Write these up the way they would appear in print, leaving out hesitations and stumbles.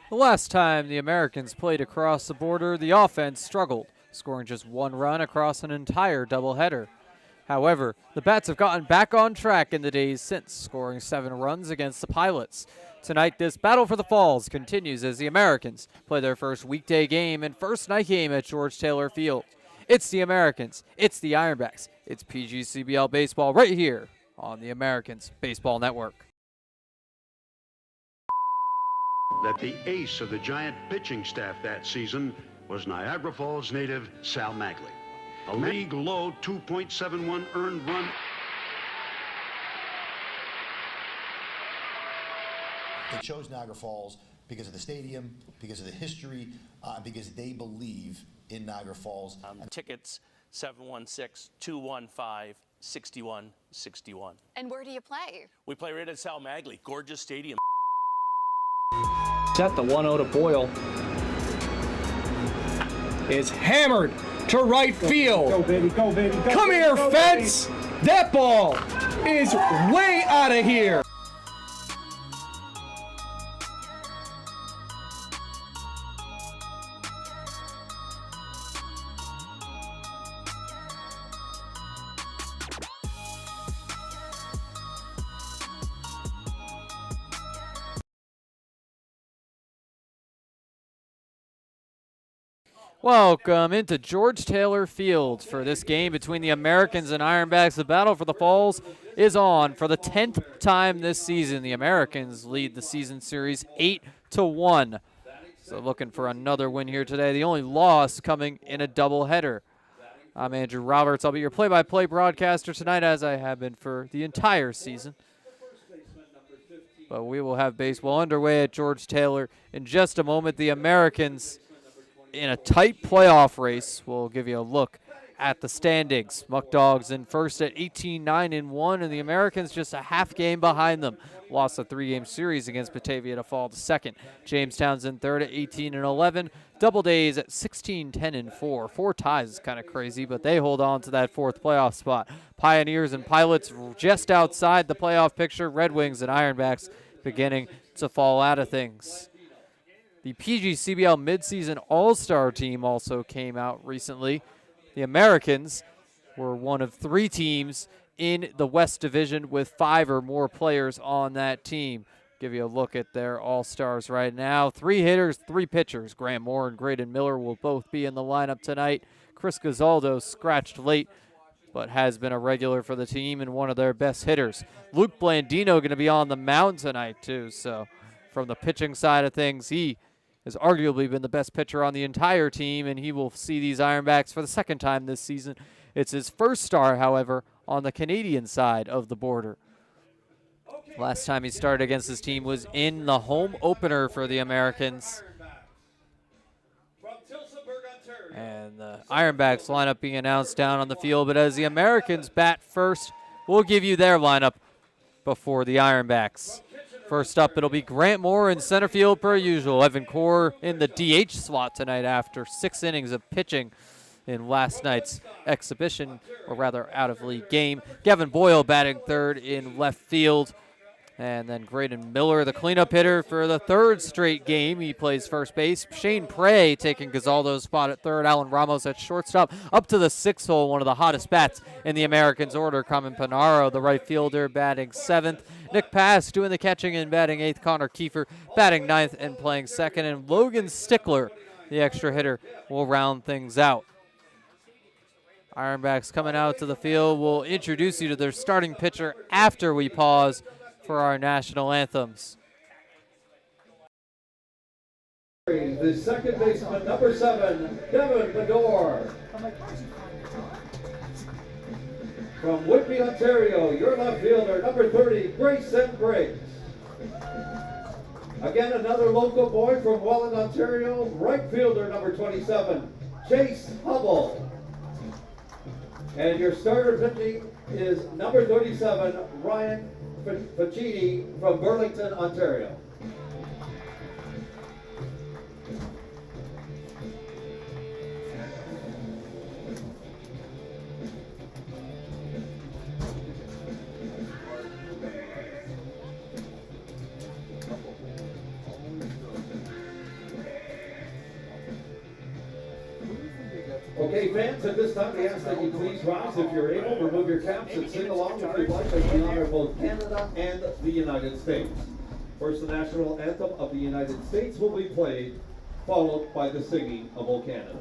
The last time the Americans played across the border, the offense struggled, scoring just one run across an entire doubleheader. However, the Bats have gotten back on track in the days since, scoring 7 runs against the Pilots. Tonight, this battle for the Falls continues as the Americans play their first weekday game and first night game at George Taylor Field. It's the Americans, it's the Ironbacks, it's PGCBL baseball right here on the Americans Baseball Network. That the ace of the Giant pitching staff that season was Niagara Falls native Sal Magley. A league-low 2.71 earned run. They chose Niagara Falls because of the stadium, because of the history, because they believe in Niagara Falls. Tickets 716-215-6161. And where do you play? We play right at Sal Magley, gorgeous stadium. Set the 1-0 to Boyle. Is hammered to right field. Go, baby, go, baby. Go, Come baby, here, go, fence. Baby. That ball is way out of here. Welcome into George Taylor Field for this game between the Americans and Ironbacks. The battle for the Falls is on for the 10th time this season. The Americans lead the season series 8-1. So looking for another win here today. The only loss coming in a doubleheader. I'm Andrew Roberts. I'll be your play-by-play broadcaster tonight, as I have been for the entire season. But we will have baseball underway at George Taylor in just a moment. The Americans in a tight playoff race. We'll give you a look at the standings. Muck Dogs in first at 18-9-1, and the Americans just a half game behind them. Lost a 3-game series against Batavia to fall to second. Jamestown's in third at 18-11. Doubledays at 16-10-4. 4 ties is kind of crazy, but they hold on to that 4th playoff spot. Pioneers and Pilots just outside the playoff picture. Red Wings and Ironbacks beginning to fall out of things. The PGCBL midseason all-star team also came out recently. The Americans were one of 3 teams in the West Division with 5 or more players on that team. Give you a look at their all-stars right now. 3 hitters, 3 pitchers. Grant Moore and Graydon Miller will both be in the lineup tonight. Chris Gazaldo scratched late, but has been a regular for the team and one of their best hitters. Luke Blandino going to be on the mound tonight too, so from the pitching side of things, he has arguably been the best pitcher on the entire team, and he will see these Ironbacks for the 2nd time this season. It's his first start, however, on the Canadian side of the border. Last time he started against his team was in the home opener for the Americans. And the Ironbacks lineup being announced down on the field, but as the Americans bat first, we'll give you their lineup before the Ironbacks. First up, it'll be Grant Moore in center field per usual. Evan Core in the DH slot tonight after 6 innings of pitching in last night's exhibition, or rather out-of-league game. Gavin Boyle batting third in left field. And then Graydon Miller, the cleanup hitter for the 3rd straight game. He plays first base. Shane Prey taking Gazaldo's spot at third. Alan Ramos at shortstop. Up to the 6th hole, one of the hottest bats in the Americans order. Carmen Panaro, the right fielder, batting 7th. Nick Pass doing the catching and batting 8th. Connor Kiefer batting 9th and playing 2nd. And Logan Stickler, the extra hitter, will round things out. Ironbacks coming out to the field. We'll introduce you to their starting pitcher after we pause for our national anthems. The second baseman, number 7, Devin Bedore. From Whitby, Ontario, your left fielder, number 30, Grayson Briggs. Again, another local boy from Welland, Ontario, right fielder, number 27, Chase Hubble. And your starter pitching is number 37, Ryan Pacini from Burlington, Ontario. Okay, fans, at this time we ask that you please rise if you're able, remove your caps and sing along if you'd like as we honor both Canada and the United States. First, the national anthem of the United States will be played, followed by the singing of O Canada.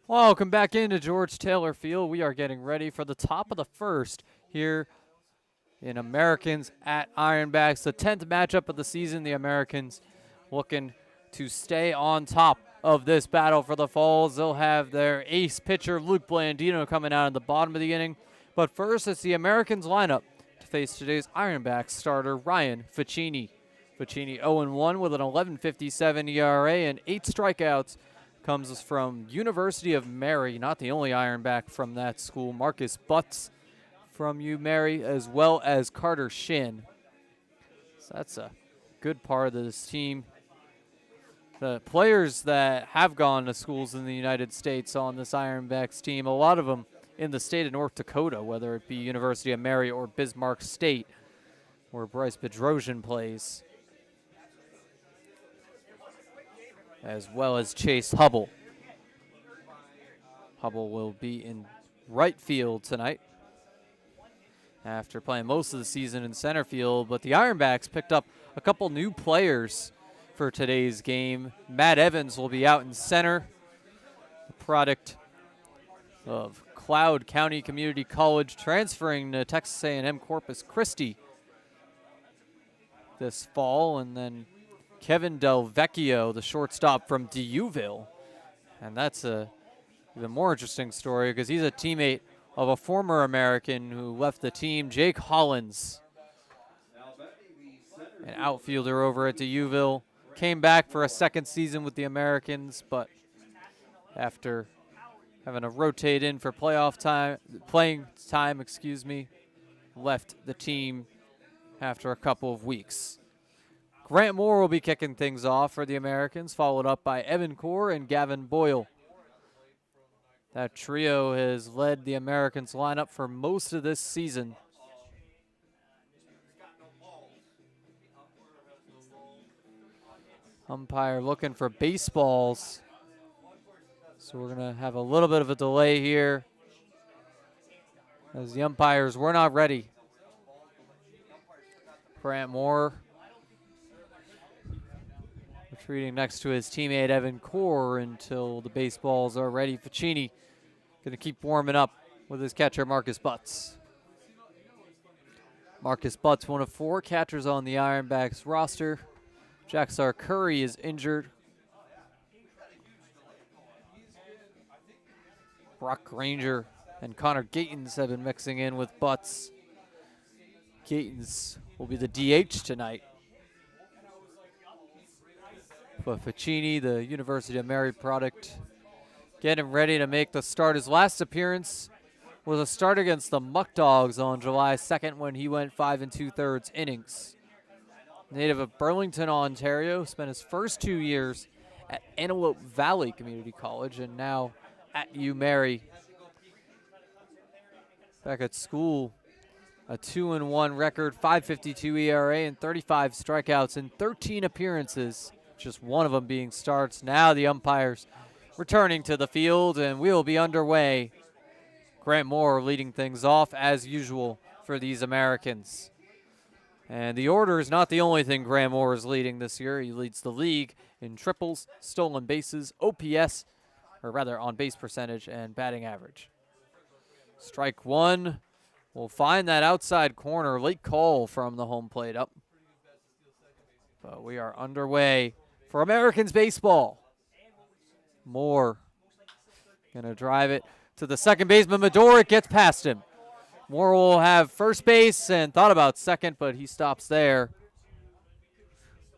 Welcome back into George Taylor Field. We are getting ready for the top of the first here in Americans at Ironbacks. The 10th matchup of the season. The Americans looking to stay on top of this battle for the Falls. They'll have their ace pitcher, Luke Blandino, coming out in the bottom of the inning. But first, it's the Americans lineup to face today's Ironbacks starter, Ryan Ficini. Ficini 0-1 with an 11.57 ERA and 8 strikeouts. Comes from University of Mary, not the only Ironback from that school. Marcus Butts from UMary, as well as Carter Shin. So that's a good part of this team. The players that have gone to schools in the United States on this Ironbacks team, a lot of them in the state of North Dakota, whether it be University of Mary or Bismarck State, where Bryce Bedrosian plays, as well as Chase Hubble. Hubble will be in right field tonight after playing most of the season in center field, but the Ironbacks picked up a couple new players for today's game. Matt Evans will be out in center, the product of Cloud County Community College, transferring to Texas A&M Corpus Christi this fall, and then Kevin Del Vecchio, the shortstop from DUville. And that's a even more interesting story because he's a teammate of a former American who left the team, Jake Hollins, an outfielder over at DUville. Came back for a second season with the Americans, but after having to rotate in for playing time, left the team after a couple of weeks. Grant Moore will be kicking things off for the Americans, followed up by Evan Core and Gavin Boyle. That trio has led the Americans lineup for most of this season. Umpire looking for baseballs. So we're going to have a little bit of a delay here as the umpires were not ready. Grant Moore retreating next to his teammate Evan Core until the baseballs are ready. Ficini going to keep warming up with his catcher Marcus Butts. Marcus Butts, one of 4 catchers on the Ironbacks roster. Jacksar Curry is injured. Brock Granger and Connor Gatens have been mixing in with Butts. Gatens will be the DH tonight. But Ficini, the University of Mary product, getting ready to make the start. His last appearance was a start against the Muck Dogs on July 2nd when he went 5 2/3 innings. Native of Burlington, Ontario, spent his first 2 years at Antelope Valley Community College and now at UMary. Back at school, a 2-1 record, 5.52 ERA, and 35 strikeouts in 13 appearances, just one of them being starts. Now the umpires returning to the field, and we'll be underway. Grant Moore leading things off as usual for these Americans. And the order is not the only thing Grant Moore is leading this year. He leads the league in triples, stolen bases, OPS, or rather on base percentage, and batting average. Strike one. We'll find that outside corner. Late call from the home plate up. But we are underway for Americans baseball. Moore going to drive it to the second baseman. Medoric gets past him. Moore will have first base and thought about second, but he stops there.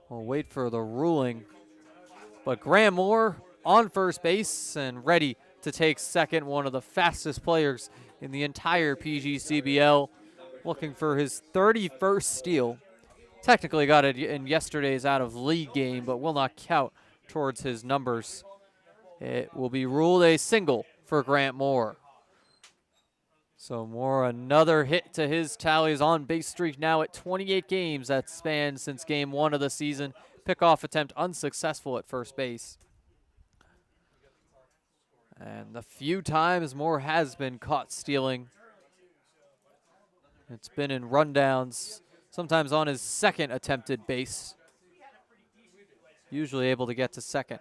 We'll wait for the ruling. But Grant Moore on first base and ready to take second, one of the fastest players in the entire PGCBL, looking for his 31st steal. Technically got it in yesterday's out-of-league game, but will not count towards his numbers. It will be ruled a single for Grant Moore. So Moore, another hit to his tally, is on base streak now at 28 games. That spanned since game 1 of the season. Pickoff attempt unsuccessful at first base. And the few times Moore has been caught stealing, it's been in rundowns, sometimes on his second attempted base. Usually able to get to second.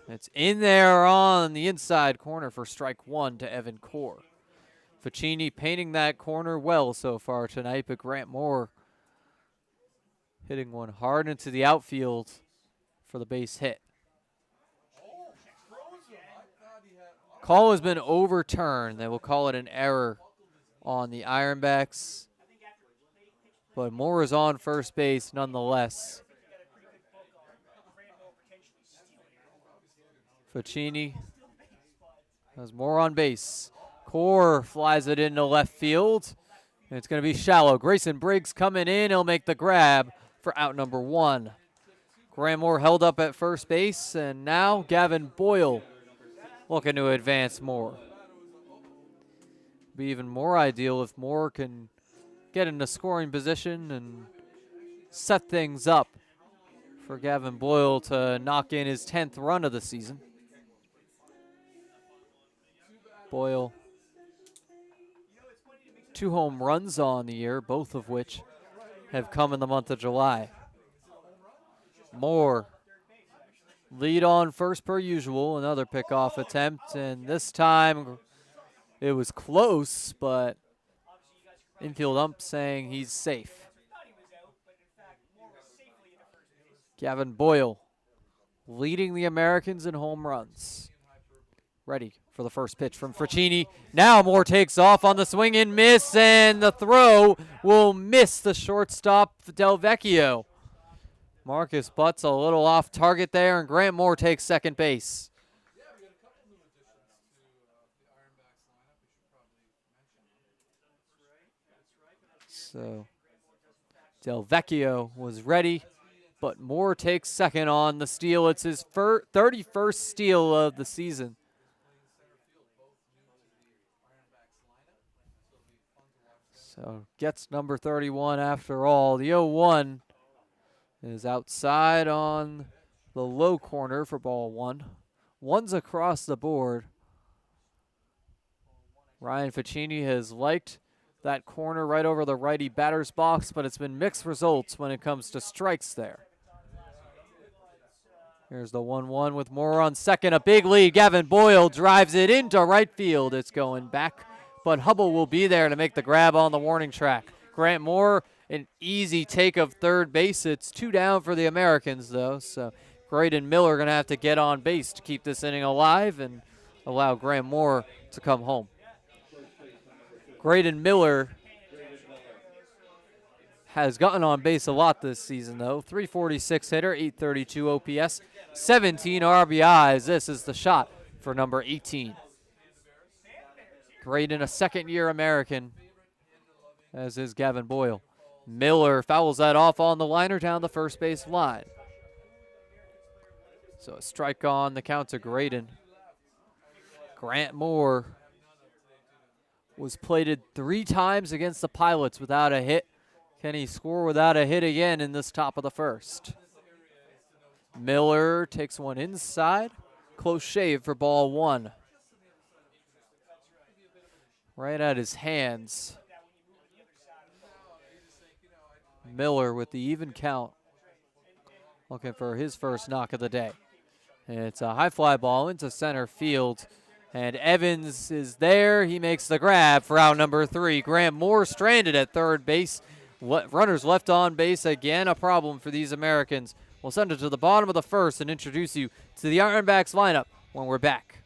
It's in there on the inside corner for strike one to Evan Core. Ficini painting that corner well so far tonight, but Grant Moore hitting one hard into the outfield for the base hit. Call has been overturned. They will call it an error on the Ironbacks. But Moore is on first base nonetheless. Ficini has Moore on base. Core flies it into left field. And it's going to be shallow. Grayson Briggs coming in. He'll make the grab for out number one. Grant Moore held up at first base. And now Gavin Boyle looking to advance Moore. Be even more ideal if Moore can get into scoring position and set things up for Gavin Boyle to knock in his 10th run of the season. Boyle, 2 home runs on the year, both of which have come in the month of July. Moore, lead on first per usual, another pickoff attempt, and this time it was close, but infield ump saying he's safe. Gavin Boyle leading the Americans in home runs. Ready for the first pitch from Ficini. Now Moore takes off on the swing and miss, and the throw will miss the shortstop, Del Vecchio. Marcus Butts a little off target there, and Grant Moore takes second base. So Del Vecchio was ready but Moore takes second on the steal. It's his 31st steal of the season. So gets number 31 after all. The 0-1 is outside on the low corner for ball one. One's across the board. Ryan Ficini has liked that corner right over the righty batter's box, but it's been mixed results when it comes to strikes there. Here's the 1-1 with Moore on second. A big lead. Gavin Boyle drives it into right field. It's going back, but Hubble will be there to make the grab on the warning track. Grant Moore, an easy take of third base. It's 2 down for the Americans, though, so Graydon Miller going to have to get on base to keep this inning alive and allow Grant Moore to come home. Graydon Miller has gotten on base a lot this season, though. 346 hitter, 832 OPS, 17 RBIs. This is the shot for number 18. Graydon, a second-year American, as is Gavin Boyle. Miller fouls that off on the liner down the first base line. So a strike on the count to Graydon. Grant Moore was plated 3 times against the Pilots without a hit. Can he score without a hit again in this top of the first? Miller takes one inside. Close shave for ball one. Right at his hands. Miller with the even count. Looking for his first knock of the day. And it's a high fly ball into center field. And Evans is there. He makes the grab for out number 3. Grant Moore stranded at third base. Runners left on base again, a problem for these Americans. We'll send it to the bottom of the first and introduce you to the Ironbacks lineup when we're back.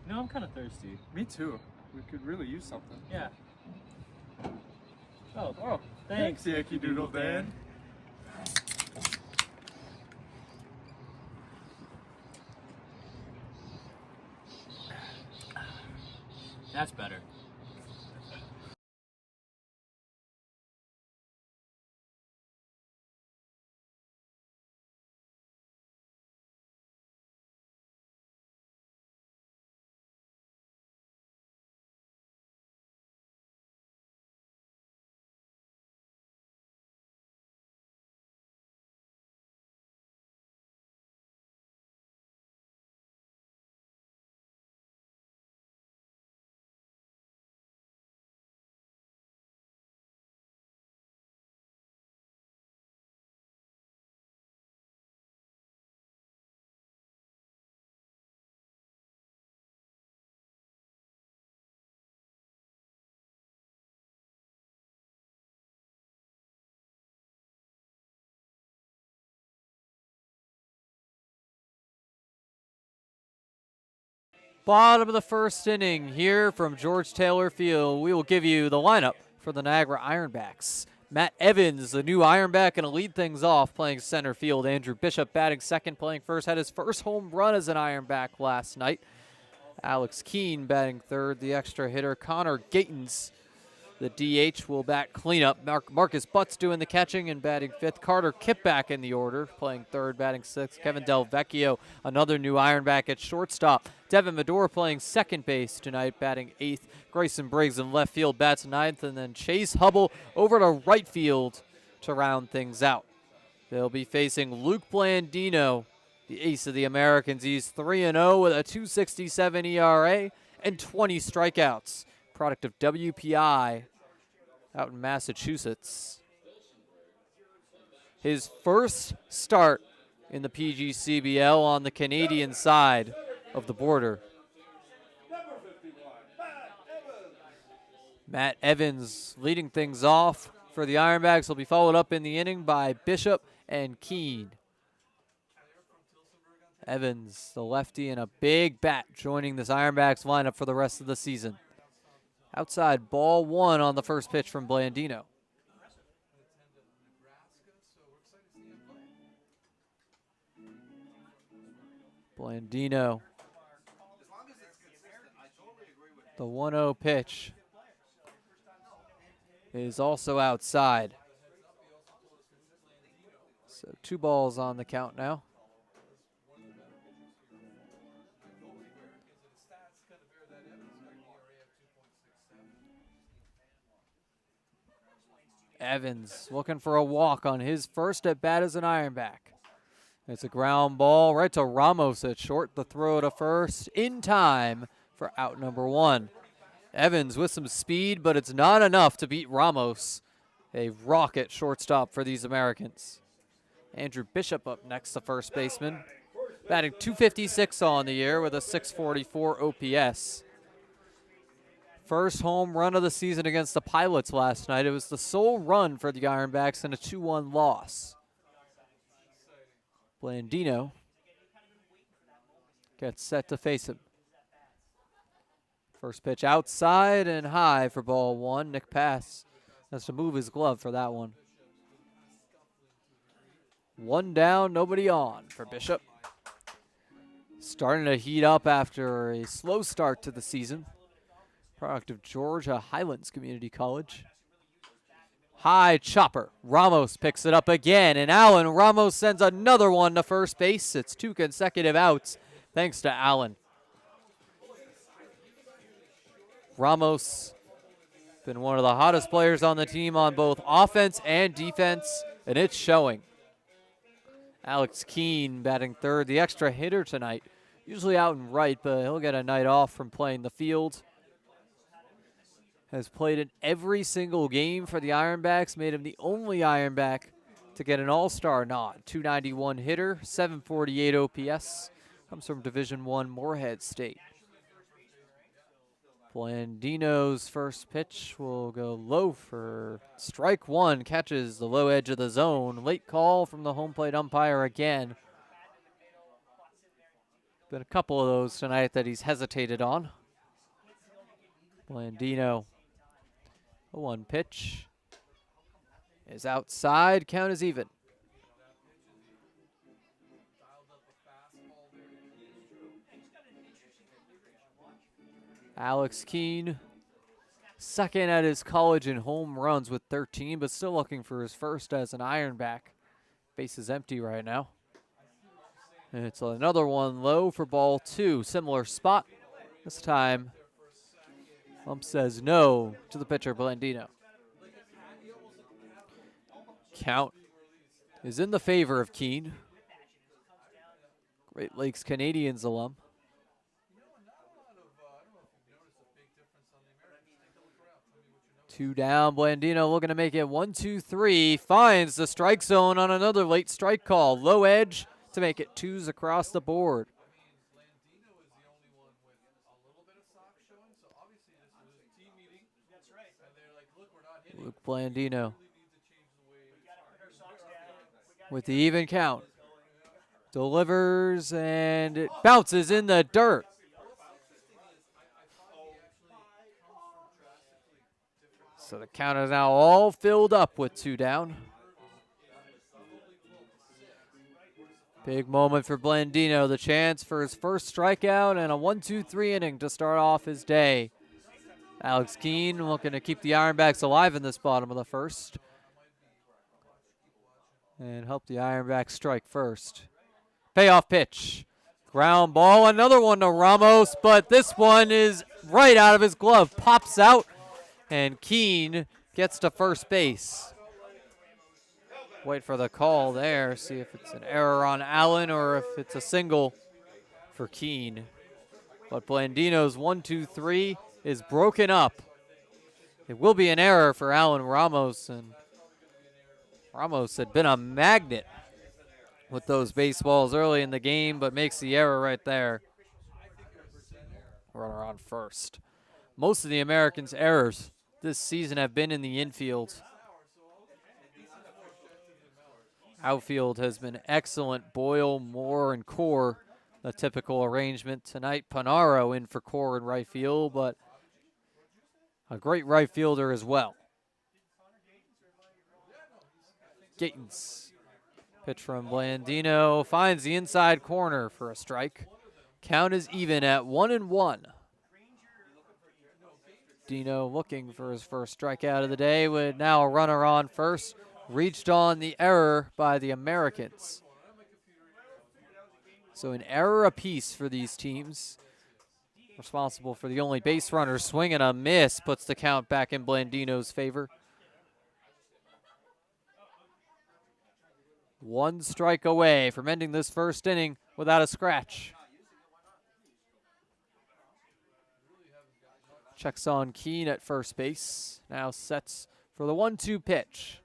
No, I'm kind of thirsty. Me too. We could really use something. Yeah. Oh, thanks. Yankee Doodle Dan. That's better. Bottom of the first inning here from George Taylor Field. We will give you the lineup for the Niagara Ironbacks. Matt Evans, the new Ironback, going to lead things off playing center field. Andrew Bishop batting second, playing first. Had his first home run as an Ironback last night. Alex Keene batting third, the extra hitter. Connor Gatens, the DH, will bat cleanup. Marcus Butts doing the catching and batting fifth. Carter Kipback in the order, playing third, batting sixth. Kevin Del Vecchio, another new Ironback at shortstop. Devin Medore playing second base tonight, batting eighth. Grayson Briggs in left field bats ninth. And then Chase Hubble over to right field to round things out. They'll be facing Luke Blandino, the ace of the Americans. He's 3-0 with a 2.67 ERA and 20 strikeouts. Product of WPI out in Massachusetts. His first start in the PGCBL on the Canadian side of the border. Matt Evans leading things off for the Ironbacks. Will be followed up in the inning by Bishop and Keene. Evans, the lefty, and a big bat joining this Ironbacks lineup for the rest of the season. Outside ball one on the first pitch from Blandino. Blandino. The 1-0 pitch. is also outside. So 2 balls on the count now. Evans looking for a walk on his first at bat as an Ironback. It's a ground ball right to Ramos at short. The throw to first in time for out number 1. Evans with some speed, but it's not enough to beat Ramos. A rocket shortstop for these Americans. Andrew Bishop up next, the first baseman. Batting .256 on the year with a .644 OPS. First home run of the season against the Pilots last night. It was the sole run for the Ironbacks in a 2-1 loss. Blandino gets set to face him. First pitch outside and high for ball 1. Nick Pass has to move his glove for that one. 1 down, nobody on for Bishop. Starting to heat up after a slow start to the season. Product of Georgia Highlands Community College. High chopper. Ramos picks it up again, and Allen Ramos sends another one to first base. It's 2 consecutive outs thanks to Allen. Ramos been one of the hottest players on the team on both offense and defense, and it's showing. Alex Keene batting third, the extra hitter tonight. Usually out in right, but he'll get a night off from playing the field. Has played in every single game for the Ironbacks, made him the only Ironback to get an all-star nod. .291 hitter, .748 OPS, comes from Division I Moorhead State. Blandino's first pitch will go low for strike 1, catches the low edge of the zone. Late call from the home plate umpire again. Been a couple of those tonight that he's hesitated on. Blandino. 1 pitch is outside. Count is even. Alex Keene, second at his college in home runs with 13, but still looking for his first as an Ironback. Base is empty right now. And it's another one low for ball 2. Similar spot. This time, ump says no to the pitcher, Blandino. Count is in the favor of Keene. Great Lakes Canadians alum. 2 down, Blandino looking to make it 1-2-3. Finds the strike zone on another late strike call. Low edge to make it 2s across the board. Luke Blandino with the even count. Delivers, and it bounces in the dirt. So the count is now all filled up with 2 down. Big moment for Blandino, the chance for his first strikeout and a 1-2-3 inning to start off his day. Alex Keene looking to keep the Ironbacks alive in this bottom of the first. And help the Ironbacks strike first. Payoff pitch. Ground ball, another one to Ramos, but this one is right out of his glove. Pops out, and Keene gets to first base. Wait for the call there, see if it's an error on Allen or if it's a single for Keene. But Blandino's 1-2-3 is broken up. It will be an error for Allen Ramos, and Ramos had been a magnet with those baseballs early in the game, but makes the error right there. Runner on first. Most of the Americans' errors this season have been in the infield. Outfield has been excellent. Boyle, Moore, and Core, the typical arrangement. Tonight, Panaro in for Core in right field, but a great right fielder as well. Gatens. Pitch from Blandino. Finds the inside corner for a strike. Count is even at 1-1. Dino looking for his first strikeout of the day with now a runner on first. Reached on the error by the Americans. So an error apiece for these teams. Responsible for the only base runner. Swing and a miss puts the count back in Blandino's favor. One strike away from ending this first inning without a scratch. Checks on Keene at first base. Now sets for the 1-2 pitch.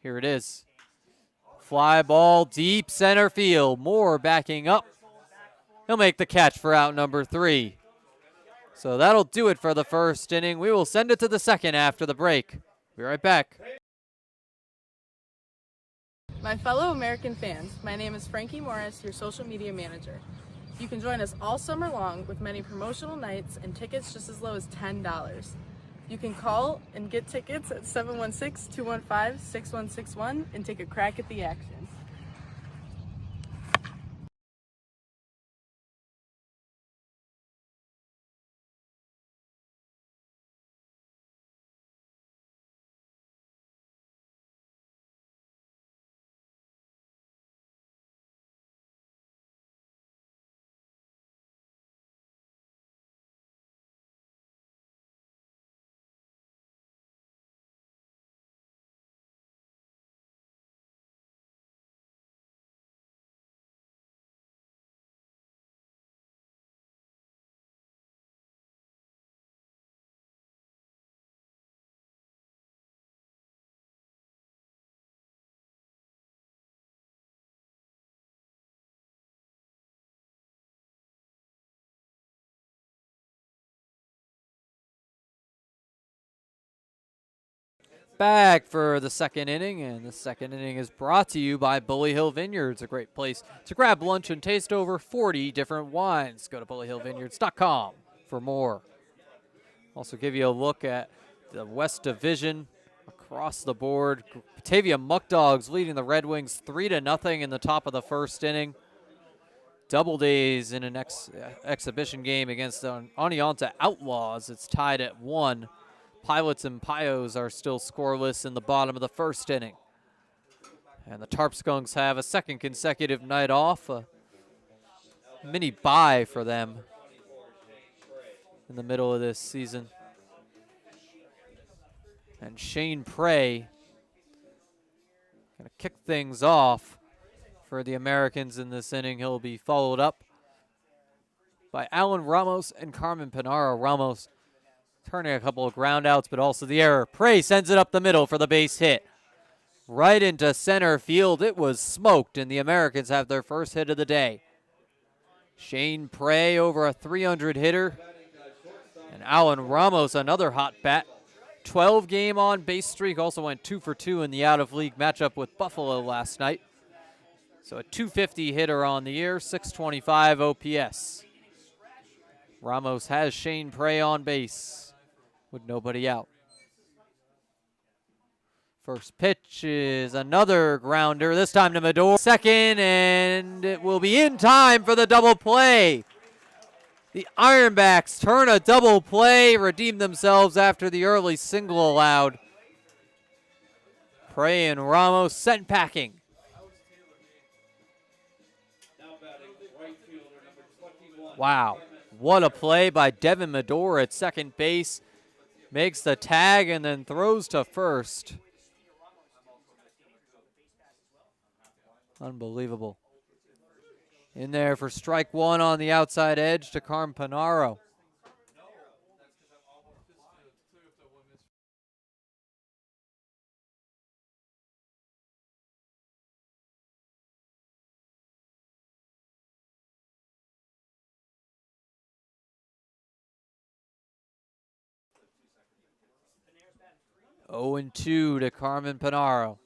Here it is. Fly ball deep center field. Moore backing up. He'll make the catch for out number 3. So that'll do it for the first inning. We will send it to the second after the break. Be right back. My fellow American fans, my name is Frankie Morris, your social media manager. You can join us all summer long with many promotional nights and tickets just as low as $10. You can call and get tickets at 716-215-6161 and take a crack at the action. Back for the second inning, and the second inning is brought to you by Bully Hill Vineyards, a great place to grab lunch and taste over 40 different wines. Go to bullyhillvineyards.com for more. Also give you a look at the West Division across the board. Batavia Muck Dogs leading the Red Wings 3-0 in the top of the first inning. Doubledays in an exhibition game against the Oneonta Outlaws. It's tied at 1. Pilots and Pios are still scoreless in the bottom of the first inning. And the Tarp Skunks have a second consecutive night off. A mini bye for them in the middle of this season. And Shane Prey going to kick things off for the Americans in this inning. He'll be followed up by Alan Ramos and Carmen Pinaro. Ramos turning a couple of ground outs, but also the error. Prey sends it up the middle for the base hit. Right into center field. It was smoked, and the Americans have their first hit of the day. Shane Prey over a 300 hitter. And Alan Ramos, another hot bat. 12-game on-base streak. Also went 2 for 2 in the out-of-league matchup with Buffalo last night. So a 250 hitter on the year, 625 OPS. Ramos has Shane Prey on base with nobody out. First pitch is another grounder, this time to Medor. Second, and it will be in time for the double play. The Ironbacks turn a double play, redeem themselves after the early single allowed. Prey and Ramos sent packing. Wow, what a play by Devin Medor at second base. Makes the tag and then throws to first. Unbelievable. In there for strike one on the outside edge to Carm Pinaro. Oh, 0-2 to Carmen Pinaro.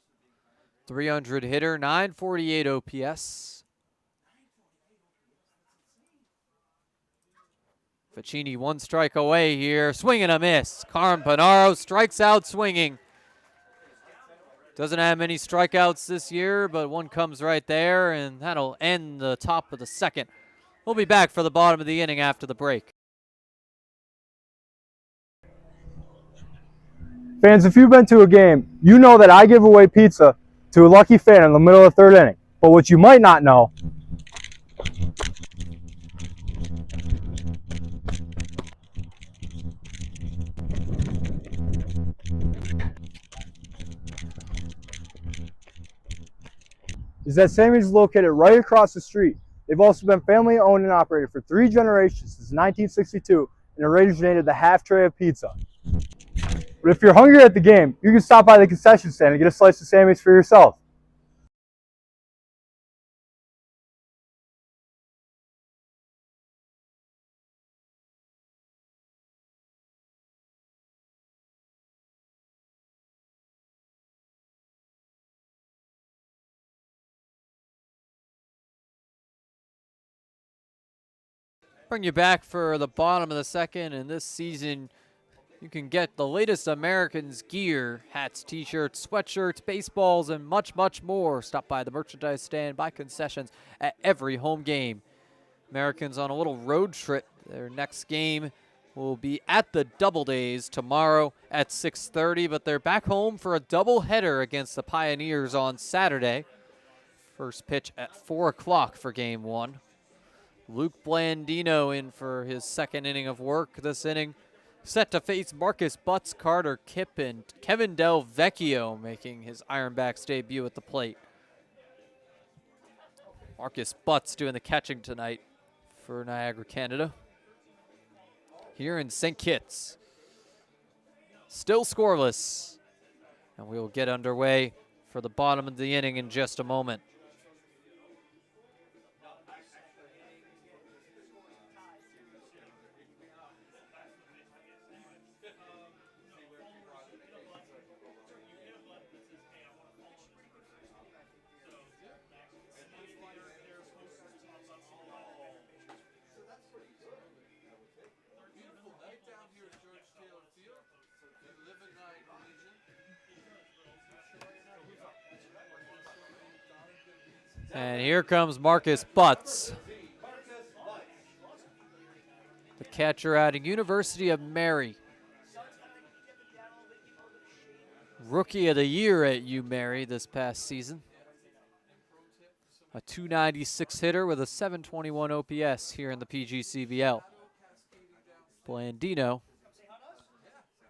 300 hitter, 948 OPS. Ficini one strike away here. Swing and a miss. Carmen Pinaro strikes out swinging. Doesn't have many strikeouts this year, but one comes right there, and that'll end the top of the second. We'll be back for the bottom of the inning after the break. Fans, if you've been to a game, you know that I give away pizza to a lucky fan in the middle of the third inning. But what you might not know is that Sammy's is located right across the street. They've also been family owned and operated for 3 generations since 1962 and originated the half tray of pizza. But if you're hungry at the game, you can stop by the concession stand and get a slice of Sammy's for yourself. Bring you back for the bottom of the second, and this season you can get the latest Americans gear, hats, t-shirts, sweatshirts, baseballs, and much, much more. Stop by the merchandise stand, buy concessions at every home game. Americans on a little road trip. Their next game will be at the Doubledays tomorrow at 6:30, but they're back home for a doubleheader against the Pioneers on Saturday. First pitch at 4 o'clock for game 1. Luke Blandino in for his second inning of work this inning. Set to face Marcus Butts, Carter Kipp, and Kevin Del Vecchio making his Ironbacks debut at the plate. Marcus Butts doing the catching tonight for Niagara, Canada. Here in St. Kitts. Still scoreless. And we will get underway for the bottom of the inning in just a moment. And here comes Marcus Butts. The catcher out of University of Mary. Rookie of the Year at UMary this past season. A .296 hitter with a .721 OPS here in the PGCVL. Blandino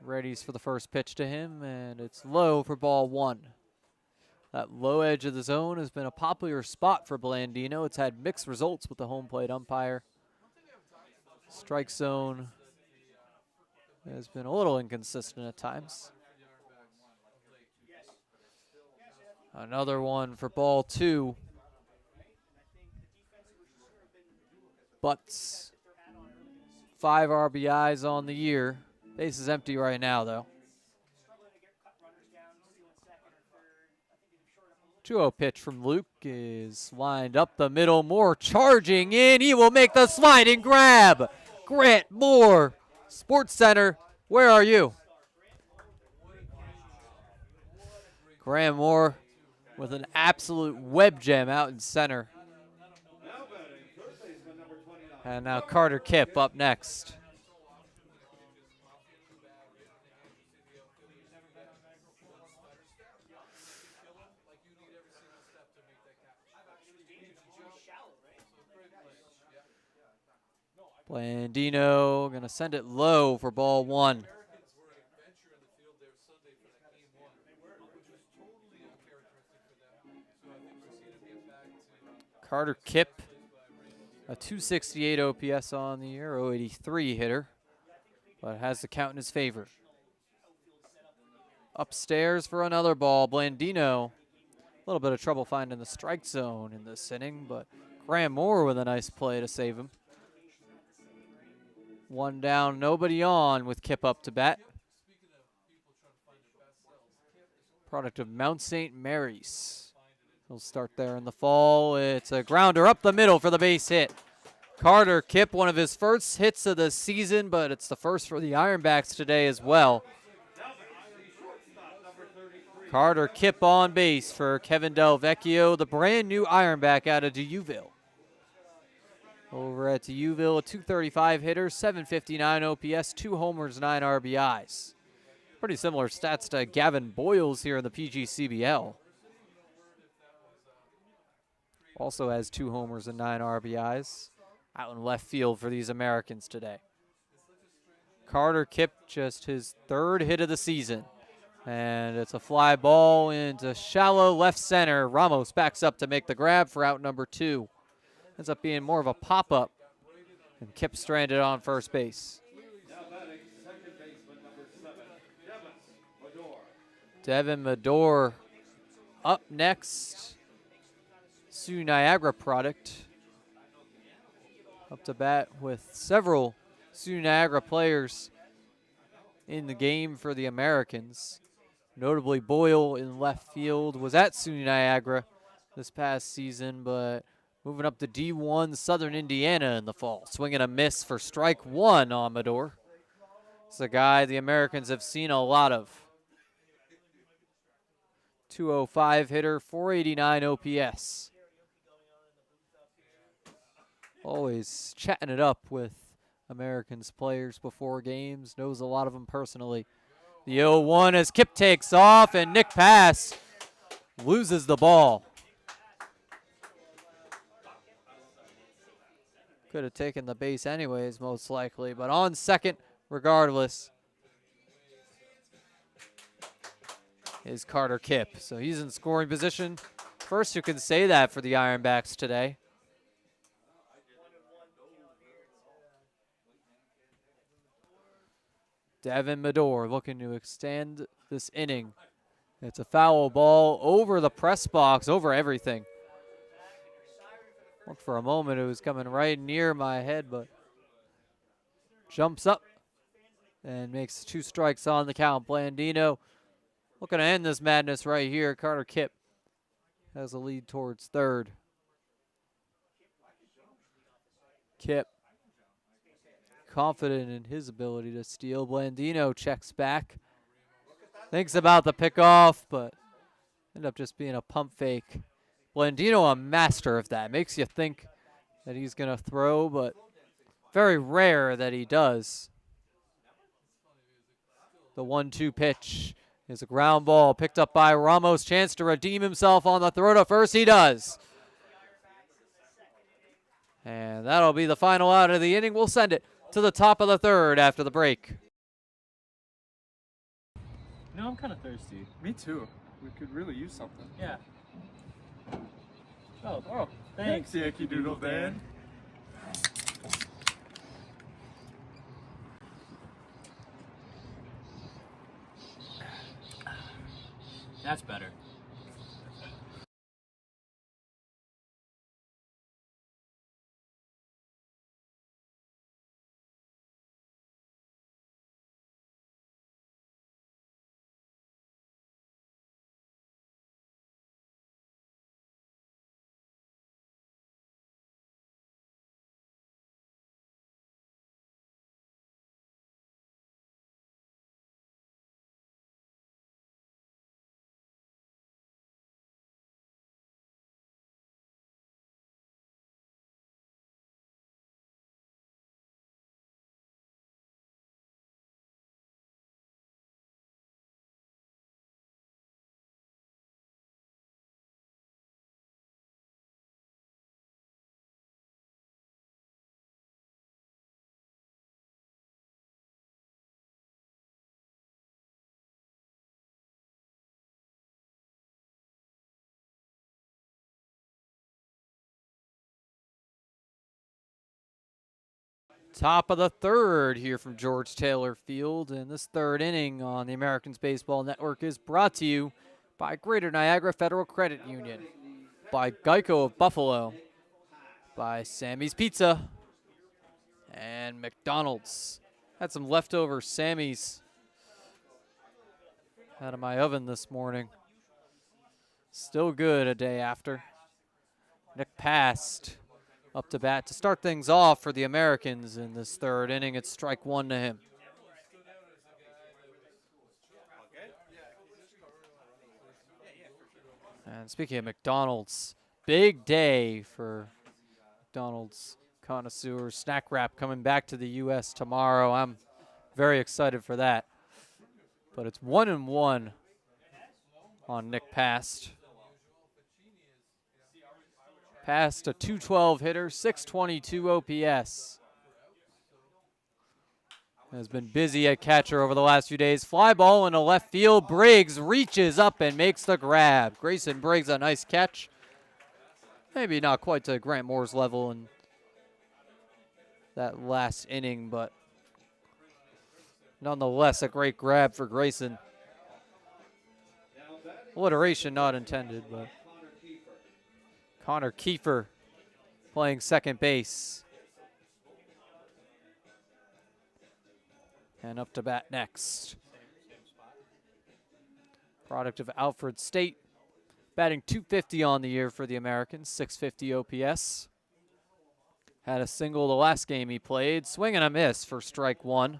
readies for the first pitch to him, and it's low for ball 1. That low edge of the zone has been a popular spot for Blandino. It's had mixed results with the home plate umpire. Strike zone has been a little inconsistent at times. Another one for ball 2. Butts, 5 RBIs on the year. Base is empty right now, though. 2-0 pitch from Luke is lined up the middle. Moore charging in. He will make the sliding grab. Grant Moore, Sports Center, where are you? Grant Moore with an absolute web gem out in center. And now Carter Kipp up next. Blandino gonna send it low for ball 1. Carter Kipp, a .268 OPS on the year, .083 hitter, but has the count in his favor. Upstairs for another ball. Blandino, a little bit of trouble finding the strike zone in this inning, but Graham Moore with a nice play to save him. 1 down, nobody on with Kipp up to bat. Product of Mount St. Mary's. He'll start there in the fall. It's a grounder up the middle for the base hit. Carter Kipp, one of his first hits of the season, but it's the first for the Ironbacks today as well. Carter Kipp on base for Kevin Del Vecchio, the brand new Ironback out of Deauville. Over at Deauville, a .235 hitter, .759 OPS, 2 homers, 9 RBIs. Pretty similar stats to Gavin Boyles here in the PGCBL. Also has 2 homers and 9 RBIs. Out in left field for these Americans today. Carter Kipp, just his 3rd hit of the season. And it's a fly ball into shallow left center. Ramos backs up to make the grab for out number 2. Ends up being more of a pop-up. And Kipp stranded on first base. Devin Medor up next. Sioux Niagara product. Up to bat with several Sioux Niagara players in the game for the Americans. Notably, Boyle in left field was at Sioux Niagara this past season, but moving up to D1 Southern Indiana in the fall. Swinging a miss for strike 1 on Medor. It's a guy the Americans have seen a lot of. 205 hitter, 489 OPS. Always chatting it up with Americans players before games. Knows a lot of them personally. The 0-1 as Kipp takes off and Nick Pass loses the ball. Could have taken the base anyways, most likely, but on second, regardless, is Carter Kipp. So he's in scoring position. First who can say that for the Ironbacks today. Devin Medor looking to extend this inning. It's a foul ball over the press box, over everything. Looked for a moment, it was coming right near my head, but jumps up and makes 2 strikes on the count. Blandino looking to end this madness right here. Carter Kipp has a lead towards third. Kipp confident in his ability to steal. Blandino checks back. Thinks about the pickoff, but ended up just being a pump fake. Blandino, a master of that. Makes you think that he's going to throw, but very rare that he does. The 1-2 pitch is a ground ball picked up by Ramos. Chance to redeem himself on the throw to first. He does. And that'll be the final out of the inning. We'll send it to the top of the 3rd after the break. No, I'm kind of thirsty. Me too. We could really use something. Yeah. Oh, thanks, Yankee Doodle Dan. That's better. Top of the 3rd here from George Taylor Field, and this 3rd inning on the Americans Baseball Network is brought to you by Greater Niagara Federal Credit Union, by Geico of Buffalo, by Sammy's Pizza, and McDonald's. Had some leftover Sammy's out of my oven this morning. Still good a day after. Nick passed up to bat to start things off for the Americans in this 3rd inning. It's strike 1 to him. And speaking of McDonald's, big day for McDonald's connoisseurs. Snack wrap coming back to the U.S. tomorrow. I'm very excited for that. but it's 1-1 on Nick Past. Past a .212 hitter, 622 OPS. Has been busy at catcher over the last few days. Fly ball into left field. Briggs reaches up and makes the grab. Grayson Briggs, a nice catch. Maybe not quite to Grant Moore's level in that last inning, but nonetheless a great grab for Grayson. Alliteration not intended, but Connor Kiefer playing second base. And up to bat next. Product of Alfred State. Batting .250 on the year for the Americans, 650 OPS. Had a single the last game he played. Swing and a miss for strike one.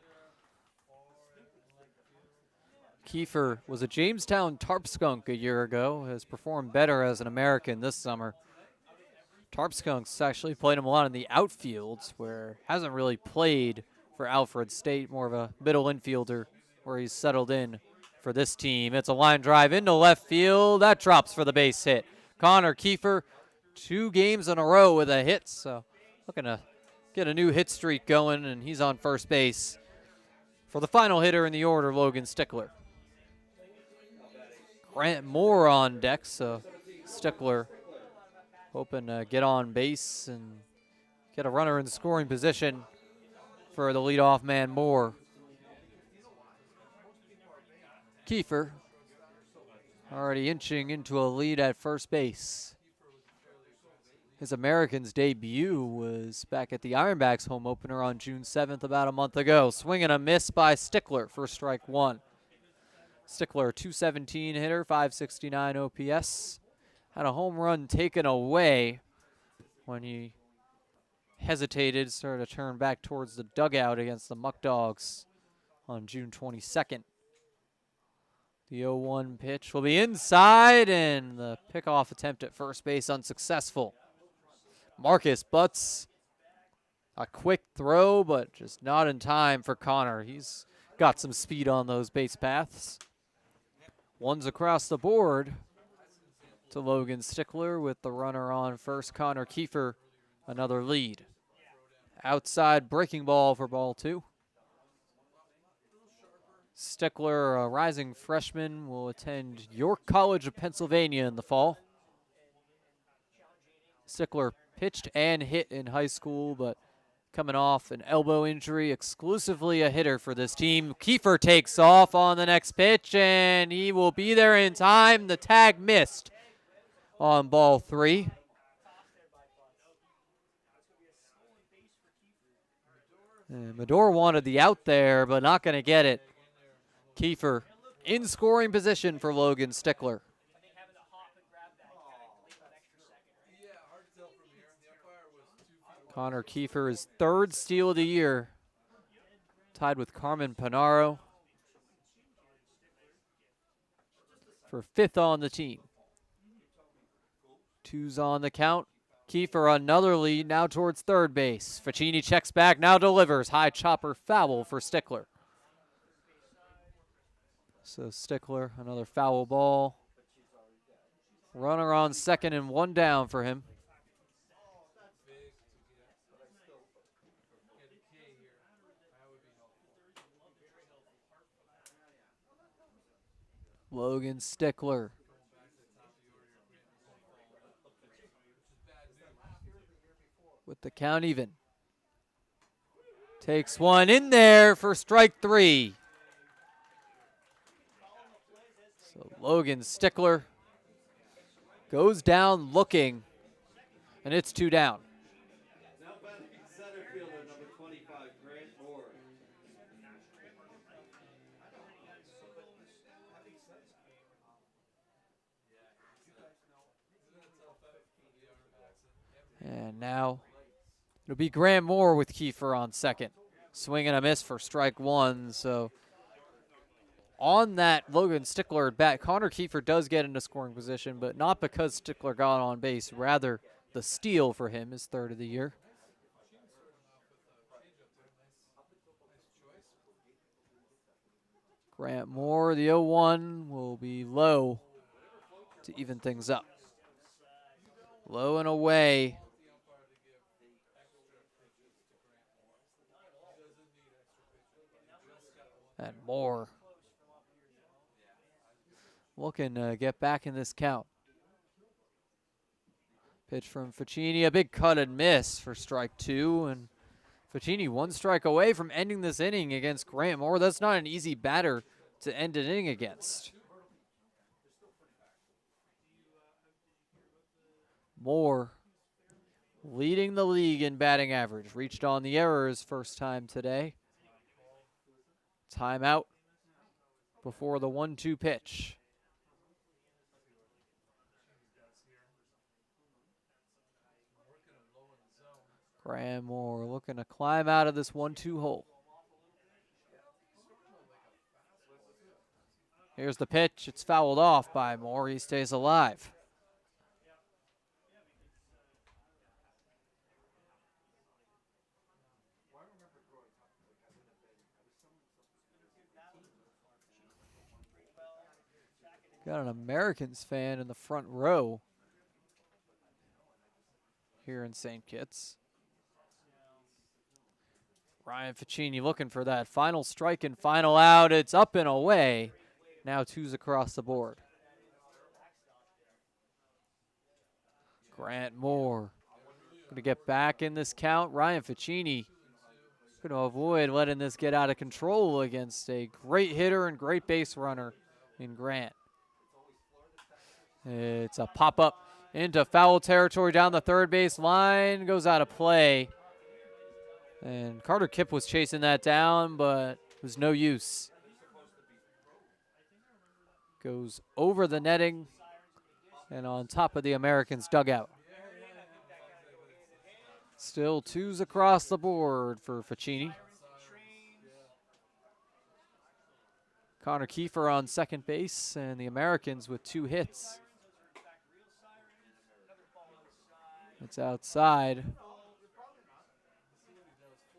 Kiefer was a Jamestown Tarp Skunk a year ago. Has performed better as an American this summer. Tarp Skunks actually played him a lot in the outfields, where hasn't really played for Alfred State, more of a middle infielder where he's settled in for this team. It's a line drive into left field. That drops for the base hit. Connor Kiefer, 2 games in a row with a hit, so looking to get a new hit streak going, and he's on first base. For the final hitter in the order, Logan Stickler. Grant Moore on deck, so Stickler hoping to get on base and get a runner in scoring position for the leadoff man, Moore. Kiefer already inching into a lead at first base. His Americans debut was back at the Ironbacks home opener on June 7th, about a month ago. Swing and a miss by Stickler for strike one. Stickler, .217 hitter, 569 OPS. Had a home run taken away when he hesitated, started to turn back towards the dugout against the Muck Dogs on June 22nd. The 0-1 pitch will be inside, and the pickoff attempt at first base unsuccessful. Marcus Butts, a quick throw, but just not in time for Connor. He's got some speed on those base paths. One's across the board to Logan Stickler with the runner on first. Connor Kiefer, another lead. Outside breaking ball for ball two. Stickler, a rising freshman, will attend York College of Pennsylvania in the fall. Stickler pitched and hit in high school, but coming off an elbow injury, exclusively a hitter for this team. Kiefer takes off on the next pitch, and he will be there in time. The tag missed on ball three. And Medor wanted the out there, but not going to get it. Kiefer in scoring position for Logan Stickler. Connor Kiefer is 3rd steal of the year, tied with Carmen Panaro for 5th on the team. 2's on the count. Kiefer another lead, now towards third base. Ficini checks back, now delivers. High chopper foul for Stickler. So Stickler, another foul ball. Runner on second and 1 down for him. Logan Stickler. With the count even. Takes one in there for strike 3. So Logan Stickler goes down looking, and it's 2 down. Now batting center fielder number 25, Grant Moore. And now it'll be Grant Moore with Kiefer on second. Swing and a miss for strike 1. So on that Logan Stickler at bat, Connor Kiefer does get into scoring position, but not because Stickler got on base. Rather, the steal for him is 3rd of the year. Grant Moore, the 0-1 will be low to even things up. Low and away. And Moore looking to get back in this count. Pitch from Ficini, a big cut and miss for strike 2, and Ficini 1 strike away from ending this inning against Grant Moore. That's not an easy batter to end an inning against. Moore leading the league in batting average. Reached on the error his first time today. Timeout before the 1-2 pitch. Grant Moore looking to climb out of this 1-2 hole. Here's the pitch. It's fouled off by Moore. He stays alive. Got an Americans fan in the front row here in St. Kitts. Ryan Ficini looking for that final strike and final out. It's up and away. Now 2's across the board. Grant Moore going to get back in this count. Ryan Ficini going to avoid letting this get out of control against a great hitter and great base runner in Grant. It's a pop-up into foul territory down the third base line. Goes out of play. And Carter Kipp was chasing that down, but it was no use. Goes over the netting and on top of the Americans' dugout. Still 2's across the board for Ficini. Connor Kiefer on second base, and the Americans with 2 hits. It's outside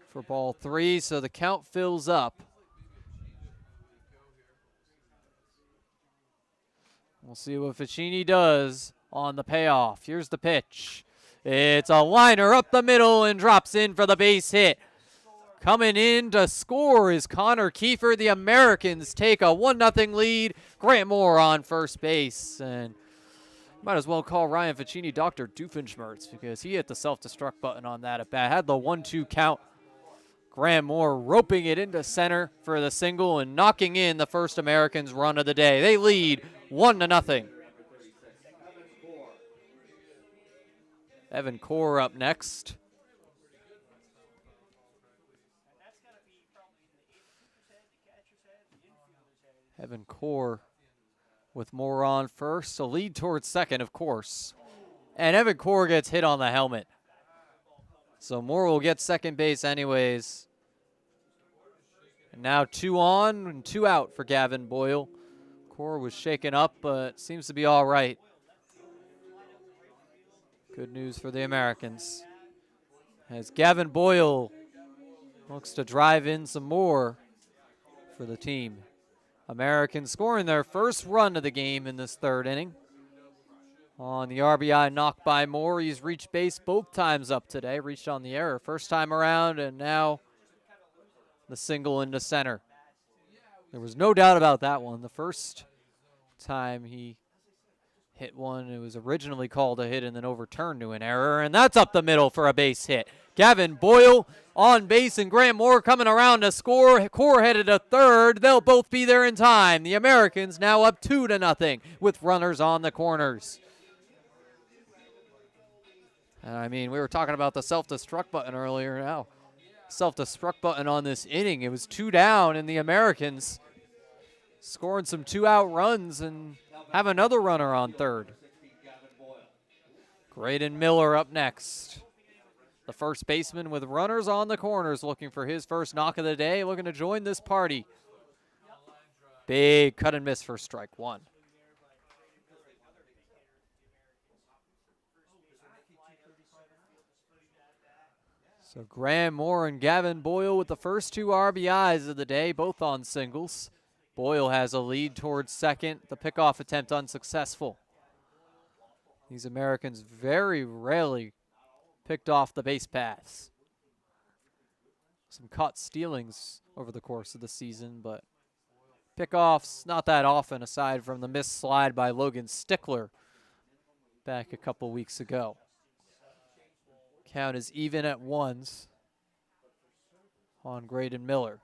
for ball 3, so the count fills up. We'll see what Ficini does on the payoff. Here's the pitch. It's a liner up the middle and drops in for the base hit. Coming in to score is Connor Kiefer. The Americans take a 1-0 lead. Grant Moore on first base, and might as well call Ryan Ficini Dr. Doofenshmirtz because he hit the self-destruct button on that at bat. Had the 1-2 count. Grant Moore roping it into center for the single and knocking in the first Americans run of the day. They lead 1-0. Evan Core up next. Evan Core with Moore on first. A lead towards second, of course. And Evan Core gets hit on the helmet. So Moore will get second base anyways. And now 2 on and 2 out for Gavin Boyle. Core was shaken up, but seems to be all right. Good news for the Americans, as Gavin Boyle looks to drive in some more for the team. Americans scoring their first run of the game in this third inning. On the RBI knock by Moore, he's reached base both times up today. Reached on the error first time around, and now the single into center. There was no doubt about that one. The first time he hit one, it was originally called a hit and then overturned to an error, and that's up the middle for a base hit. Gavin Boyle on base, and Grant Moore coming around to score. Core headed to third. They'll both be there in time. The Americans now up 2-0 with runners on the corners. I mean, we were talking about the self-destruct button earlier. Now, self-destruct button on this inning. It was 2 down, and the Americans scoring some 2-out runs and have another runner on third. Graydon Miller up next. The first baseman with runners on the corners looking for his first knock of the day, looking to join this party. Big cut and miss for strike 1. So Graham Moore and Gavin Boyle with the first 2 RBIs of the day, both on singles. Boyle has a lead towards second. The pickoff attempt unsuccessful. These Americans very rarely picked off the base paths. Some caught stealings over the course of the season, but pickoffs not that often aside from the missed slide by Logan Stickler back a couple weeks ago. Count is even at ones on Graydon Miller.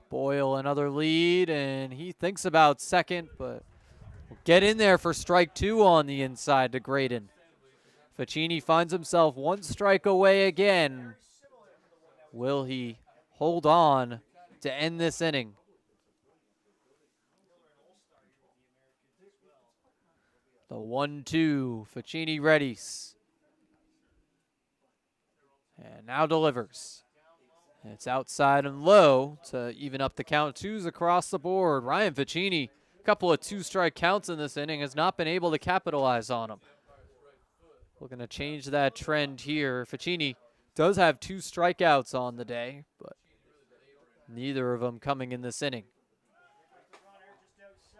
Boyle another lead, and he thinks about second, but will get in there for strike two on the inside to Graydon. Ficini finds himself one strike away again. Will he hold on to end this inning? The 1-2, Ficini readies. And now delivers. It's outside and low to even up the count. Twos across the board. Ryan Ficini, a couple of two-strike counts in this inning, has not been able to capitalize on them. Looking to change that trend here. Ficini does have 2 strikeouts on the day, but neither of them coming in this inning.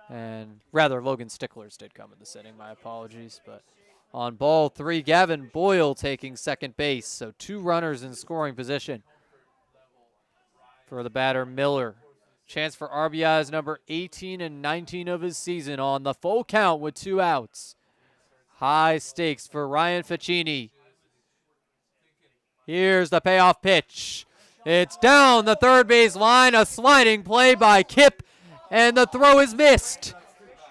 And rather, Logan Stickler's did come in this inning, my apologies. But on ball 3, Gavin Boyle taking second base. So 2 runners in scoring position for the batter Miller. Chance for RBIs number 18 and 19 of his season on the full count with 2 outs. High stakes for Ryan Ficini. Here's the payoff pitch. It's down the third base line, a sliding play by Kip, and the throw is missed.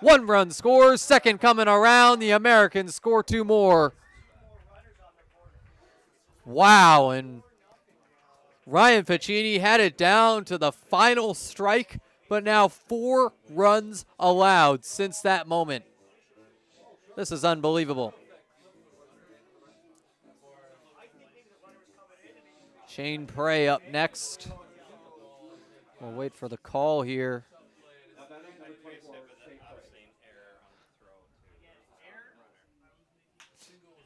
1 run scores, second coming around. The Americans score 2 more. Wow, and Ryan Ficini had it down to the final strike, but now 4 runs allowed since that moment. This is unbelievable. Shane Prey up next. We'll wait for the call here.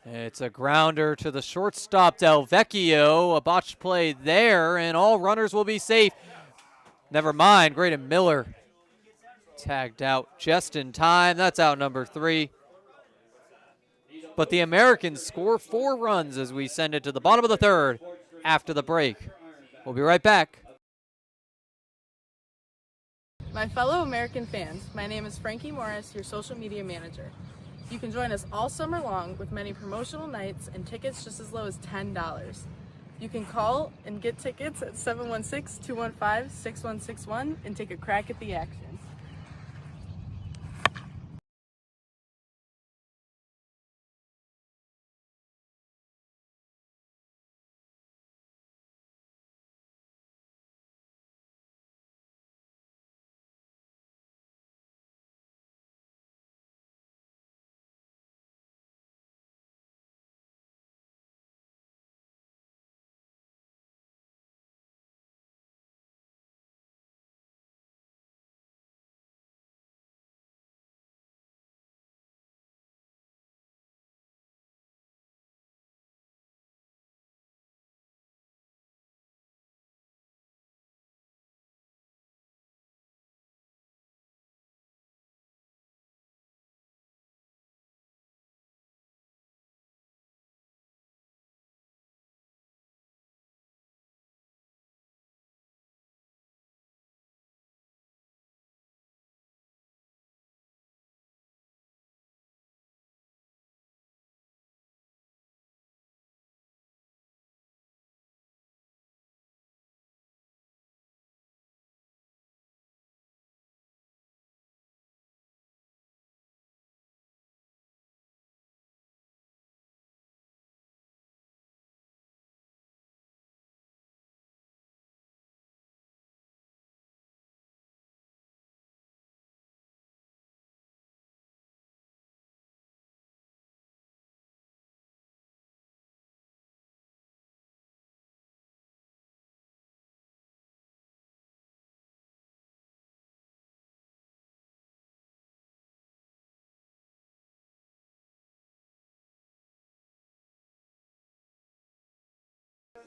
It's a grounder to the shortstop, Del Vecchio. A botched play there, and all runners will be safe. Never mind, Graydon Miller tagged out just in time. That's out number 3. But the Americans score 4 runs as we send it to the bottom of the third after the break. We'll be right back. My fellow American fans, my name is Frankie Morris, your social media manager. You can join us all summer long with many promotional nights and tickets just as low as $10. You can call and get tickets at 716-215-6161 and take a crack at the action.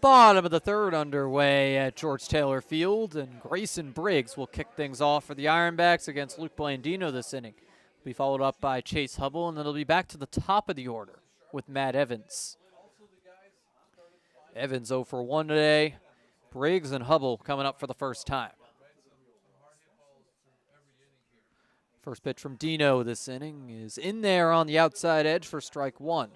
Bottom of the third underway at George Taylor Field, and Grayson Briggs will kick things off for the Ironbacks against Luke Blandino this inning. Will be followed up by Chase Hubble, and then it'll be back to the top of the order with Matt Evans. Evans 0 for 1 today. Briggs and Hubble coming up for the first time. First pitch from Dino this inning is in there on the outside edge for strike one.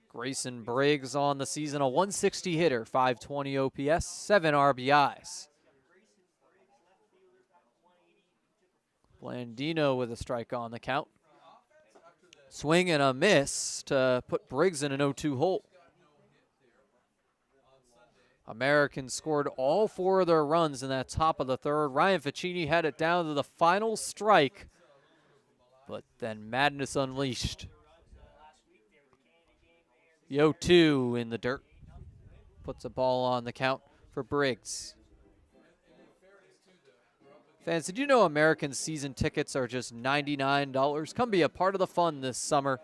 Grayson Briggs on the season, a 160 hitter, 520 OPS, 7 RBIs. Blandino with a strike on the count. Swing and a miss to put Briggs in an 0-2 hole. Americans scored all 4 of their runs in that top of the third. Ryan Ficini had it down to the final strike, but then madness unleashed. The 0-2 in the dirt. Puts a ball on the count for Briggs. Fans, did you know American season tickets are just $99? Come be a part of the fun this summer.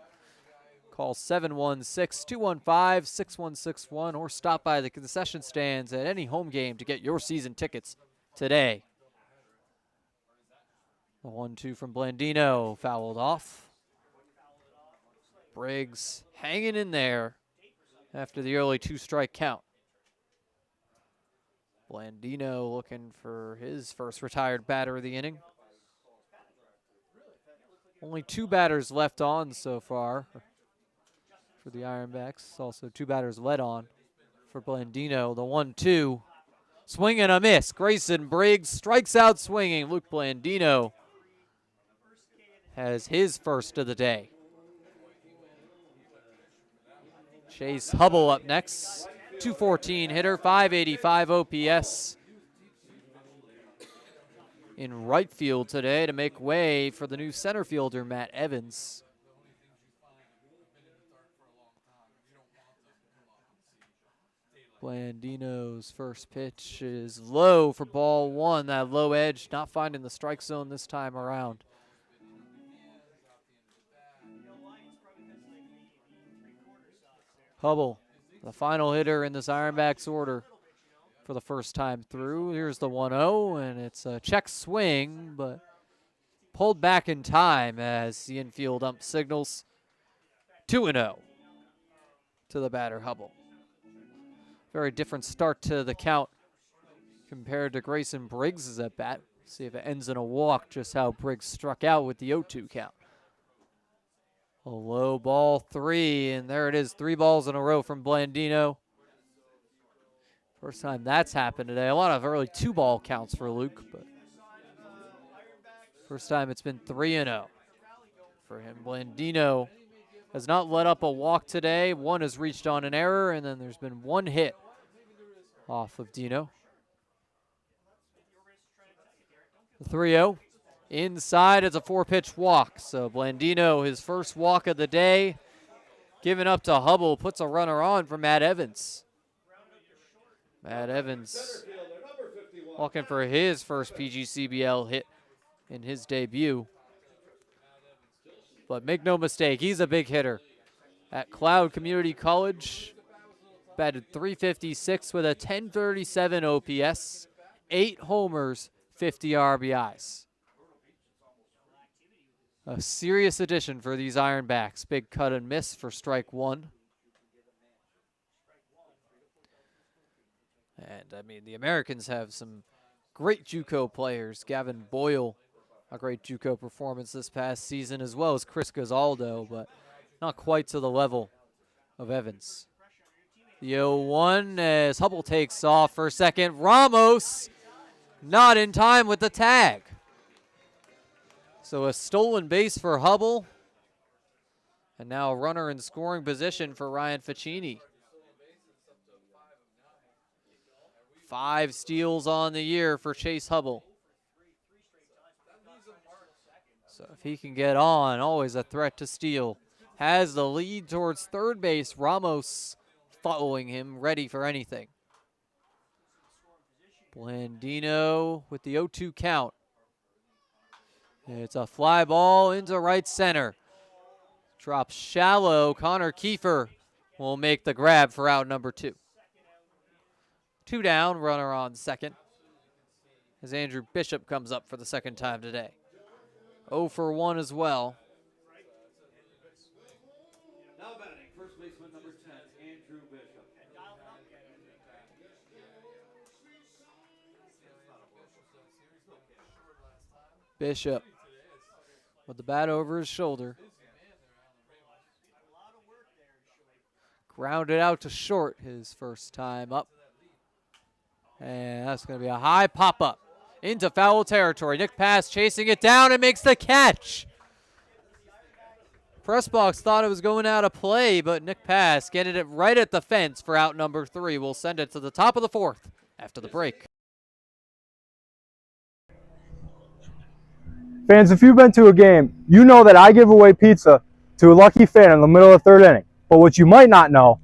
Call 716-215-6161 or stop by the concession stands at any home game to get your season tickets today. The 1-2 from Blandino fouled off. Briggs hanging in there after the early 2-strike count. Blandino looking for his first retired batter of the inning. Only 2 batters left on so far for the Ironbacks. Also 2 batters led on for Blandino. The 1-2. Swing and a miss. Grayson Briggs strikes out swinging. Luke Blandino has his first of the day. Chase Hubble up next. 214 hitter, 585 OPS. In right field today to make way for the new center fielder, Matt Evans. Blandino's first pitch is low for ball 1. That low edge not finding the strike zone this time around. Hubble, the final hitter in this Ironbacks order for the first time through. Here's the 1-0, and it's a check swing, but pulled back in time as the infield ump signals 2-0 to the batter, Hubble. Very different start to the count compared to Grayson Briggs' at bat. See if it ends in a walk, just how Briggs struck out with the 0-2 count. A low ball 3, and there it is, 3 balls in a row from Blandino. First time that's happened today. A lot of early 2-ball counts for Luke, but first time it's been 3-0 for him. Blandino has not let up a walk today. 1 has reached on an error, and then there's been 1 hit off of Dino. The 3-0. Inside, it's a 4-pitch walk. So Blandino, his first walk of the day, given up to Hubble, puts a runner on for Matt Evans. Matt Evans walking for his first PGCBL hit in his debut. But make no mistake, he's a big hitter. At Cloud Community College, batted .356 with a 1037 OPS, 8 homers, 50 RBIs. A serious addition for these Ironbacks. Big cut and miss for strike 1. And, I mean, the Americans have some great JUCO players. Gavin Boyle, a great JUCO performance this past season, as well as Chris Gazaldo, but not quite to the level of Evans. The 0-1 as Hubble takes off for a second. Ramos not in time with the tag. So a stolen base for Hubble. And now a runner in scoring position for Ryan Ficini. 5 steals on the year for Chase Hubble. So if he can get on, always a threat to steal. Has the lead towards third base. Ramos following him, ready for anything. Blandino with the 0-2 count. It's a fly ball into right center. Drops shallow. Connor Kiefer will make the grab for out number 2. 2 down, runner on second, as Andrew Bishop comes up for the second time today. 0 for 1 as well. Now batting, first baseman number 10, Andrew Bishop. Bishop with the bat over his shoulder. Grounded out to short his first time up. And that's going to be a high pop-up into foul territory. Nick Pass chasing it down and makes the catch. Press box thought it was going out of play, but Nick Pass getting it right at the fence for out number 3. We'll send it to the top of the 4th after the break. Fans, if you've been to a game, you know that I give away pizza to a lucky fan in the middle of the 3rd inning. But what you might not know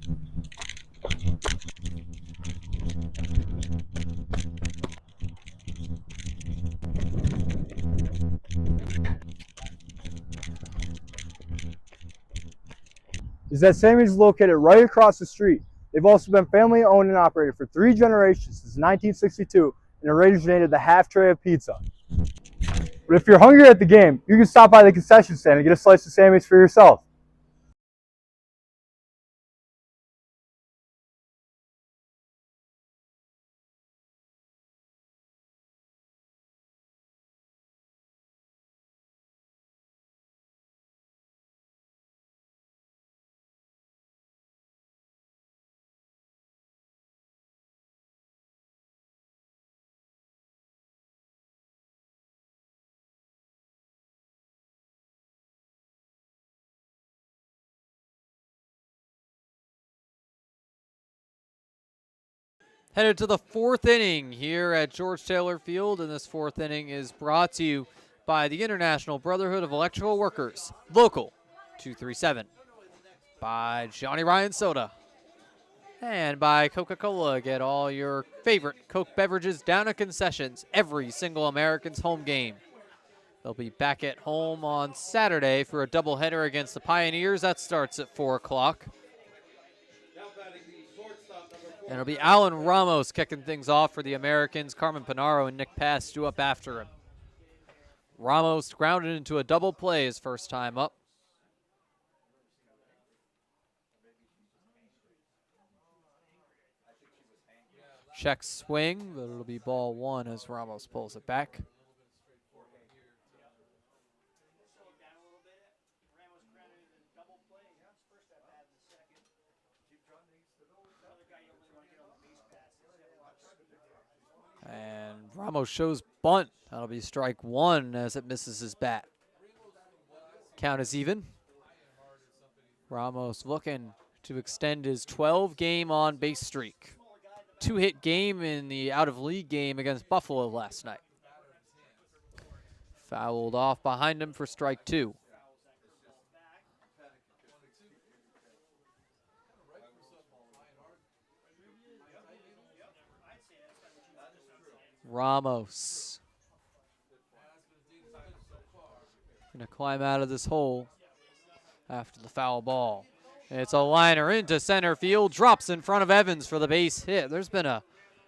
is that Sammy's is located right across the street. They've also been family owned and operated for 3 generations since 1962 and originated the half tray of pizza. But if you're hungry at the game, you can stop by the concession stand and get a slice of Sammy's for yourself. Headed to the 4th inning here at George Taylor Field, and this 4th inning is brought to you by the International Brotherhood of Electrical Workers, Local 237, by Johnny Ryan Soda, and by Coca-Cola. Get all your favorite Coke beverages down at concessions every single American's home game. They'll be back at home on Saturday for a doubleheader against the Pioneers. That starts at 4 o'clock. And it'll be Alan Ramos kicking things off for the Americans. Carmen Panaro and Nick Pass due up after him. Ramos grounded into a double play his first time up. Check swing, but it'll be ball 1 as Ramos pulls it back. And Ramos shows bunt. That'll be strike 1 as it misses his bat. Count is even. Ramos looking to extend his 12-game on-base streak. 2-hit game in the out-of-league game against Buffalo last night. Fouled off behind him for strike 2. Ramos going to climb out of this hole after the foul ball. It's a liner into center field, drops in front of Evans for the base hit. There's been a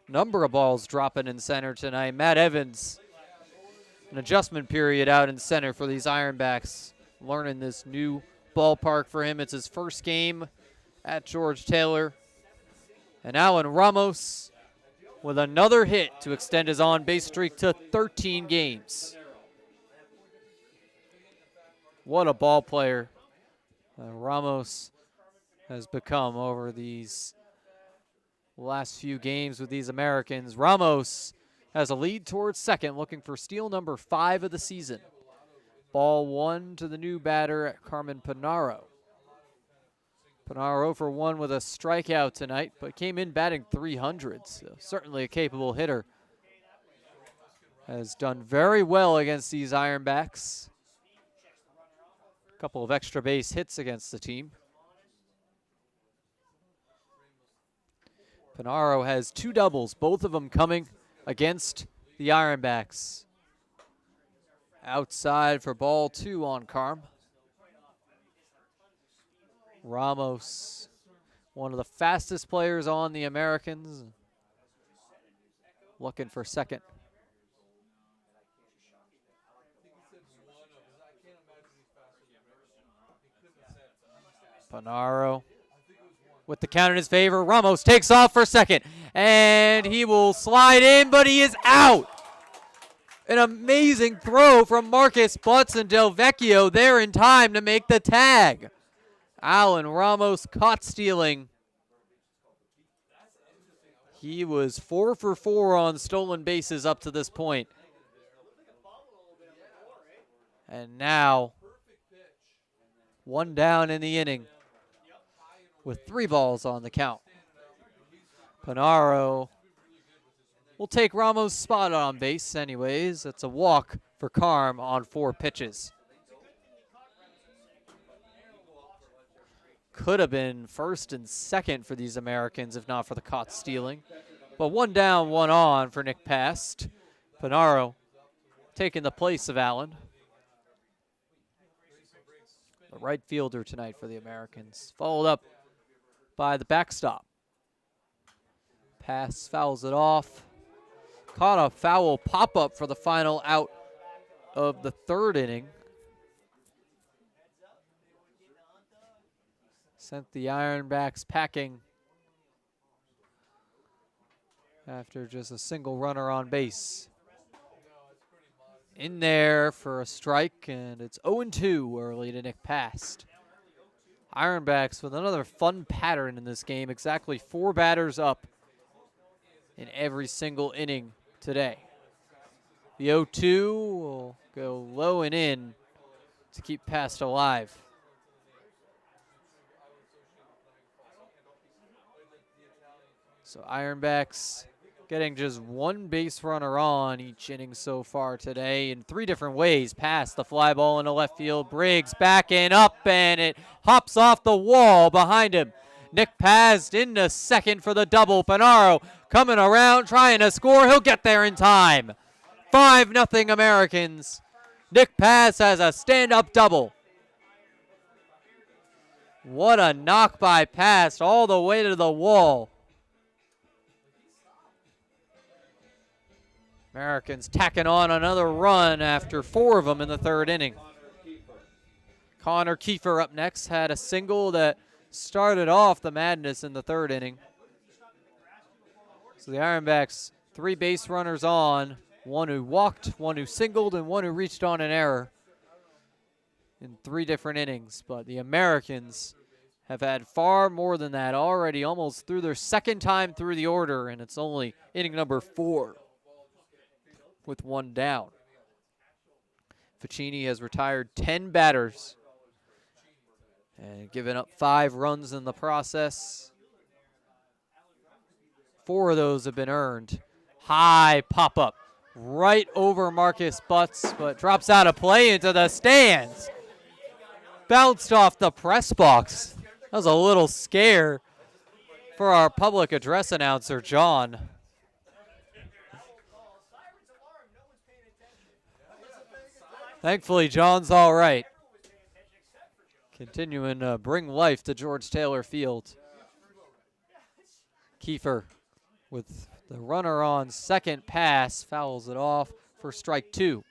number of balls dropping in center tonight. Matt Evans, an adjustment period out in center for these Ironbacks, learning this new ballpark for him. It's his first game at George Taylor. And Alan Ramos with another hit to extend his on-base streak to 13 games. What a ball player Ramos has become over these last few games with these Americans. Ramos has a lead towards second, looking for steal number 5 of the season. Ball 1 to the new batter, Carmen Panaro. Panaro 0 for 1 with a strikeout tonight, but came in batting .300, so certainly a capable hitter. Has done very well against these Ironbacks. A couple of extra base hits against the team. Panaro has 2 doubles, both of them coming against the Ironbacks. Outside for ball 2 on Carm. Ramos one of the fastest players on the Americans. Looking for second. Panaro with the count in his favor. Ramos takes off for second, and he will slide in, but he is out. An amazing throw from Marcus Butts and Del Vecchio there in time to make the tag. Alan Ramos caught stealing. He was 4 for 4 on stolen bases up to this point. And now, one down in the inning with 3 balls on the count. Panaro will take Ramos' spot on base anyways. It's a walk for Carm on 4 pitches. Could have been first and second for these Americans if not for the caught stealing. But 1 down, 1 on for Nick Past. Panaro taking the place of Allen. The right fielder tonight for the Americans. Followed up by the backstop. Pass fouls it off. Caught a foul pop-up for the final out of the 3rd inning. Sent the Ironbacks packing after just a single runner on base. In there for a strike, and it's 0-2 early to Nick Past. Ironbacks with another fun pattern in this game. Exactly 4 batters up in every single inning today. The 0-2 will go low and in to keep Past alive. So Ironbacks getting just 1 base runner on each inning so far today in 3 different ways. Past the fly ball into left field. Briggs back and up, and it hops off the wall behind him. Nick Past into second for the double. Panaro coming around, trying to score. He'll get there in time. 5-0 Americans. Nick Past has a stand-up double. What a knock by Past all the way to the wall. Americans tacking on another run after 4 of them in the 3rd inning. Connor Kiefer up next had a single that started off the madness in the 3rd inning. So the Ironbacks 3 base runners on, 1 who walked, 1 who singled, and 1 who reached on an error in 3 different innings. But the Americans have had far more than that already, almost through their 2nd time through the order, and it's only inning number 4. With 1 down. Ficini has retired 10 batters and given up 5 runs in the process. 4 of those have been earned. High pop-up right over Marcus Butts, but drops out of play into the stands. Bounced off the press box. That was a little scare for our public address announcer, John. Thankfully, John's all right. Continuing to bring life to George Taylor Field. Kiefer with the runner on second pass, fouls it off for strike 2.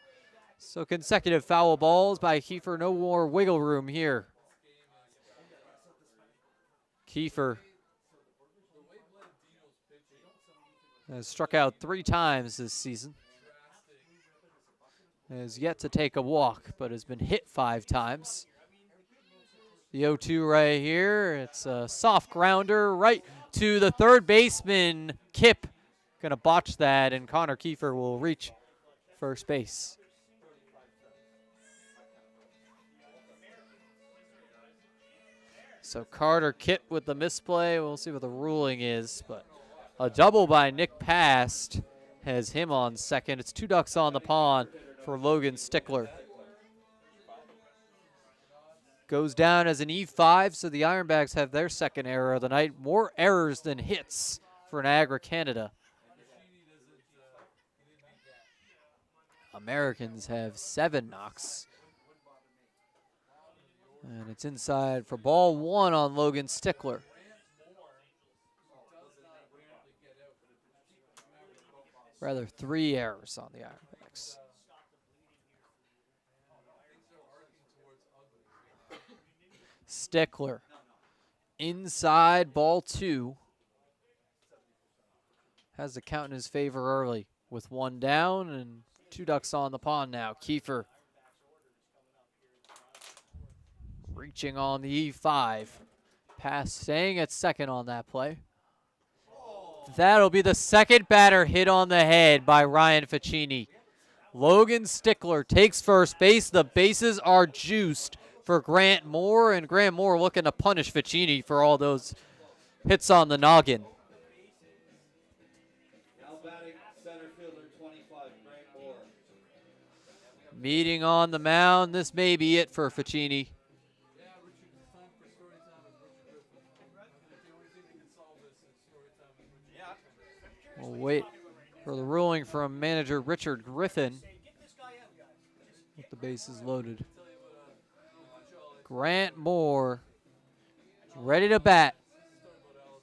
So consecutive foul balls by Kiefer, no more wiggle room here. Kiefer has struck out 3 times this season. Has yet to take a walk, but has been hit 5 times. The 0-2 right here. It's a soft grounder right to the 3rd baseman. Kip going to botch that, and Connor Kiefer will reach first base. So Carter Kip with the misplay. We'll see what the ruling is, but a double by Nick Past has him on second. It's 2 ducks on the pond for Logan Stickler. Goes down as an E5, so the Ironbacks have their 2nd error of the night. More errors than hits for Niagara, Canada. Americans have 7 knocks. And it's inside for ball 1 on Logan Stickler. Rather, 3 errors on the Ironbacks. Stickler. Inside, ball 2. Has the count in his favor early with 1 down and 2 ducks on the pond now. Kiefer reaching on the E5. Pass staying at second on that play. That'll be the second batter hit on the head by Ryan Ficini. Logan Stickler takes first base. The bases are juiced for Grant Moore, and Grant Moore looking to punish Ficini for all those hits on the noggin. Now batting center fielder 25, Grant Moore. Meeting on the mound. This may be it for Ficini. We'll wait for the ruling from manager Richard Griffin with the bases loaded. Grant Moore ready to bat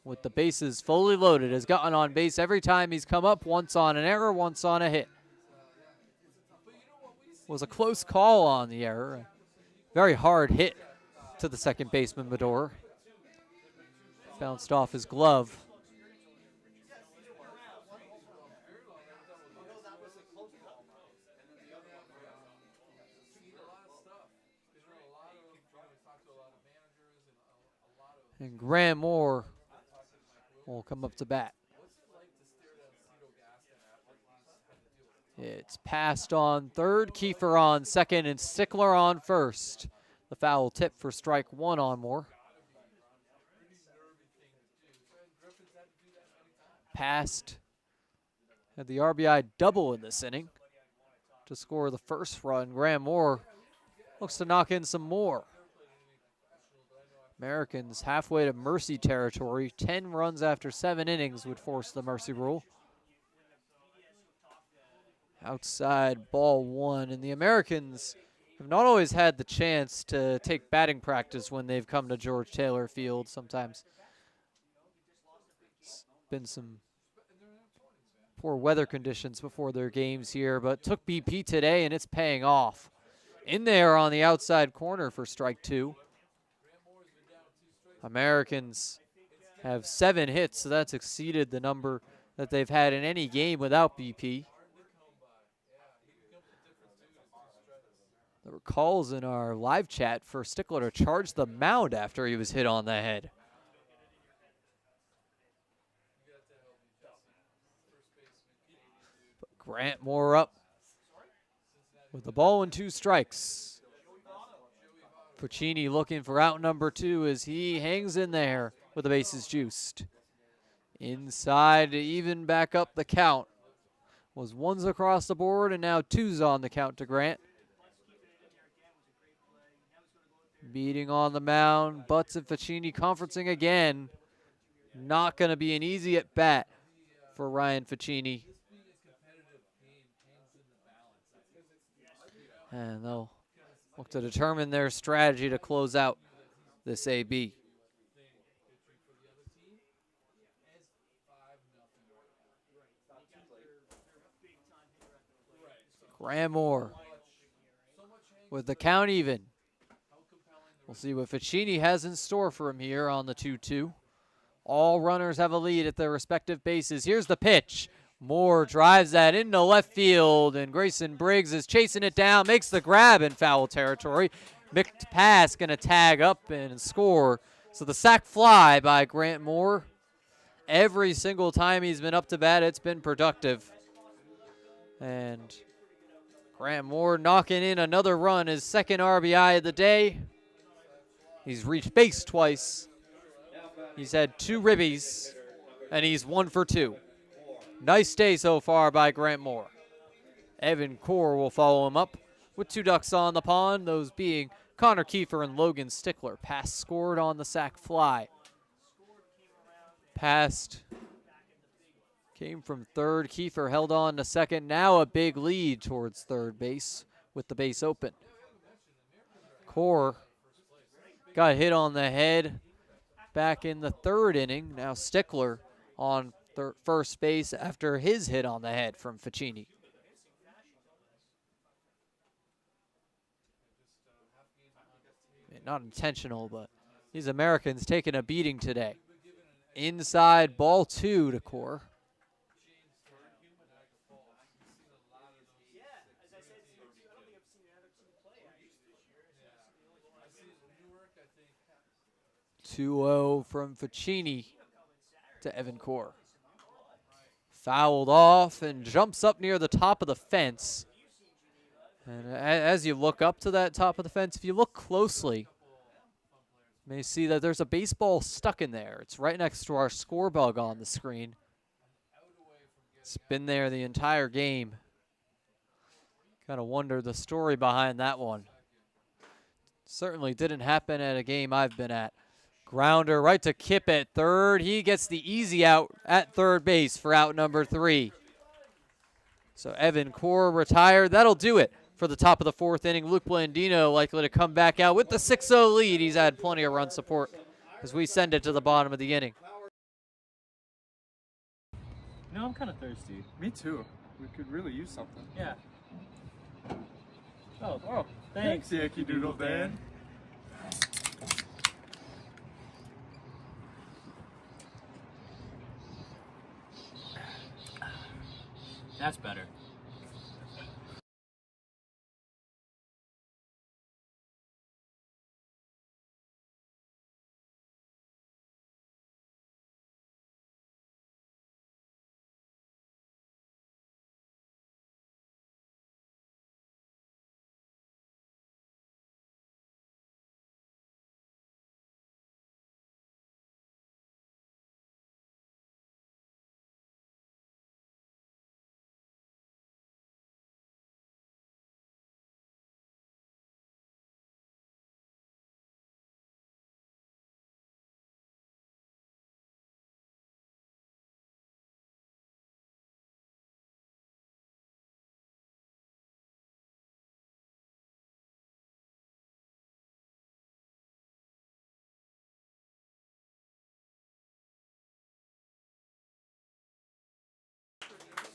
with the bases fully loaded. Has gotten on base every time he's come up, once on an error, once on a hit. Was a close call on the error. Very hard hit to the second baseman, Medor. Bounced off his glove. And Grant Moore will come up to bat. It's passed on third, Kiefer on second, and Stickler on first. The foul tip for strike 1 on Moore. Passed. Had the RBI double in this inning to score the first run. Grant Moore looks to knock in some more. Americans halfway to mercy territory. 10 runs after 7 innings would force the mercy rule. Outside ball 1, and the Americans have not always had the chance to take batting practice when they've come to George Taylor Field. Sometimes it's been some poor weather conditions before their games here, but took BP today, and it's paying off. In there on the outside corner for strike 2. Americans have 7 hits, so that's exceeded the number that they've had in any game without BP. There were calls in our live chat for Stickler to charge the mound after he was hit on the head. But Grant Moore up with the ball and 2 strikes. Ficini looking for out number 2 as he hangs in there with the bases juiced. Inside to even back up the count. Was 1s across the board and now 2s on the count to Grant. Beating on the mound, Butts and Ficini conferencing again. Not going to be an easy at bat for Ryan Ficini. And they'll look to determine their strategy to close out this AB. Grant Moore with the count even. We'll see what Ficini has in store for him here on the 2-2. All runners have a lead at their respective bases. Here's the pitch. Moore drives that into left field, and Grayson Briggs is chasing it down, makes the grab in foul territory. Mixed pass going to tag up and score. So the sac fly by Grant Moore. Every single time he's been up to bat, it's been productive. And Grant Moore knocking in another run, his second RBI of the day. He's reached base twice. He's had 2 ribbies, and he's 1 for 2. Nice day so far by Grant Moore. Evan Core will follow him up with 2 ducks on the pond, those being Connor Kiefer and Logan Stickler. Pass scored on the sac fly. Passed came from third. Kiefer held on to second. Now a big lead towards third base with the base open. Core got hit on the head back in the 3rd inning. Now Stickler on first base after his hit on the head from Ficini. Not intentional, but these Americans taking a beating today. Inside, ball 2 to Core. (2-0) from Ficini to Evan Core. Fouled off and jumps up near the top of the fence. And as you look up to that top of the fence, if you look closely, you may see that there's a baseball stuck in there. It's right next to our score bug on the screen. It's been there the entire game. Kind of wonder the story behind that one. Certainly didn't happen at a game I've been at. Grounder right to Kip at third. He gets the easy out at third base for out number 3. So Evan Core retired. That'll do it for the top of the 4th inning. Luke Blandino likely to come back out with the 6-0 lead. He's had plenty of run support as we send it to the bottom of the inning. No, I'm kind of thirsty. Me too. We could really use something. Yeah. Oh, thanks. Yankee Doodle Dan. That's better.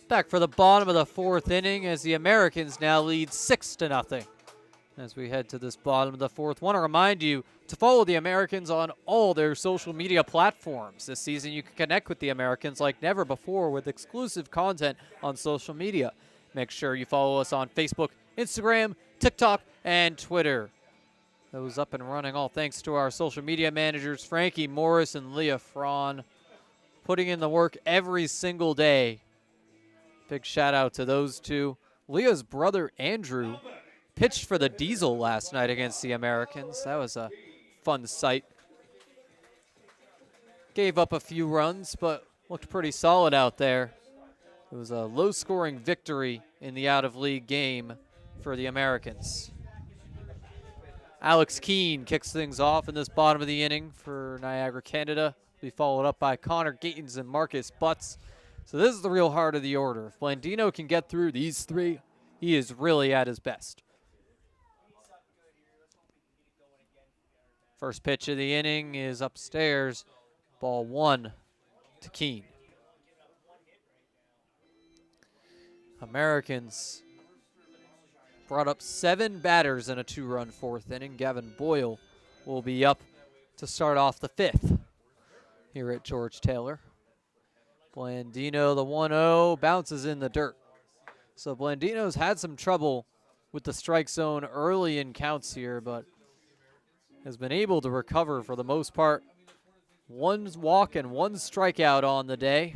Back for the bottom of the 4th inning as the Americans now lead 6-0. As we head to this bottom of the 4th, want to remind you to follow the Americans on all their social media platforms. This season you can connect with the Americans like never before with exclusive content on social media. Make sure you follow us on Facebook, Instagram, TikTok, and Twitter. Those up and running, all thanks to our social media managers, Frankie Morris and Leah Frawn, putting in the work every single day. Big shout out to those two. Leah's brother, Andrew, pitched for the Diesel last night against the Americans. That was a fun sight. Gave up a few runs, but looked pretty solid out there. It was a low-scoring victory in the out-of-league game for the Americans. Alex Keene kicks things off in this bottom of the inning for Niagara, Canada. Be followed up by Connor Gatens and Marcus Butts. So this is the real heart of the order. If Blandino can get through these 3, he is really at his best. First pitch of the inning is upstairs. Ball 1 to Keene. Americans brought up 7 batters in a 2-run 4th inning. Gavin Boyle will be up to start off the 5th here at George Taylor. Blandino, the 1-0, bounces in the dirt. So Blandino's had some trouble with the strike zone early in counts here, but has been able to recover for the most part. 1 walk and 1 strikeout on the day.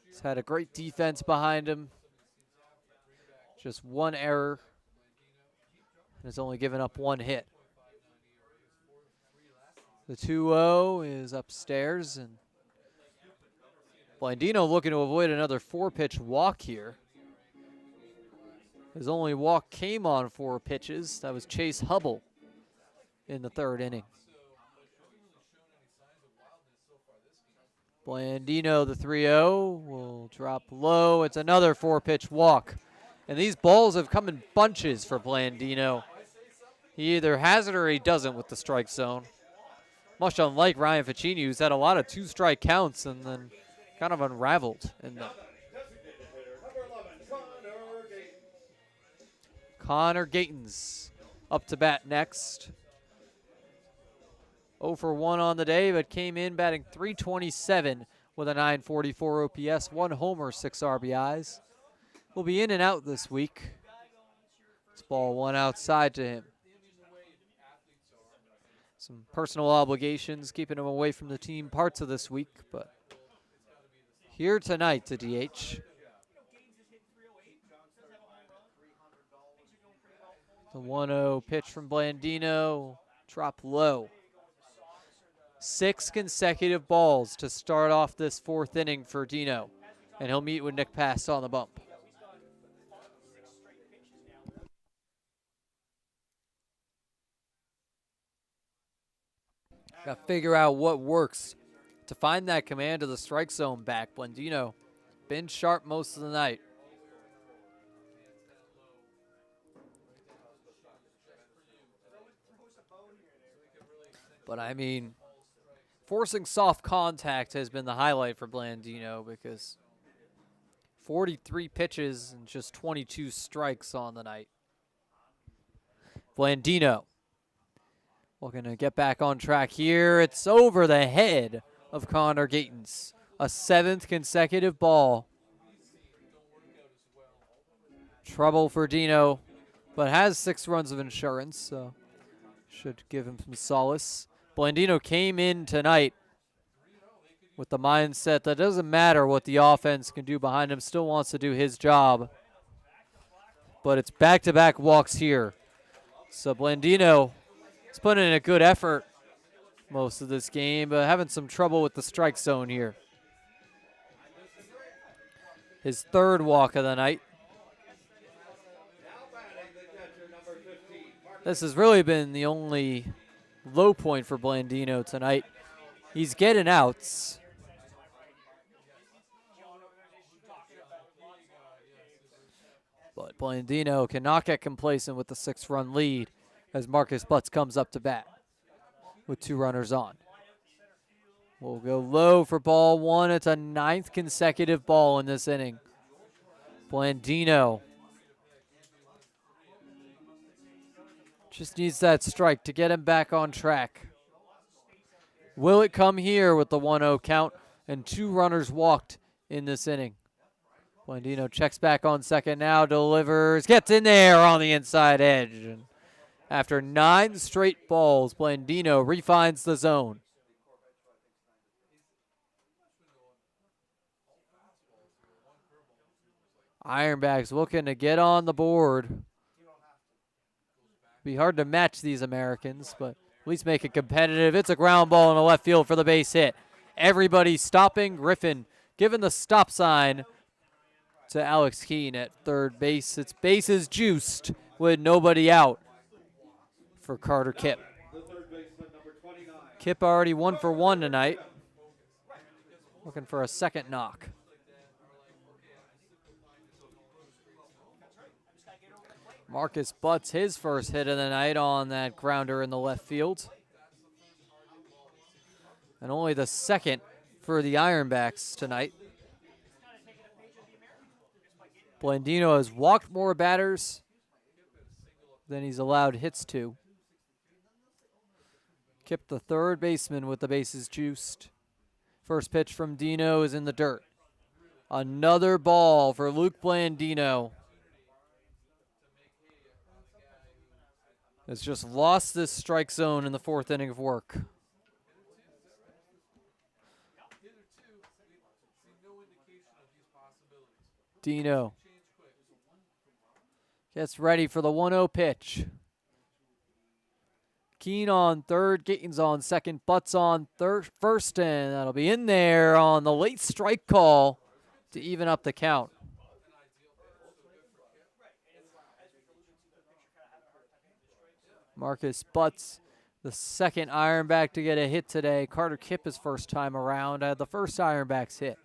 He's had a great defense behind him. Just 1 error. And has only given up 1 hit. The 2-0 is upstairs, and Blandino looking to avoid another 4-pitch walk here. His only walk came on 4 pitches. That was Chase Hubble in the 3rd inning. Blandino, the 3-0, will drop low. It's another 4-pitch walk. And these balls have come in bunches for Blandino. He either has it or he doesn't with the strike zone. Much unlike Ryan Ficini, who's had a lot of 2-strike counts and then kind of unraveled in the Connor Gatens up to bat next. 0 for 1 on the day, but came in batting .327 with a .944 OPS, 1 homer, 6 RBIs. Will be in and out this week. This ball 1 outside to him. Some personal obligations keeping him away from the team parts of this week, but here tonight to DH. The 1-0 pitch from Blandino, drop low. 6 consecutive balls to start off this 4th inning for Dino, and he'll meet with Nick Pass on the bump. Got to figure out what works to find that command of the strike zone back. Blandino been sharp most of the night. But I mean, forcing soft contact has been the highlight for Blandino because 43 pitches and just 22 strikes on the night. Blandino looking to get back on track here. It's over the head of Connor Gatens. A 7th consecutive ball. Trouble for Dino, but has 6 runs of insurance, so should give him some solace. Blandino came in tonight with the mindset that doesn't matter what the offense can do behind him, still wants to do his job. But it's back-to-back walks here. So Blandino is putting in a good effort most of this game, but having some trouble with the strike zone here. His 3rd walk of the night. This has really been the only low point for Blandino tonight. He's getting outs. But Blandino cannot get complacent with the 6-run lead as Marcus Butts comes up to bat with 2 runners on. We'll go low for ball 1. It's a 9th consecutive ball in this inning. Blandino just needs that strike to get him back on track. Will it come here with the 1-0 count and 2 runners walked in this inning? Blandino checks back on second now, delivers, gets in there on the inside edge. And after 9 straight balls, Blandino refines the zone. Ironbacks looking to get on the board. Be hard to match these Americans, but at least make it competitive. It's a ground ball in the left field for the base hit. Everybody stopping. Griffin giving the stop sign to Alex Keene at third base. It's bases juiced with nobody out for Carter Kipp. Kipp already 1 for 1 tonight. Looking for a second knock. Marcus Butts, his first hit of the night on that grounder in the left field. And only the second for the Ironbacks tonight. Blandino has walked more batters than he's allowed hits to. Kipp, the third baseman, with the bases juiced. First pitch from Dino is in the dirt. Another ball for Luke Blandino. Has just lost this strike zone in the 4th inning of work. Dino gets ready for the 1-0 pitch. Keene on third, Gatens on second, Butts on first, and that'll be in there on the late strike call to even up the count. Marcus Butts, the second Ironback to get a hit today. Carter Kipp his first time around had the first Ironbacks hit.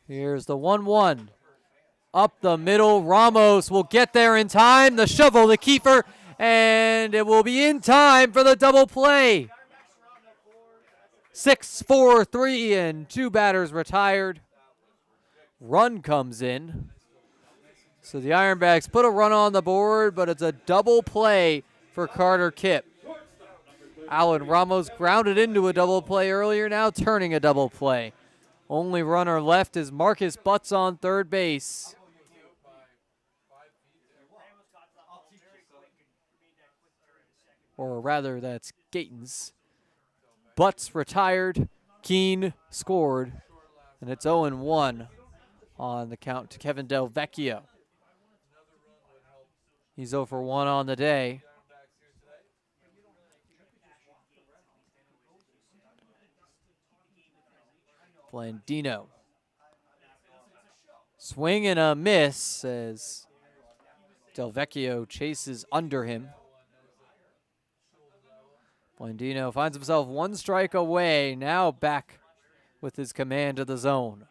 Here's the 1-1. Up the middle, Ramos will get there in time. The shovel to Kiefer, and it will be in time for the double play. 6, 4, 3, and 2 batters retired. Run comes in. So the Ironbacks put a run on the board, but it's a double play for Carter Kipp. Alan Ramos grounded into a double play earlier, now turning a double play. Only runner left is Marcus Butts on third base. Or rather, that's Gatens. Butts retired, Keene scored, and it's 0-1 on the count to Kevin Del Vecchio. He's 0 for 1 on the day. Blandino. Swing and a miss as Del Vecchio chases under him. Blandino finds himself 1 strike away, now back with his command of the zone.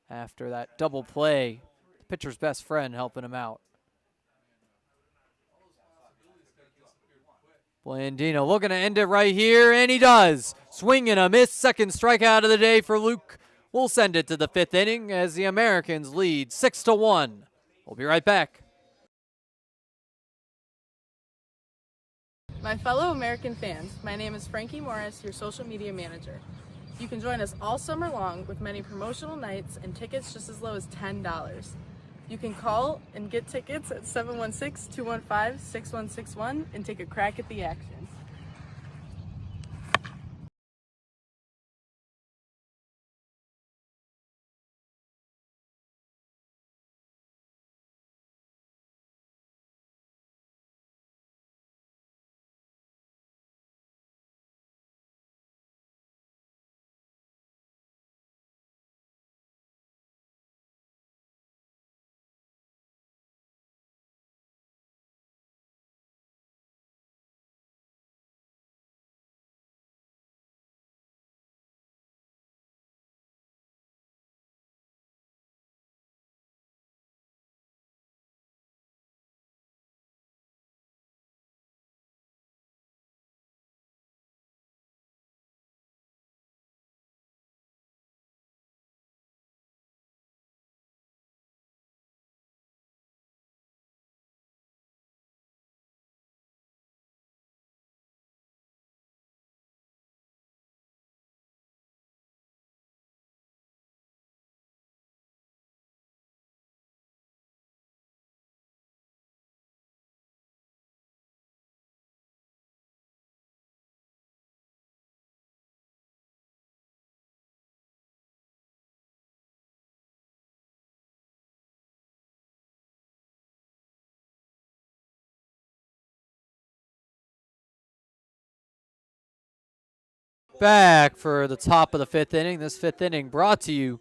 After that double play, the pitcher's best friend helping him out. Blandino looking to end it right here, and he does. Swing and a miss, second strikeout of the day for Luke. We'll send it to the 5th inning as the Americans lead 6-1. We'll be right back. My fellow American fans, my name is Frankie Morris, your social media manager. You can join us all summer long with many promotional nights and tickets just as low as $10. You can call and get tickets at 716-215-6161 and take a crack at the action. Back for the top of the 5th inning. This 5th inning brought to you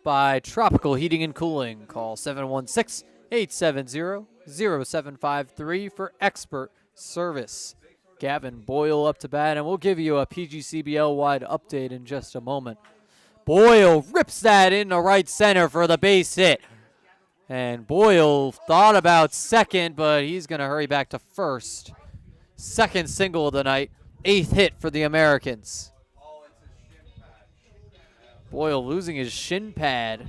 by Tropical Heating and Cooling. Call 716-870-0753 for expert service. Gavin Boyle up to bat, and we'll give you a PGCBL-wide update in just a moment. Boyle rips that into right center for the base hit. And Boyle thought about second, but he's going to hurry back to first. Second single of the night, 8th hit for the Americans. Boyle losing his shin pad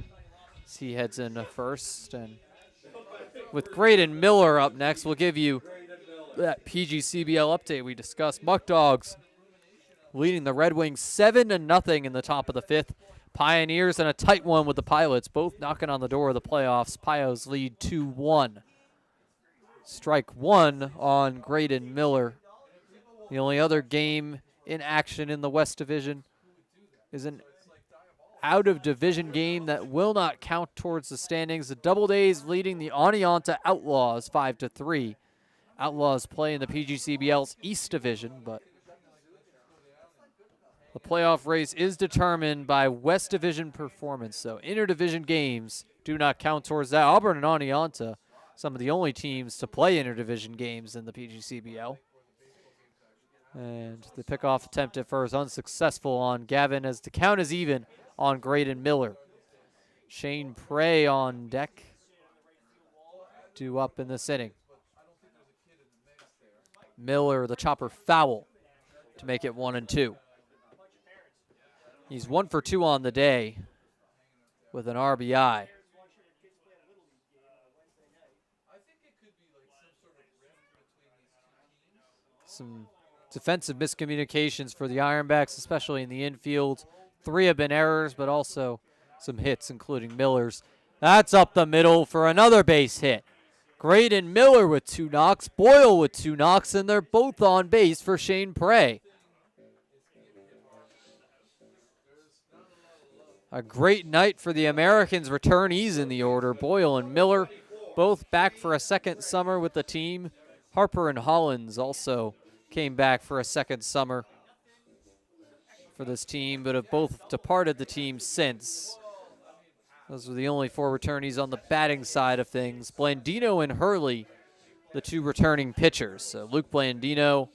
as he heads into first. And with Graydon Miller up next, we'll give you that PGCBL update we discussed. Muck Dogs leading the Red Wings 7-0 in the top of the 5th. Pioneers in a tight one with the Pilots, both knocking on the door of the playoffs. Pios lead 2-1. Strike 1 on Graydon Miller. The only other game in action in the West Division is an out-of-division game that will not count towards the standings. The Double Days leading the Oneonta Outlaws 5-3. Outlaws play in the PGCBL's East Division, but the playoff race is determined by West Division performance, so interdivision games do not count towards that. Auburn and Oneonta, some of the only teams to play interdivision games in the PGCBL. And the pickoff attempt at first unsuccessful on Gavin as the count is even on Graydon Miller. Shane Prey on deck, due up in this inning. Miller, the chopper foul to make it 1-2. He's 1 for 2 on the day with an RBI. Some defensive miscommunications for the Ironbacks, especially in the infield. 3 have been errors, but also some hits, including Miller's. That's up the middle for another base hit. Graydon Miller with 2 knocks, Boyle with 2 knocks, and they're both on base for Shane Prey. A great night for the Americans returnees in the order. Boyle and Miller both back for a second summer with the team. Harper and Hollins also came back for a second summer for this team, but have both departed the team since. Those were the only 4 returnees on the batting side of things. Blandino and Hurley, the 2 returning pitchers. So Luke Blandino,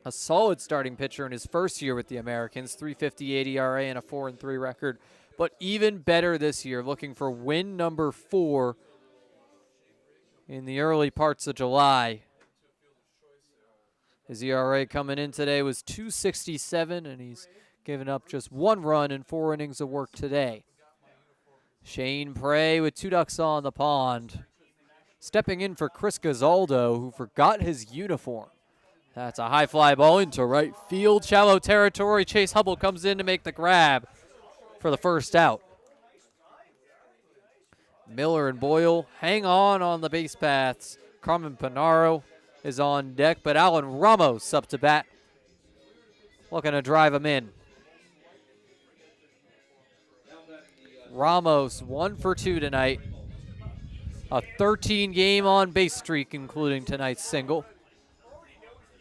a solid starting pitcher in his first year with the Americans, 3.58 ERA and a 4-3 record, but even better this year, looking for win number 4 in the early parts of July. His ERA coming in today was 2.67, and he's given up just 1 run in 4 innings of work today. Shane Prey with 2 ducks on the pond. Stepping in for Chris Gazaldo, who forgot his uniform. That's a high fly ball into right field. Shallow territory. Chase Hubble comes in to make the grab for the first out. Miller and Boyle hang on the base paths. Carmen Panaro is on deck, but Alan Ramos up to bat, looking to drive him in. Ramos 1 for 2 tonight. A 13-game on-base streak, including tonight's single.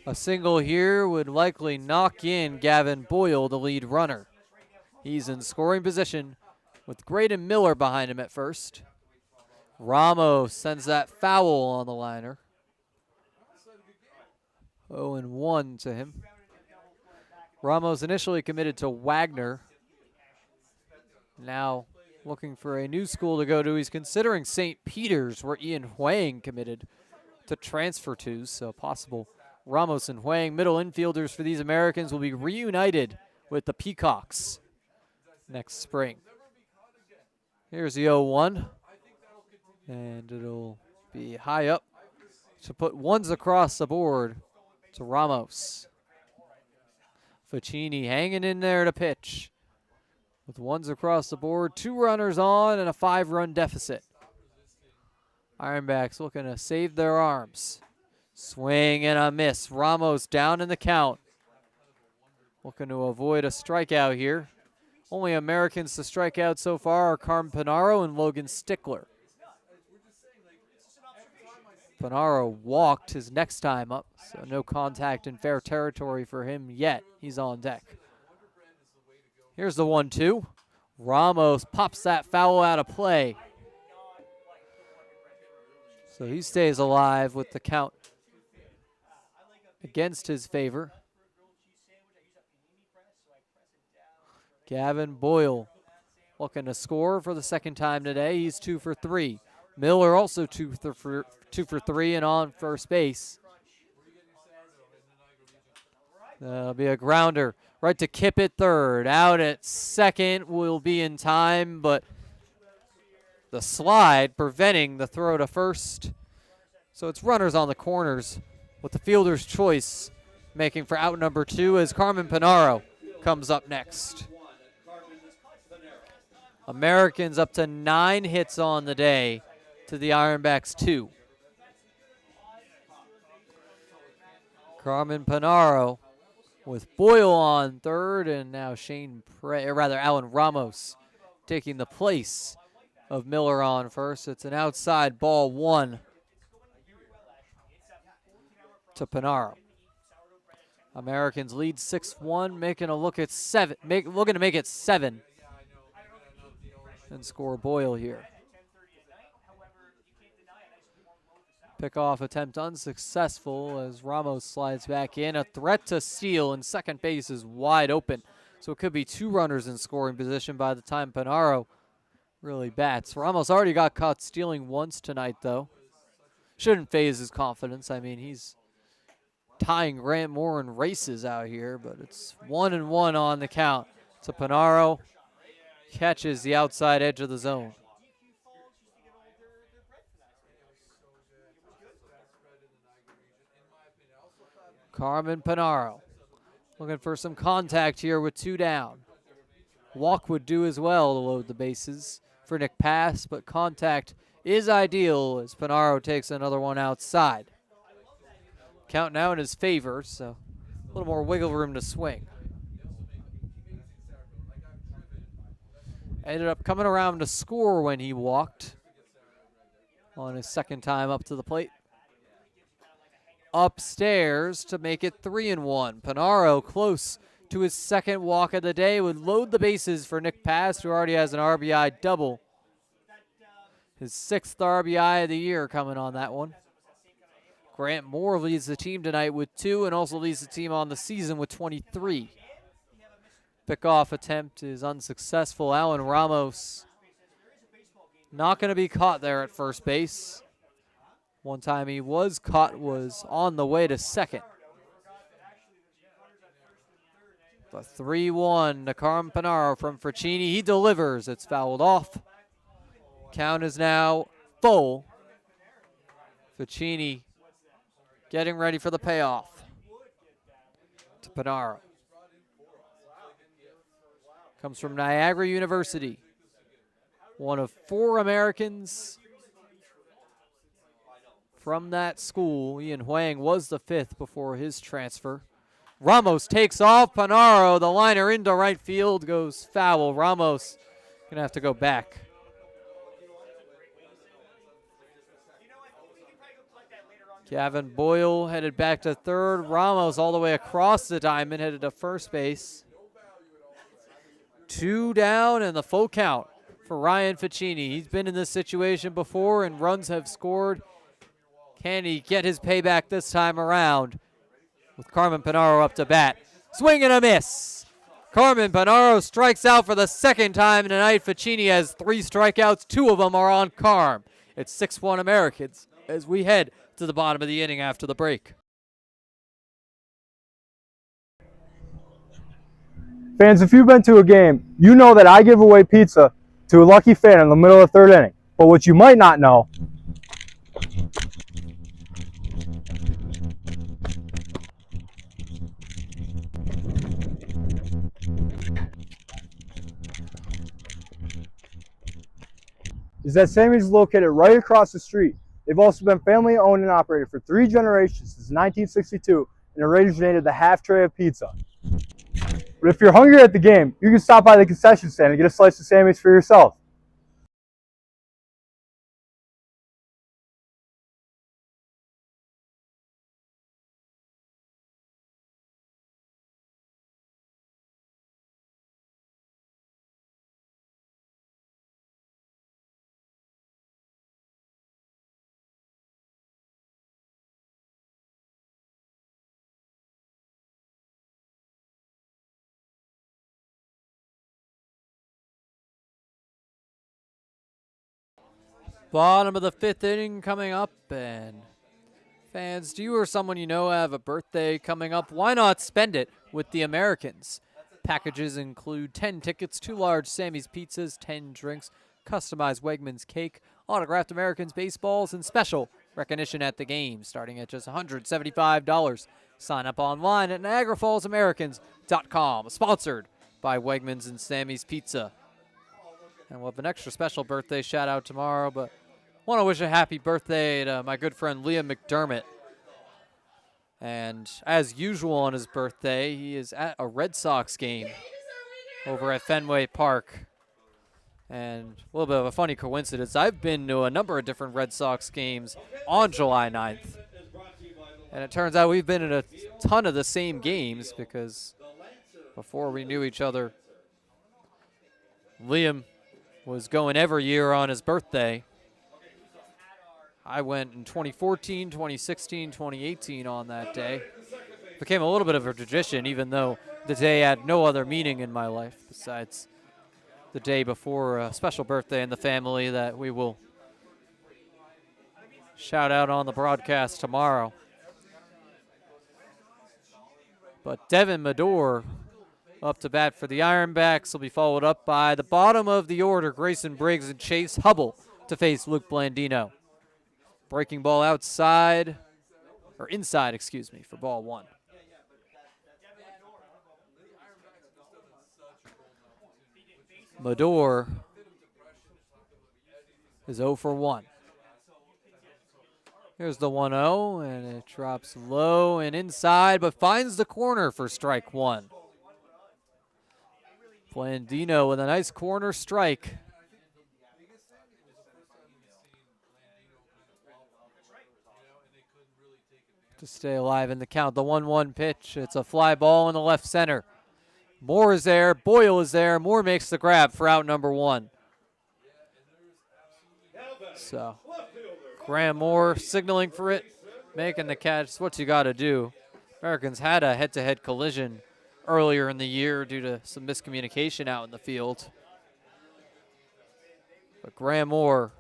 A single here would likely knock in Gavin Boyle, the lead runner. He's in scoring position with Graydon Miller behind him at first. Ramos sends that foul on the liner. 0-1 to him. Ramos initially committed to Wagner. Now looking for a new school to go to. He's considering St. Peter's, where Ian Huang committed to transfer to. So possible Ramos and Huang, middle infielders for these Americans, will be reunited with the Peacocks next spring. Here's the 0-1. And it'll be high up to put ones across the board to Ramos. Ficini hanging in there to pitch. With ones across the board, 2 runners on, and a 5-run deficit. Ironbacks looking to save their arms. Swing and a miss. Ramos down in the count. Looking to avoid a strikeout here. Only Americans to strike out so far are Carmen Panaro and Logan Stickler. Panaro walked his next time up, so no contact in fair territory for him yet. He's on deck. Here's the 1-2. Ramos pops that foul out of play. So he stays alive with the count against his favor. Gavin Boyle looking to score for the second time today. He's 2 for 3. Miller also 2 for 3 and on first base. That'll be a grounder right to Kip at third. Out at second will be in time, but the slide preventing the throw to first. So it's runners on the corners with the fielder's choice making for out number 2 as Carmen Panaro comes up next. Americans up to 9 hits on the day to the Ironbacks 2. Carmen Panaro with Boyle on third, and now Alan Ramos taking the place of Miller on first. It's an outside ball 1 to Panaro. Americans lead 6-1, making a look at 7, looking to make it 7 and score Boyle here. Pickoff attempt unsuccessful as Ramos slides back in. A threat to steal, and second base is wide open. So it could be 2 runners in scoring position by the time Panaro really bats. Ramos already got caught stealing once tonight, though. Shouldn't phase his confidence. I mean, he's tying Grant Moore in races out here, but it's 1-1 on the count to Panaro. Catches the outside edge of the zone. Carmen Panaro looking for some contact here with 2 down. Walk would do as well to load the bases for Nick Pass, but contact is ideal as Panaro takes another one outside. Count now in his favor, so a little more wiggle room to swing. Ended up coming around to score when he walked on his second time up to the plate. Upstairs to make it 3-1. Panaro close to his second walk of the day would load the bases for Nick Pass, who already has an RBI double. His 6th RBI of the year coming on that one. Grant Moore leads the team tonight with 2 and also leads the team on the season with 23. Pickoff attempt is unsuccessful. Alan Ramos not going to be caught there at first base. One time he was caught was on the way to second. The 3-1 to Carmen Panaro from Fraccini. He delivers. It's fouled off. Count is now full. Fraccini getting ready for the payoff to Panaro. Comes from Niagara University. One of 4 Americans from that school. Ian Huang was the 5th before his transfer. Ramos takes off. Panaro, the liner into right field, goes foul. Ramos gonna have to go back. Gavin Boyle headed back to third. Ramos all the way across the diamond, headed to first base. 2 down and the full count for Ryan Fraccini. He's been in this situation before and runs have scored. Can he get his payback this time around with Carmen Panaro up to bat? Swing and a miss. Carmen Panaro strikes out for the 2nd time tonight. Fraccini has 3 strikeouts. 2 of them are on Carm. It's 6-1 Americans as we head to the bottom of the inning after the break. Fans, if you've been to a game, you know that I give away pizza to a lucky fan in the middle of the 3rd inning. But what you might not know is that Sammy's is located right across the street. They've also been family owned and operated for 3 generations since 1962 and originated the half tray of pizza. But if you're hungry at the game, you can stop by the concession stand and get a slice of Sammy's for yourself. Bottom of the 5th inning coming up, and fans, do you or someone you know have a birthday coming up? Why not spend it with the Americans? Packages include 10 tickets, 2 large Sammy's pizzas, 10 drinks, customized Wegmans cake, autographed Americans baseballs, and special recognition at the game, starting at just $175. Sign up online at NiagaraFallsAmericans.com. Sponsored by Wegmans and Sammy's Pizza. And we'll have an extra special birthday shout out tomorrow, but want to wish a happy birthday to my good friend Liam McDermott. And as usual on his birthday, he is at a Red Sox game over at Fenway Park. And a little bit of a funny coincidence, I've been to a number of different Red Sox games on July 9th. And it turns out we've been in a ton of the same games because before we knew each other, Liam was going every year on his birthday. I went in 2014, 2016, 2018 on that day. Became a little bit of a tradition, even though the day had no other meaning in my life besides the day before a special birthday in the family that we will shout out on the broadcast tomorrow. But Devin Medor up to bat for the Ironbacks will be followed up by the bottom of the order, Grayson Briggs and Chase Hubble to face Luke Blandino. Breaking ball outside, or inside, excuse me, for ball one. Medor is 0 for 1. Here's the 1-0, and it drops low and inside, but finds the corner for strike one. Blandino with a nice corner strike. To stay alive in the count. The 1-1 pitch. It's a fly ball in the left center. Moore is there. Boyle is there. Moore makes the grab for out number one. So, Graham Moore signaling for it, making the catch. It's what you got to do. Americans had a head-to-head collision earlier in the year due to some miscommunication out in the field. But Graham Moore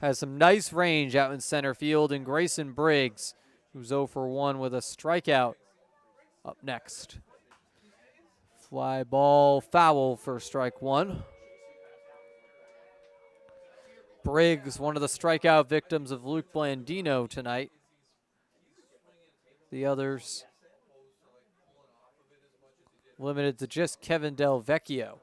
has some nice range out in center field, and Grayson Briggs, who's 0 for 1 with a strikeout, up next. Fly ball foul for strike one. Briggs, one of the strikeout victims of Luke Blandino tonight. The others limited to just Kevin Del Vecchio.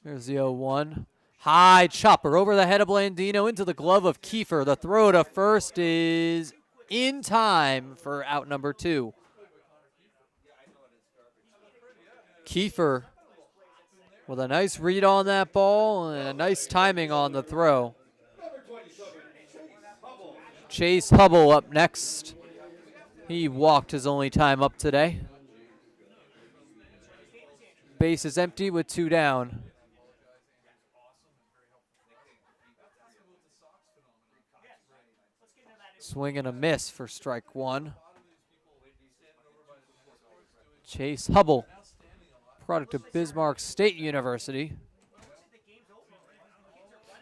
Here's the 0-1. High chopper over the head of Blandino into the glove of Kiefer. The throw to first is in time for out number two. Kiefer with a nice read on that ball and a nice timing on the throw. Chase Hubble up next. He walked his only time up today. Base is empty with 2 down. Swing and a miss for strike one. Chase Hubble, product of Bismarck State University.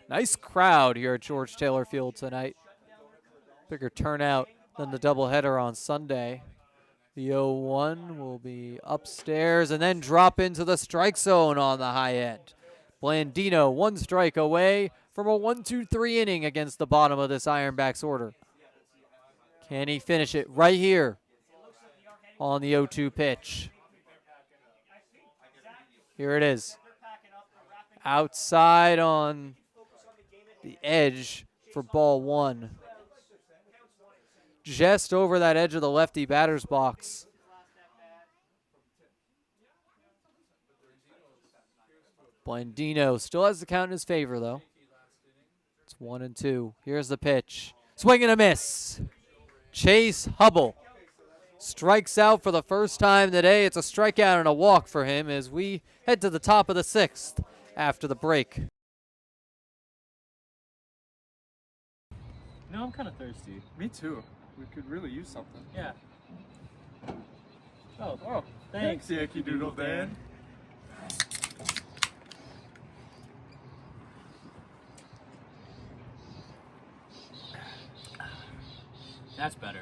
Nice crowd here at George Taylor Field tonight. Bigger turnout than the doubleheader on Sunday. The 0-1 will be upstairs and then drop into the strike zone on the high end. Blandino 1 strike away from a 1-2-3 inning against the bottom of this Ironbacks order. Can he finish it right here on the 0-2 pitch? Here it is. Outside on the edge for ball one. Just over that edge of the lefty batter's box. Blandino still has the count in his favor, though. It's 1-2. Here's the pitch. Swing and a miss. Chase Hubble strikes out for the first time today. It's a strikeout and a walk for him as we head to the top of the 6th after the break. No, I'm kind of thirsty. Me too. We could really use something. Yeah. Oh, thanks. Yankee Doodle Dan. That's better.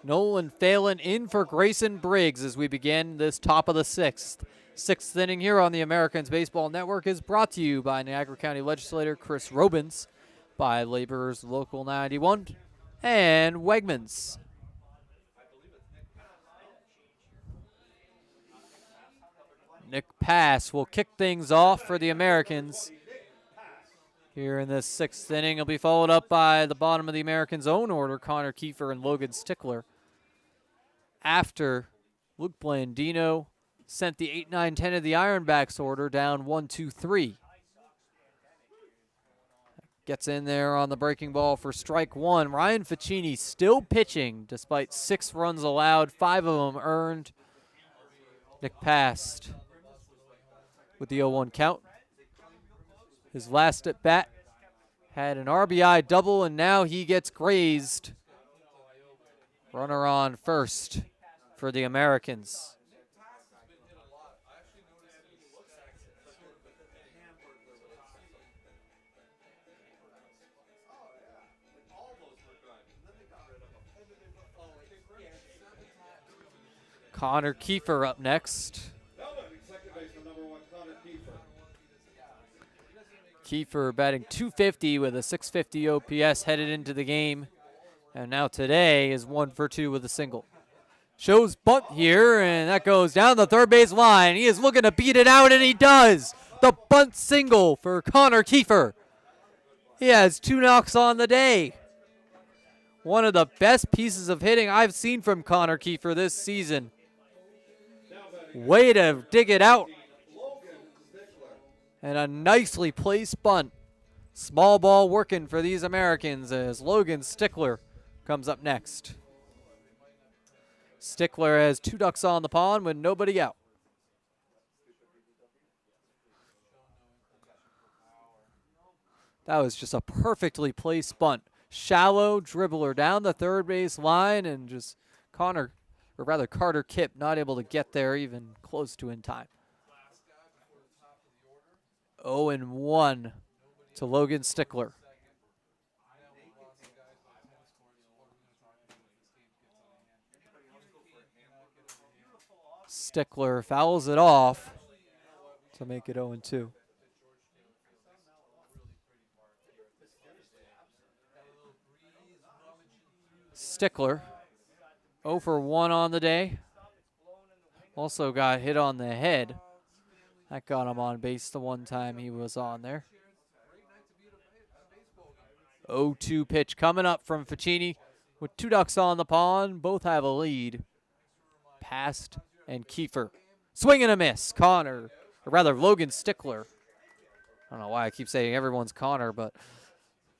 Nolan Phelan in for Grayson Briggs as we begin this top of the 6th. 6th inning here on the Americans Baseball Network is brought to you by Niagara County Legislator Chris Robins, by Laborers Local 91, and Wegmans. Nick Pass will kick things off for the Americans. Here in this 6th inning, he'll be followed up by the bottom of the Americans' own order, Connor Kiefer and Logan Stickler. After Luke Blandino sent the 8, 9, 10 of the Ironbacks order down 1, 2, 3. Gets in there on the breaking ball for strike 1. Ryan Ficini still pitching despite 6 runs allowed, 5 of them earned. Nick passed with the 0-1 count. His last at bat had an RBI double, and now he gets grazed. Runner on first for the Americans. Connor Kiefer up next. Kiefer batting .250 with a .650 OPS headed into the game. And now today is 1 for 2 with a single. Shows bunt here, and that goes down the third base line. He is looking to beat it out, and he does. The bunt single for Connor Kiefer. He has 2 knocks on the day. One of the best pieces of hitting I've seen from Connor Kiefer this season. Way to dig it out. And a nicely placed bunt. Small ball working for these Americans as Logan Stickler comes up next. Stickler has 2 ducks on the pond with nobody out. That was just a perfectly placed bunt. Shallow dribbler down the third base line, and just Carter Kipp not able to get there even close to in time. 0-1 to Logan Stickler. Stickler fouls it off to make it 0-2. Stickler 0 for 1 on the day. Also got hit on the head. That got him on base the one time he was on there. 0-2 pitch coming up from Ficini with 2 ducks on the pond. Both have a lead. Past and Kiefer. Swing and a miss. Logan Stickler. I don't know why I keep saying everyone's Connor, but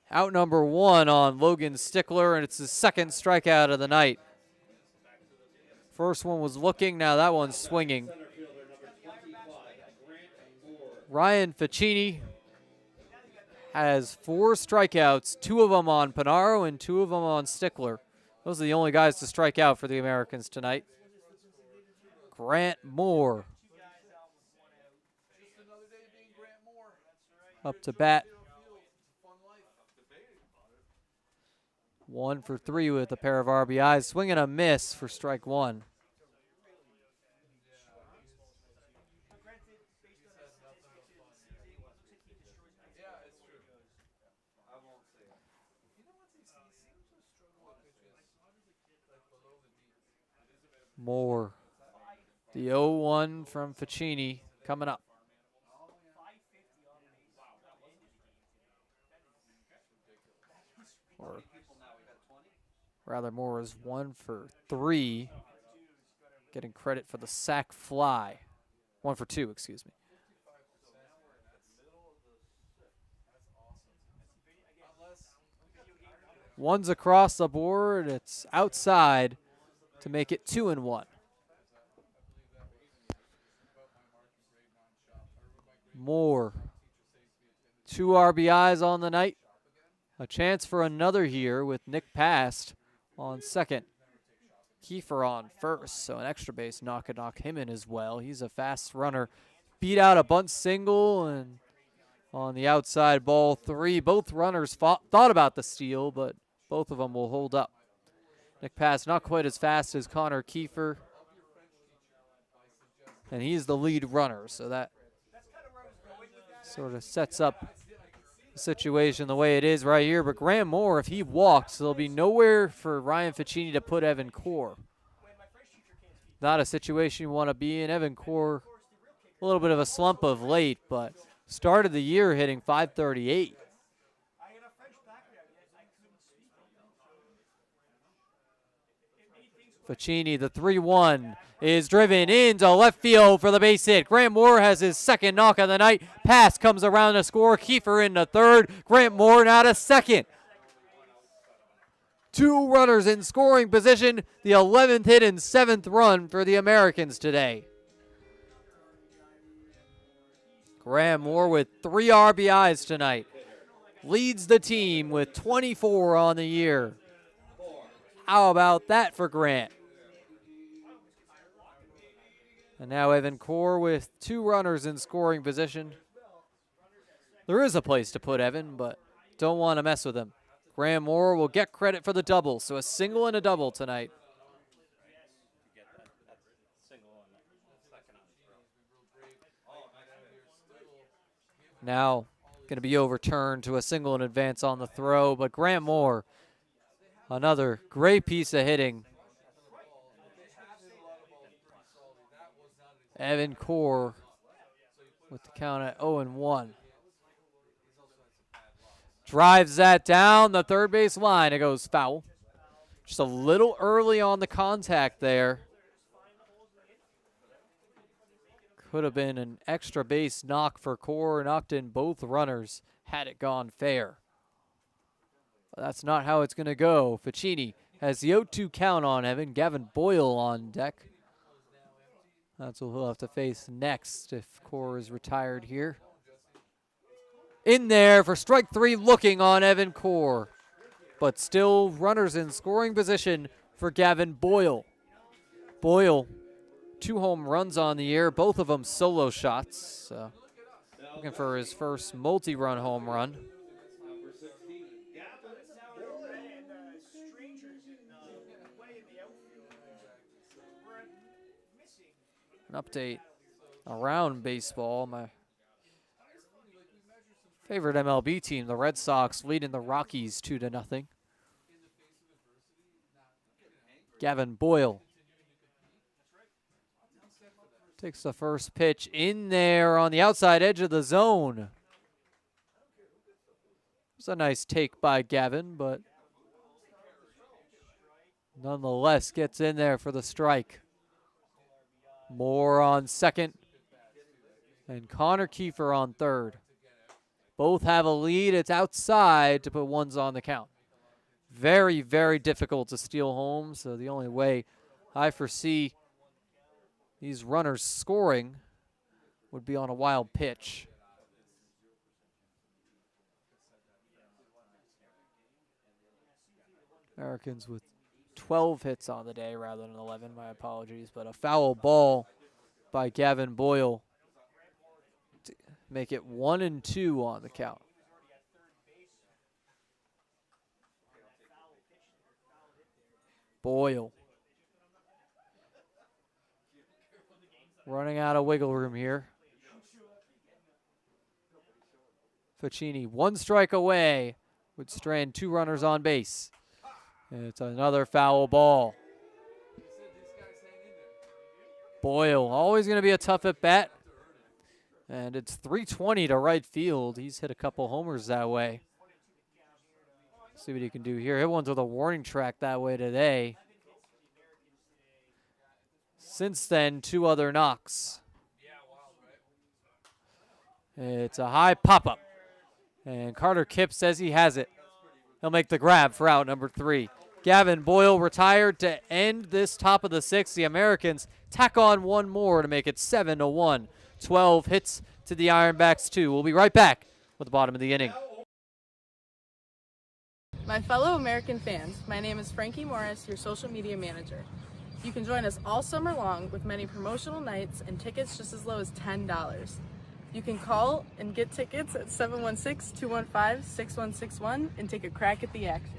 out number 1 on Logan Stickler, and it's his 2nd strikeout of the night. First one was looking, now that one's swinging. Ryan Ficini has 4 strikeouts, 2 of them on Panaro and 2 of them on Stickler. Those are the only guys to strike out for the Americans tonight. Grant Moore up to bat. 1 for 3 with a pair of RBIs. Swing and a miss for strike 1. Moore. The 0-1 from Ficini coming up. Or rather, Moore is 1 for 3. Getting credit for the sac fly. 1 for 2, excuse me. One's across the board. It's outside to make it 2-1. Moore. 2 RBIs on the night. A chance for another here with Nick Past on second. Kiefer on first, so an extra base knock him in as well. He's a fast runner. Beat out a bunt single, and on the outside ball 3. Both runners thought about the steal, but both of them will hold up. Nick Past not quite as fast as Connor Kiefer, and he's the lead runner, so that sort of sets up the situation the way it is right here. But Graham Moore, if he walks, there'll be nowhere for Ryan Ficini to put Evan Core. Not a situation you want to be in. Evan Core A little bit of a slump of late, but started the year hitting .538. Ficini, the 3-1, is driven into left field for the base hit. Grant Moore has his second knock of the night. Pass comes around to score. Kiefer into third. Grant Moore now to second. 2 runners in scoring position. The 11th hit and 7th run for the Americans today. Grant Moore with 3 RBIs tonight. Leads the team with 24 on the year. How about that for Grant? And now Evan Core with 2 runners in scoring position. There is a place to put Evan, but don't want to mess with him. Graham Moore will get credit for the double, so a single and a double tonight. Now going to be overturned to a single in advance on the throw, but Grant Moore, another great piece of hitting. Evan Core with the count at 0-1. Drives that down the third base line. It goes foul. Just a little early on the contact there. Could have been an extra base knock for Core. Knocked in both runners had it gone fair. But that's not how it's going to go. Ficini has the 0-2 count on Evan. Gavin Boyle on deck. That's what he'll have to face next if Core is retired here. In there for strike 3, looking on Evan Core. But still runners in scoring position for Gavin Boyle. Boyle, 2 home runs on the year, both of them solo shots. So looking for his first multi-run home run. An update around baseball. My favorite MLB team, the Red Sox, leading the Rockies 2-0. Gavin Boyle takes the first pitch in there on the outside edge of the zone. It's a nice take by Gavin, but nonetheless gets in there for the strike. Moore on second and Connor Kiefer on third. Both have a lead. It's outside to put ones on the count. Very, very difficult to steal home, so the only way I foresee these runners scoring would be on a wild pitch. Americans with 12 hits on the day rather than 11, my apologies, but a foul ball by Gavin Boyle to make it 1-2 on the count. Boyle running out of wiggle room here. Ficini 1 strike away would strand 2 runners on base. It's another foul ball. Boyle, always going to be a tough at bat. And it's 320 to right field. He's hit a couple homers that way. See what he can do here. Hit one with a warning track that way today. Since then, 2 other knocks. It's a high pop-up. And Carter Kipp says he has it. He'll make the grab for out number 3. Gavin Boyle retired to end this top of the 6th. The Americans tack on 1 more to make it 7-1. 12 hits to the Ironbacks 2. We'll be right back with the bottom of the inning. My fellow American fans, my name is Frankie Morris, your social media manager. You can join us all summer long with many promotional nights and tickets just as low as $10. You can call and get tickets at 716-215-6161 and take a crack at the action.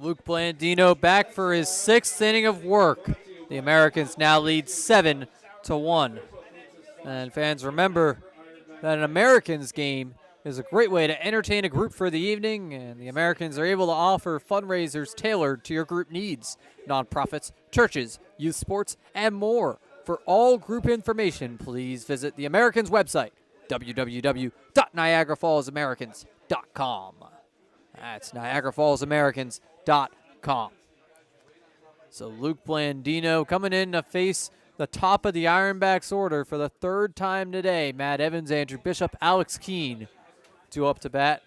Luke Blandino back for his 6th inning of work. The Americans now lead 7-1. And fans, remember that an Americans game is a great way to entertain a group for the evening, and the Americans are able to offer fundraisers tailored to your group needs, nonprofits, churches, youth sports, and more. For all group information, please visit the Americans website, www.niagarafallsamericans.com. That's niagarafallsamericans.com. So Luke Blandino coming in to face the top of the Ironbacks order for the 3rd time today. Matt Evans, Andrew Bishop, Alex Keene, 2 up to bat.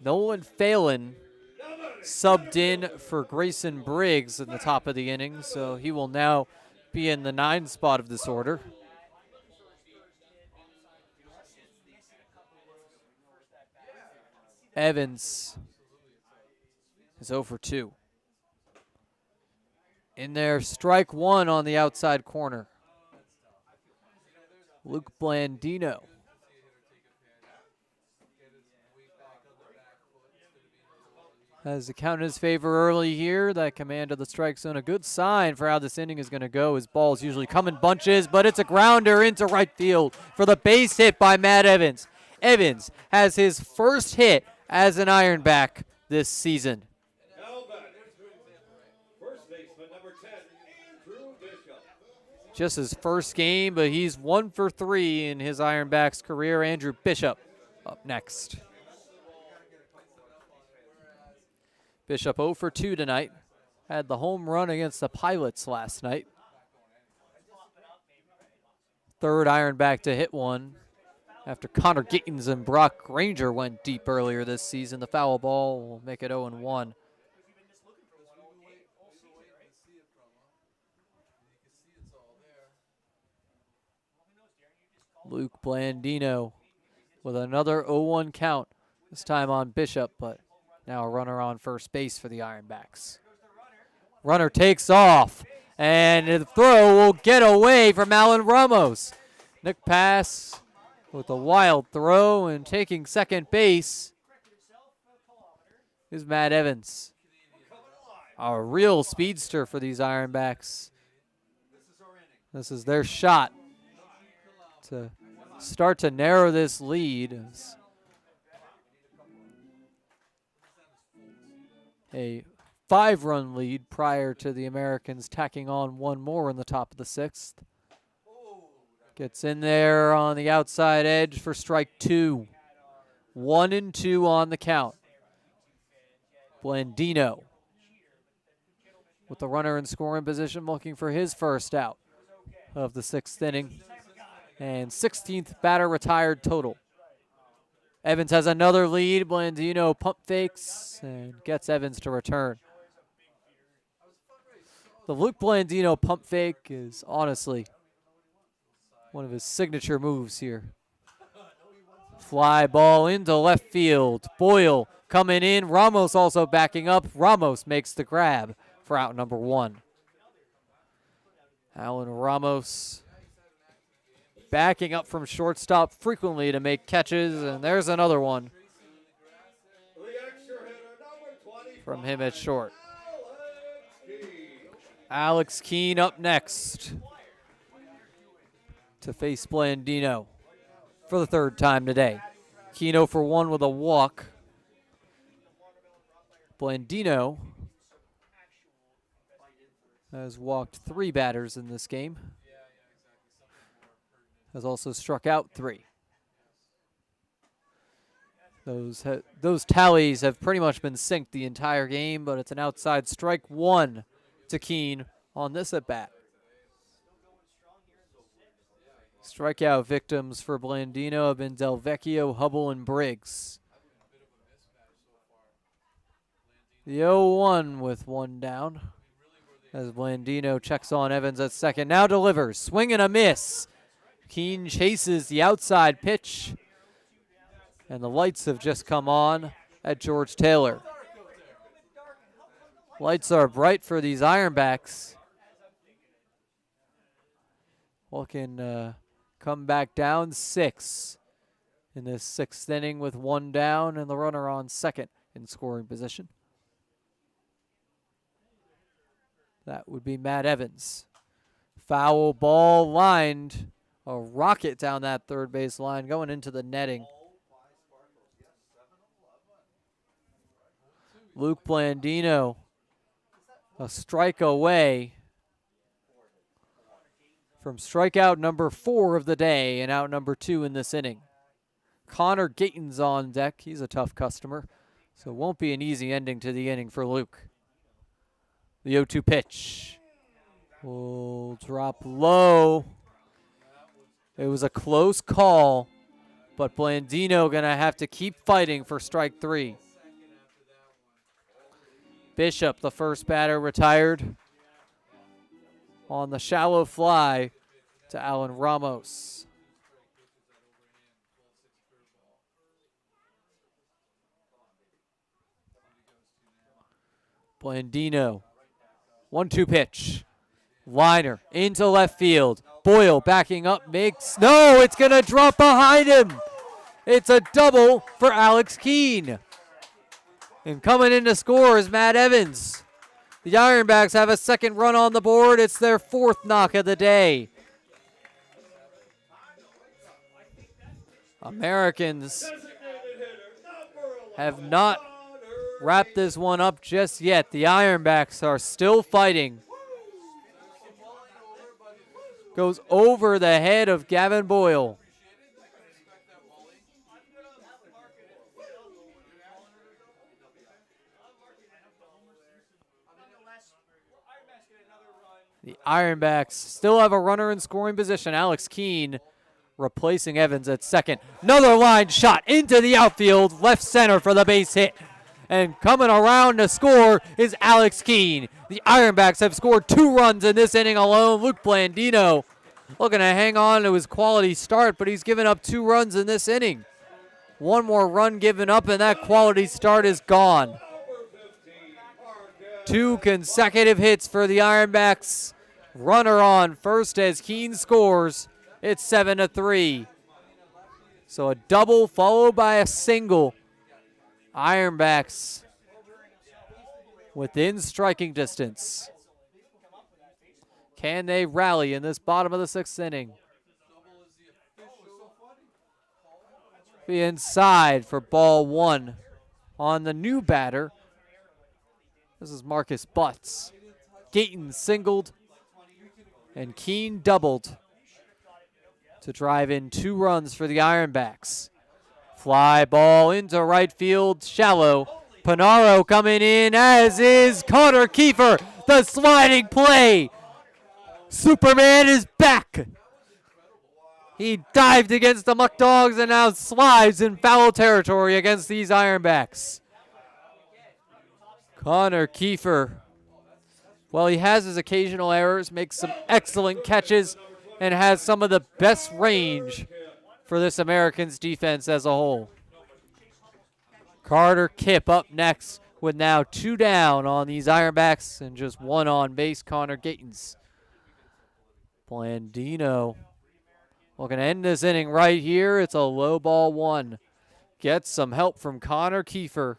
Nolan Phelan subbed in for Grayson Briggs in the top of the inning, so he will now be in the 9 spot of this order. Evans is 0 for 2. In there, strike 1 on the outside corner. Luke Blandino. Has the count in his favor early here. That command of the strike zone, a good sign for how this inning is going to go. His balls usually come in bunches, but it's a grounder into right field for the base hit by Matt Evans. Evans has his first hit as an Ironback this season. Just his first game, but he's 1 for 3 in his Ironbacks career. Andrew Bishop up next. Bishop 0 for 2 tonight. Had the home run against the Pilots last night. 3rd Ironback to hit one after Connor Gittins and Brock Granger went deep earlier this season. The foul ball will make it 0-1. Luke Blandino with another 0-1 count, this time on Bishop, but now a runner on first base for the Ironbacks. Runner takes off, and the throw will get away from Alan Ramos. Nick Pass with a wild throw, and taking second base is Matt Evans. A real speedster for these Ironbacks. This is their shot to start to narrow this lead. A 5-run lead prior to the Americans tacking on one more in the top of the 6th. Gets in there on the outside edge for strike 2. 1-2 on the count. Blandino with the runner in scoring position, looking for his first out of the 6th inning. And 16th batter retired total. Evans has another lead. Blandino pump fakes and gets Evans to return. The Luke Blandino pump fake is honestly one of his signature moves here. Fly ball into left field. Boyle coming in. Ramos also backing up. Ramos makes the grab for out number 1. Alan Ramos backing up from shortstop frequently to make catches, and there's another one from him at short. Alex Keene up next to face Blandino for the 3rd time today. Keene 0 for 1 with a walk. Blandino has walked 3 batters in this game. Has also struck out 3. Those tallies have pretty much been synced the entire game, but it's an outside strike 1 to Keene on this at-bat. Strikeout victims for Blandino have been Delvecchio, Hubble, and Briggs. The 0-1 with 1 down as Blandino checks on Evans at second. Now delivers. Swing and a miss. Keene chases the outside pitch, and the lights have just come on at George Taylor. Lights are bright for these Ironbacks. Looking come back down 6 in this 6th inning with 1 down and the runner on second in scoring position. That would be Matt Evans. Foul ball lined. A rocket down that third base line going into the netting. Luke Blandino, a strike away from strikeout number 4 of the day and out number 2 in this inning. Connor Gayton's on deck. He's a tough customer, so it won't be an easy ending to the inning for Luke. The 0-2 pitch will drop low. It was a close call, but Blandino going to have to keep fighting for strike 3. Bishop, the first batter, retired on the shallow fly to Alan Ramos. Blandino, 1-2 pitch. Liner into left field. Boyle backing up, makes, no, it's going to drop behind him. It's a double for Alex Keene. And coming in to score is Matt Evans. The Ironbacks have a second run on the board. It's their 4th knock of the day. Americans have not wrapped this one up just yet. The Ironbacks are still fighting. Goes over the head of Gavin Boyle. The Ironbacks still have a runner in scoring position. Alex Keene replacing Evans at second. Another line shot into the outfield, left center for the base hit. And coming around to score is Alex Keene. The Ironbacks have scored 2 runs in this inning alone. Luke Blandino looking to hang on to his quality start, but he's given up 2 runs in this inning. 1 more run given up, and that quality start is gone. 2 consecutive hits for the Ironbacks. Runner on first as Keene scores. It's 7-3. So a double followed by a single. Ironbacks within striking distance. Can they rally in this bottom of the 6th inning? Be inside for ball 1 on the new batter. This is Marcus Butts. Gayton singled and Keene doubled to drive in 2 runs for the Ironbacks. Fly ball into right field, shallow. Panaro coming in, as is Connor Kiefer. The sliding play. Superman is back. He dived against the Muck Dogs and now slides in foul territory against these Ironbacks. Connor Kiefer, while he has his occasional errors, makes some excellent catches and has some of the best range for this Americans defense as a whole. Carter Kipp up next with now 2 down on these Ironbacks and just 1 on base, Connor Gaytons. Blandino looking to end this inning right here. It's a low ball 1. Gets some help from Connor Kiefer.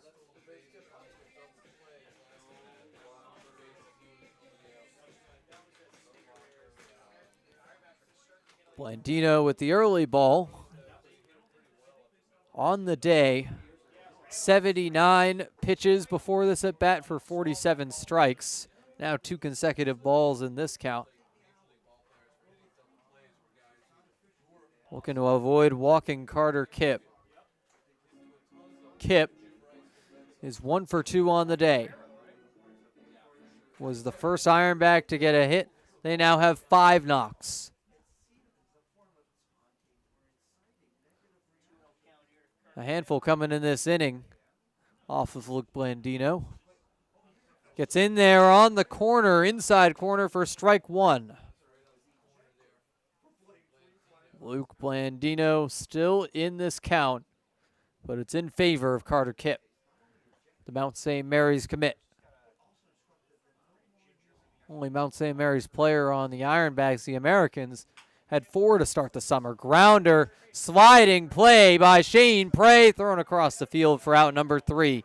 Blandino with the early ball on the day. 79 pitches before this at bat for 47 strikes. Now 2 consecutive balls in this count. Looking to avoid walking Carter Kipp. Kipp is 1 for 2 on the day. Was the first Ironback to get a hit. They now have 5 knocks. A handful coming in this inning off of Luke Blandino. Gets in there on the corner, inside corner for strike 1. Luke Blandino still in this count, but it's in favor of Carter Kipp, the Mount St. Mary's commit. Only Mount St. Mary's player on the Ironbacks, the Americans, had 4 to start the summer. Grounder, sliding play by Shane Prey, thrown across the field for out number 3.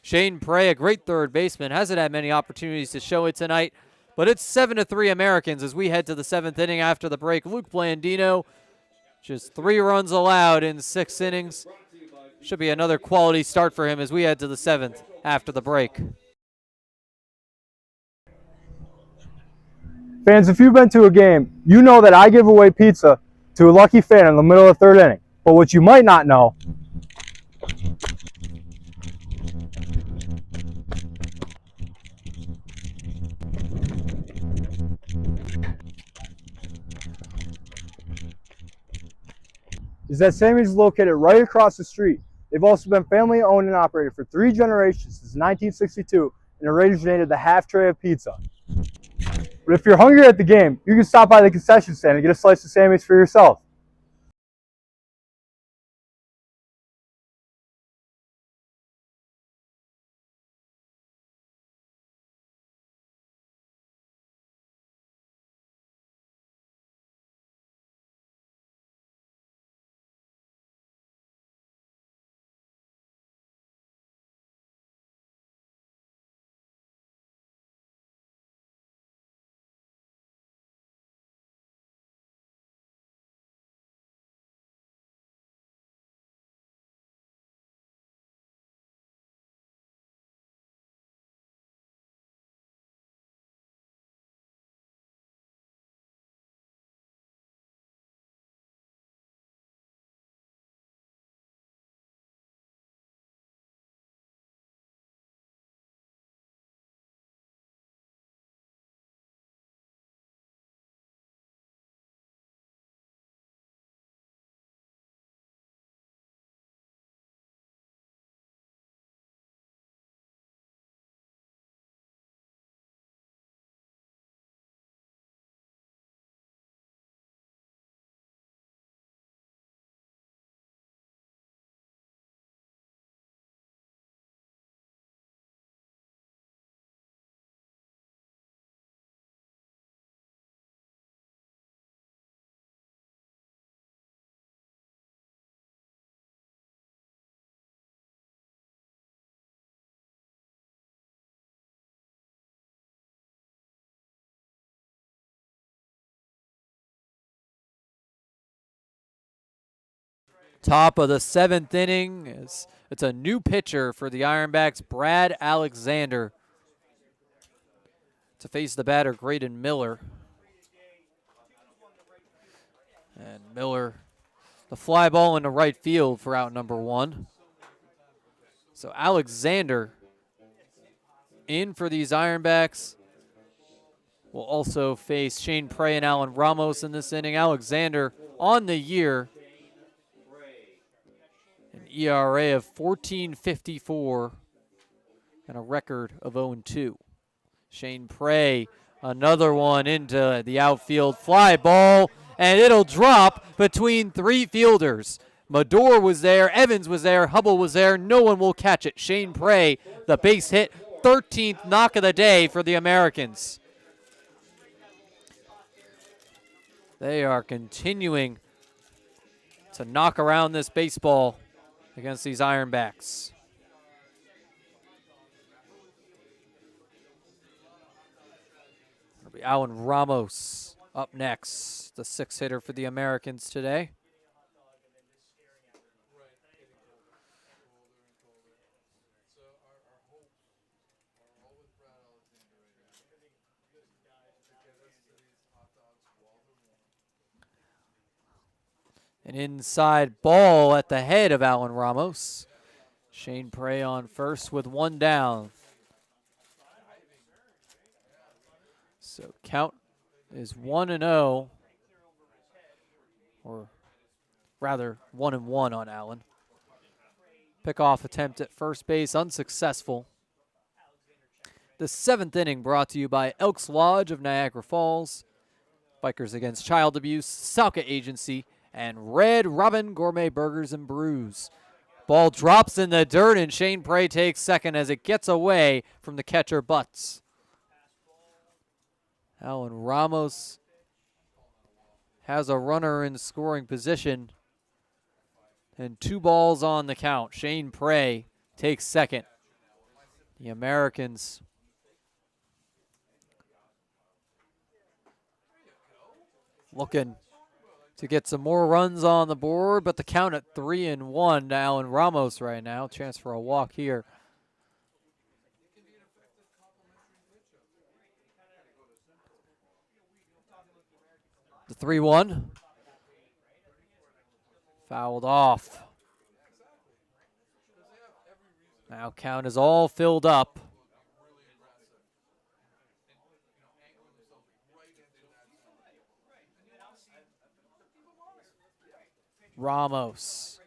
Shane Prey, a great third baseman, hasn't had many opportunities to show it tonight, But it's 7-3 Americans as we head to the 7th inning after the break. Luke Blandino, just 3 runs allowed in 6 innings. Should be another quality start for him as we head to the 7th after the break. Fans, if you've been to a game, you know that I give away pizza to a lucky fan in the middle of the 3rd inning. But what you might not know is that Sammy's is located right across the street. They've also been family owned and operated for 3 generations since 1962 and originated the half tray of pizza. But if you're hungry at the game, you can stop by the concession stand and get a slice of Sammy's for yourself. Top of the 7th inning. It's a new pitcher for the Ironbacks, Brad Alexander, to face the batter, Graydon Miller. And Miller, the fly ball into right field for out number 1. So Alexander in for these Ironbacks. Will also face Shane Prey and Alan Ramos in this inning. Alexander on the year, an ERA of 14.54 and a record of 0-2. Shane Prey, another one into the outfield, fly ball, and it'll drop between 3 fielders. Mador was there, Evans was there, Hubble was there. No one will catch it. Shane Prey, the base hit, 13th knock of the day for the Americans. They are continuing to knock around this baseball against these Ironbacks. It'll be Alan Ramos up next, the 6th hitter for the Americans today. An inside ball at the head of Alan Ramos. Shane Prey on first with 1 down. So count is 1-0, or rather 1-1 on Allen. Pickoff attempt at first base unsuccessful. The 7th inning brought to you by Elks Lodge of Niagara Falls, Bikers Against Child Abuse, Salka Agency, and Red Robin Gourmet Burgers and Brews. Ball drops in the dirt, and Shane Prey takes second as it gets away from the catcher Butts. Alan Ramos has a runner in scoring position, and 2 balls on the count. Shane Prey takes second. The Americans looking to get some more runs on the board, but the count at 3-1 to Alan Ramos right now. Chance for a walk here. The 3-1. Fouled off. Now count is all filled up. Ramos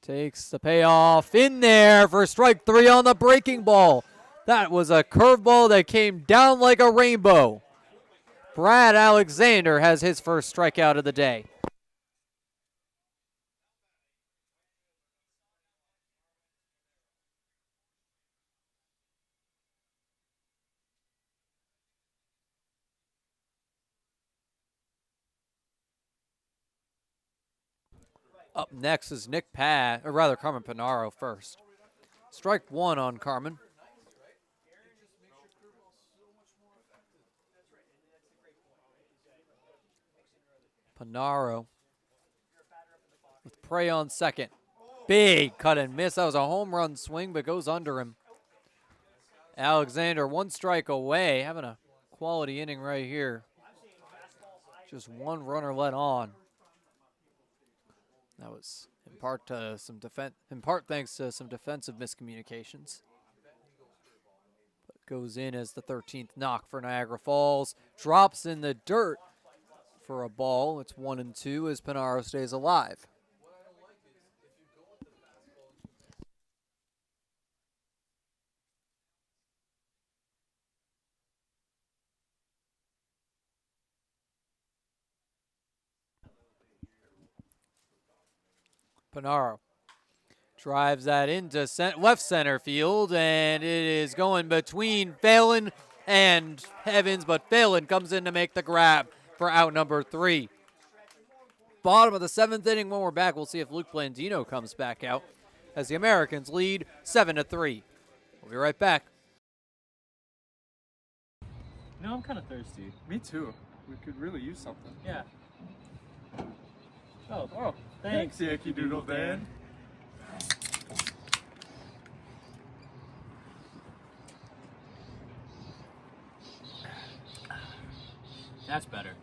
takes the payoff in there for strike 3 on the breaking ball. That was a curveball that came down like a rainbow. Brad Alexander has his first strikeout of the day. Up next is Carmen Panaro first. Strike 1 on Carmen. Panaro with Prey on second. Big cut and miss. That was a home run swing, but goes under him. Alexander 1 strike away, having a quality inning right here. Just 1 runner let on. That was in part thanks to some defensive miscommunications. But goes in as the 13th knock for Niagara Falls. Drops in the dirt for a ball. It's 1-2 as Panaro stays alive. Panaro drives that into left center field, and it is going between Phelan and Evans, but Phelan comes in to make the grab for out number 3. Bottom of the 7th inning. When we're back, we'll see if Luke Blandino comes back out as the Americans lead 7-3. We'll be right back. No, I'm kind of thirsty. Me too. We could really use something. Yeah. Oh, thanks, Yankee Doodle Dan. That's better.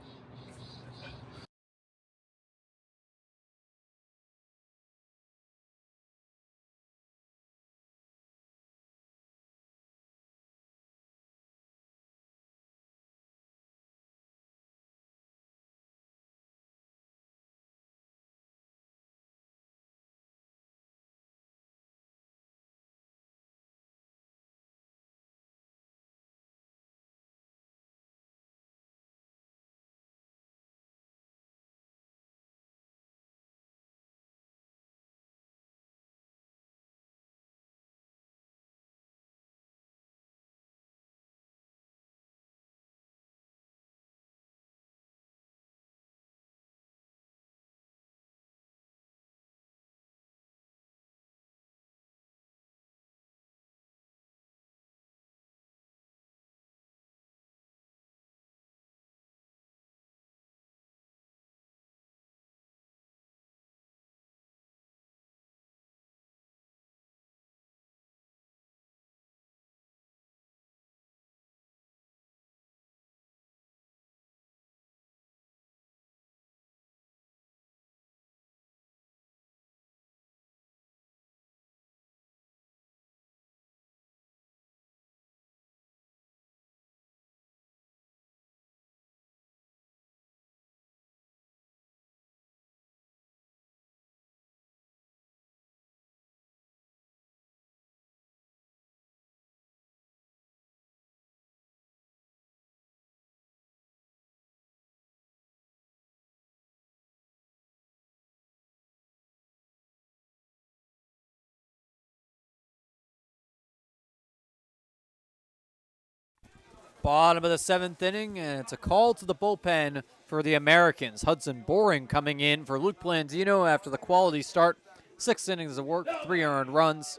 Bottom of the 7th inning, and it's a call to the bullpen for the Americans. Hudson Boring coming in for Luke Blandino after the quality start. 6 innings of work, 3 earned runs.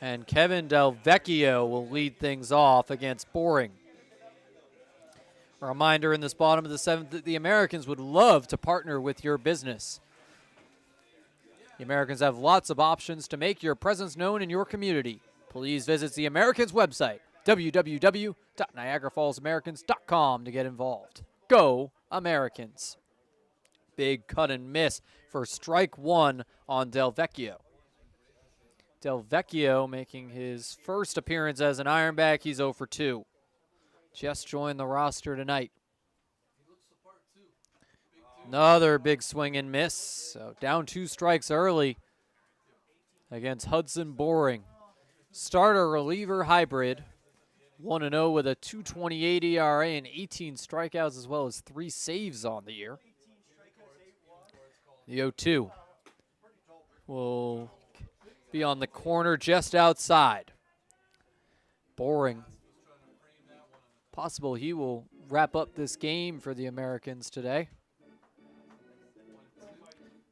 And Kevin Del Vecchio will lead things off against Boring. A reminder in this bottom of the seventh that the Americans would love to partner with your business. The Americans have lots of options to make your presence known in your community. Please visit the Americans website, www.niagarafallsamericans.com, to get involved. Go Americans. Big cut and miss for strike one on Del Vecchio. Del Vecchio making his first appearance as an Ironback. He's 0 for 2. Just joined the roster tonight. Another big swing and miss. So down 2 strikes early against Hudson Boring. Starter reliever hybrid. 1-0 with a 2.28 ERA and 18 strikeouts, as well as 3 saves on the year. The 0-2 will be on the corner just outside. Boring. Possible he will wrap up this game for the Americans today.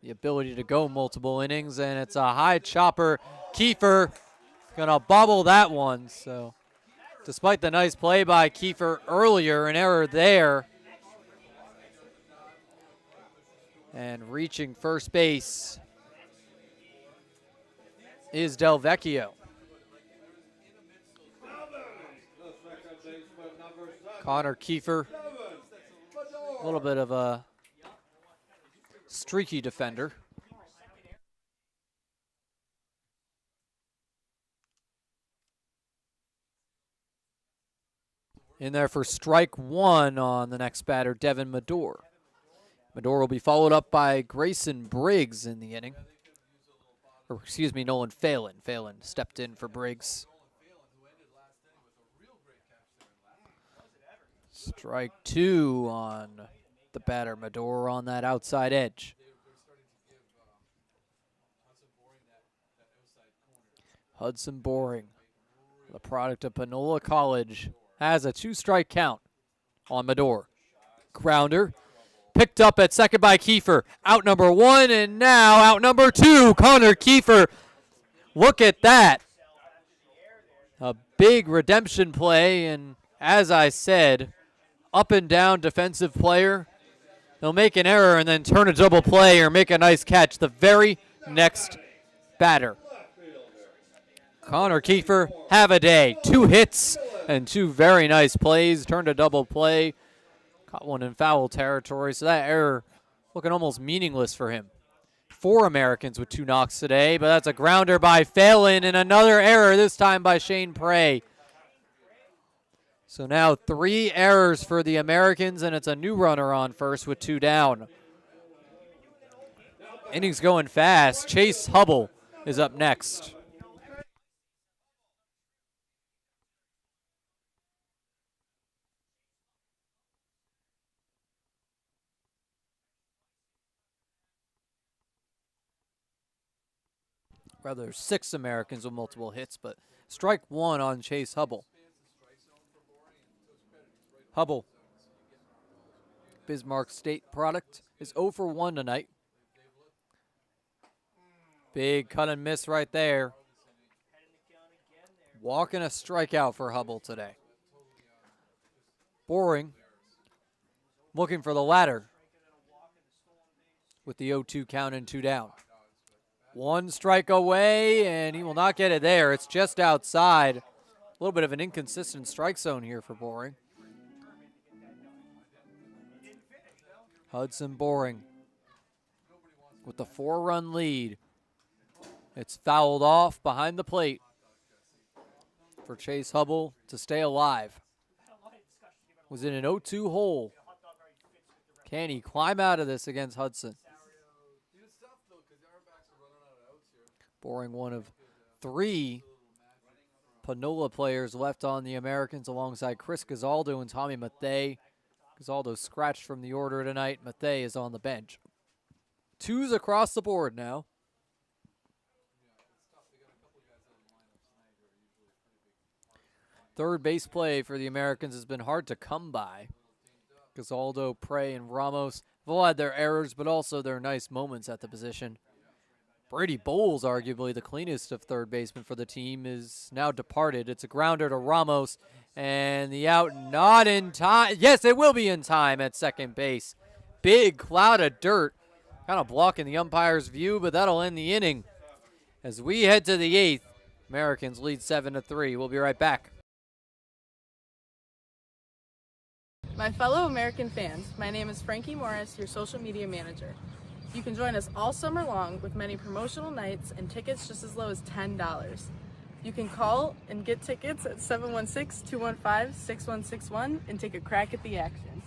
The ability to go multiple innings, and it's a high chopper. Kiefer gonna bobble that one. So despite the nice play by Kiefer earlier, an error there. And reaching first base is Del Vecchio. Connor Kiefer, a little bit of a streaky defender. In there for strike one on the next batter, Devin Medor. Medor will be followed up by Grayson Briggs in the inning. Or excuse me, Nolan Phelan. Phelan stepped in for Briggs. Strike two on the batter, Medor, on that outside edge. Hudson Boring, the product of Panola College, has a 2-strike count on Medor. Grounder, picked up at second by Kiefer. Out number 1, and now out number 2, Connor Kiefer. Look at that. A big redemption play, and as I said, up and down defensive player. They'll make an error and then turn a double play or make a nice catch the very next batter. Connor Kiefer, have a day. 2 hits and 2 very nice plays. Turned a double play. Caught one in foul territory, so that error looking almost meaningless for him. 4 Americans with 2 knocks today, but that's a grounder by Phelan and another error, this time by Shane Prey. So now 3 errors for the Americans, and it's a new runner on first with 2 down. Innings going fast. Chase Hubble is up next. Rather, 6 Americans with multiple hits, but strike 1 on Chase Hubble. Hubble, Bismarck State product, is 0 for 1 tonight. Big cut and miss right there. Walking a strikeout for Hubble today. Boring, looking for the ladder with the 0-2 count and 2 down. 1 strike away, and he will not get it there. It's just outside. A little bit of an inconsistent strike zone here for Boring. Hudson Boring with the 4-run lead. It's fouled off behind the plate for Chase Hubble to stay alive. Was in an 0-2 hole. Can he climb out of this against Hudson? Boring, one of 3 Panola players left on the Americans alongside Chris Gazaldo and Tommy Mathay. Gazaldo scratched from the order tonight. Mathay is on the bench. 2s across the board now. Third base play for the Americans has been hard to come by. Gazaldo, Prey, and Ramos have all had their errors, but also their nice moments at the position. Brady Bowles, arguably the cleanest of third basemen for the team, is now departed. It's a grounder to Ramos, and the out not in time. Yes, it will be in time at second base. Big cloud of dirt, kind of blocking the umpire's view, but that'll end the inning. As we head to the 8th, Americans lead 7-3. We'll be right back. My fellow American fans, my name is Frankie Morris, your social media manager. You can join us all summer long with many promotional nights and tickets just as low as $10. You can call and get tickets at 716-215-6161 and take a crack at the action.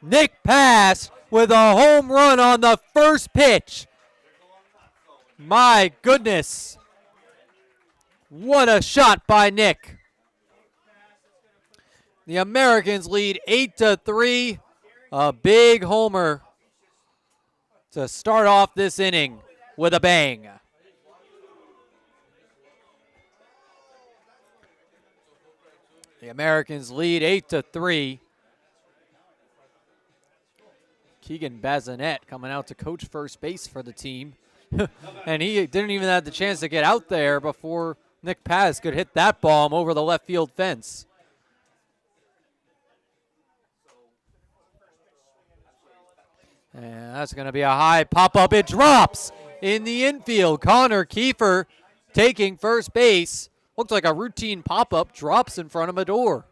Nick Pass with a home run on the first pitch. My goodness. What a shot by Nick. The Americans lead 8-3. A big homer to start off this inning with a bang. The Americans lead 8-3. Keegan Bazinet coming out to coach first base for the team. And he didn't even have the chance to get out there before Nick Paz could hit that bomb over the left field fence. And that's going to be a high pop-up. It drops in the infield. Connor Kiefer taking first base. Looks like a routine pop-up, drops in front of a door.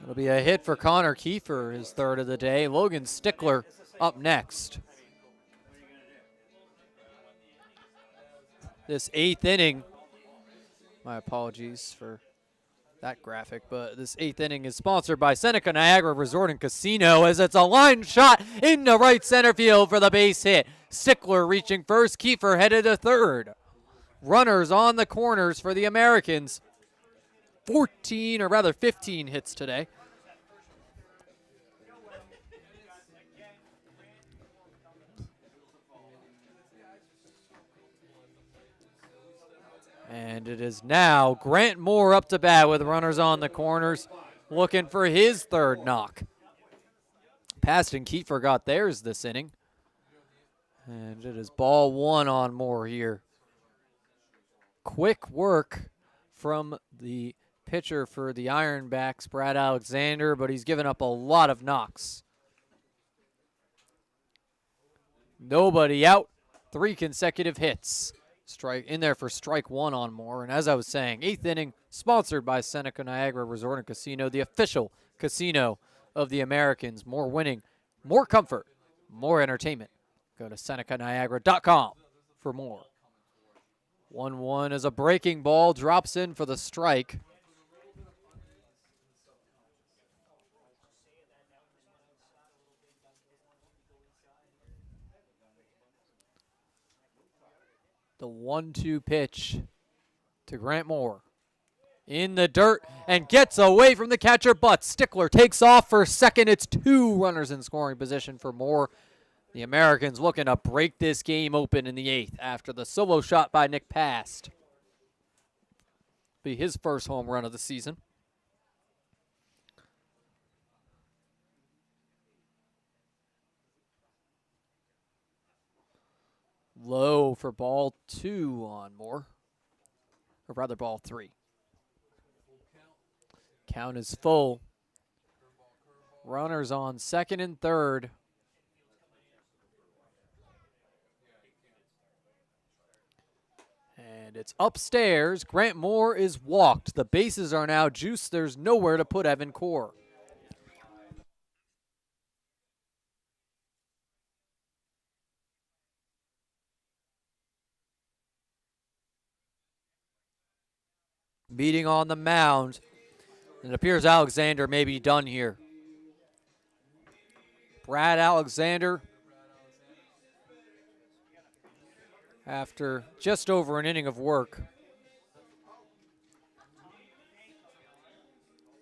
It'll be a hit for Connor Kiefer, his third of the day. Logan Stickler up next. This 8th inning, my apologies for that graphic, but this 8th inning is sponsored by Seneca Niagara Resort and Casino, as it's a line shot into right center field for the base hit. Stickler reaching first, Kiefer headed to third. Runners on the corners for the Americans. 15 hits today. And it is now Grant Moore up to bat with runners on the corners, looking for his third knock. Past and Kiefer got theirs this inning. And it is ball one on Moore here. Quick work from the pitcher for the Ironbacks, Brad Alexander, but he's given up a lot of knocks. Nobody out, 3 consecutive hits. Strike in there for strike one on Moore. And as I was saying, 8th inning, sponsored by Seneca Niagara Resort and Casino, the official casino of the Americans. More winning, more comfort, more entertainment. Go to SenecaNiagara.com for more. 1-1 as a breaking ball drops in for the strike. The 1-2 pitch to Grant Moore. In the dirt and gets away from the catcher, but Stickler takes off for second. It's 2 runners in scoring position for Moore. The Americans looking to break this game open in the 8th after the solo shot by Nick Past. Be his first home run of the season. Low for ball 2 on Moore. Or rather, ball 3. Count is full. Runners on second and third. And it's upstairs. Grant Moore is walked. The bases are now juiced. There's nowhere to put Evan Core. Meeting on the mound. It appears Alexander may be done here. Brad Alexander, after just over an inning of work,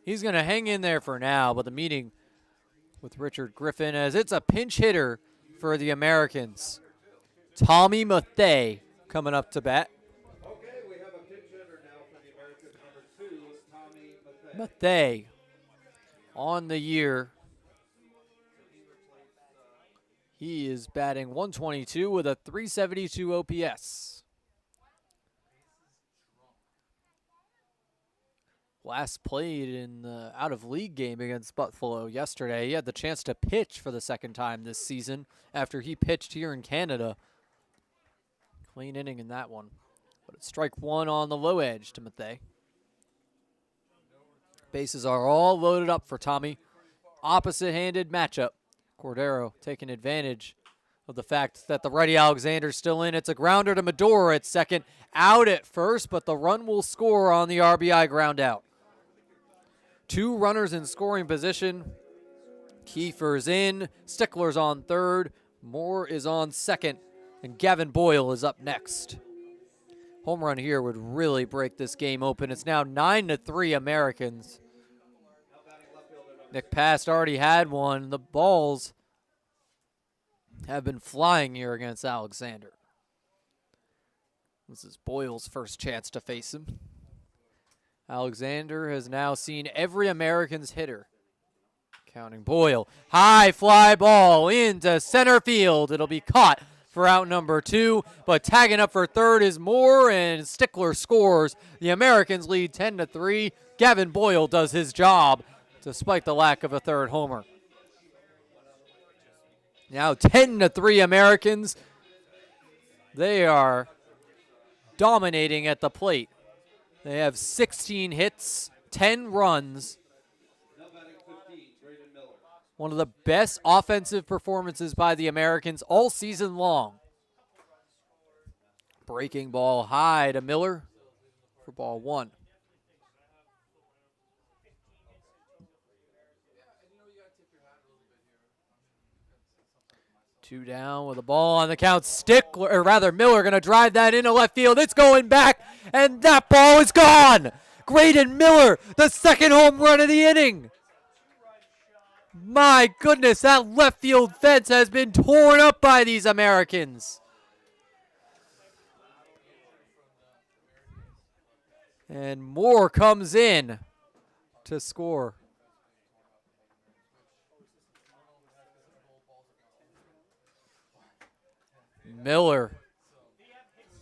he's going to hang in there for now, but the meeting with Richard Griffin, as it's a pinch hitter for the Americans. Tommy Mathay coming up to bat. Mathay on the year. He is batting 122 with a 372 OPS. Last played in the out-of-league game against Buffalo yesterday. He had the chance to pitch for the second time this season after he pitched here in Canada. Clean inning in that one. But it's strike 1 on the low edge to Mathay. Bases are all loaded up for Tommy. Opposite-handed matchup. Cordero taking advantage of the fact that the righty Alexander's still in. It's a grounder to Medora at second. Out at first, but the run will score on the RBI ground out. 2 runners in scoring position. Kiefer's in. Stickler's on third. Moore is on second. And Gavin Boyle is up next. Home run here would really break this game open. It's now 9-3 Americans. Nick Past already had one. The balls have been flying here against Alexander. This is Boyle's first chance to face him. Alexander has now seen every Americans hitter. Counting Boyle. High fly ball into center field. It'll be caught for out number 2, but tagging up for third is Moore, and Stickler scores. The Americans lead 10-3. Gavin Boyle does his job despite the lack of a third homer. Now 10-3 Americans. They are dominating at the plate. They have 16 hits, 10 runs. One of the best offensive performances by the Americans all season long. Breaking ball high to Miller for ball 1. Two down with a ball on the count. Stickler, or rather Miller, going to drive that into left field. It's going back, and that ball is gone. Graydon Miller, the second home run of the inning. My goodness, that left field fence has been torn up by these Americans. And Moore comes in to score. Miller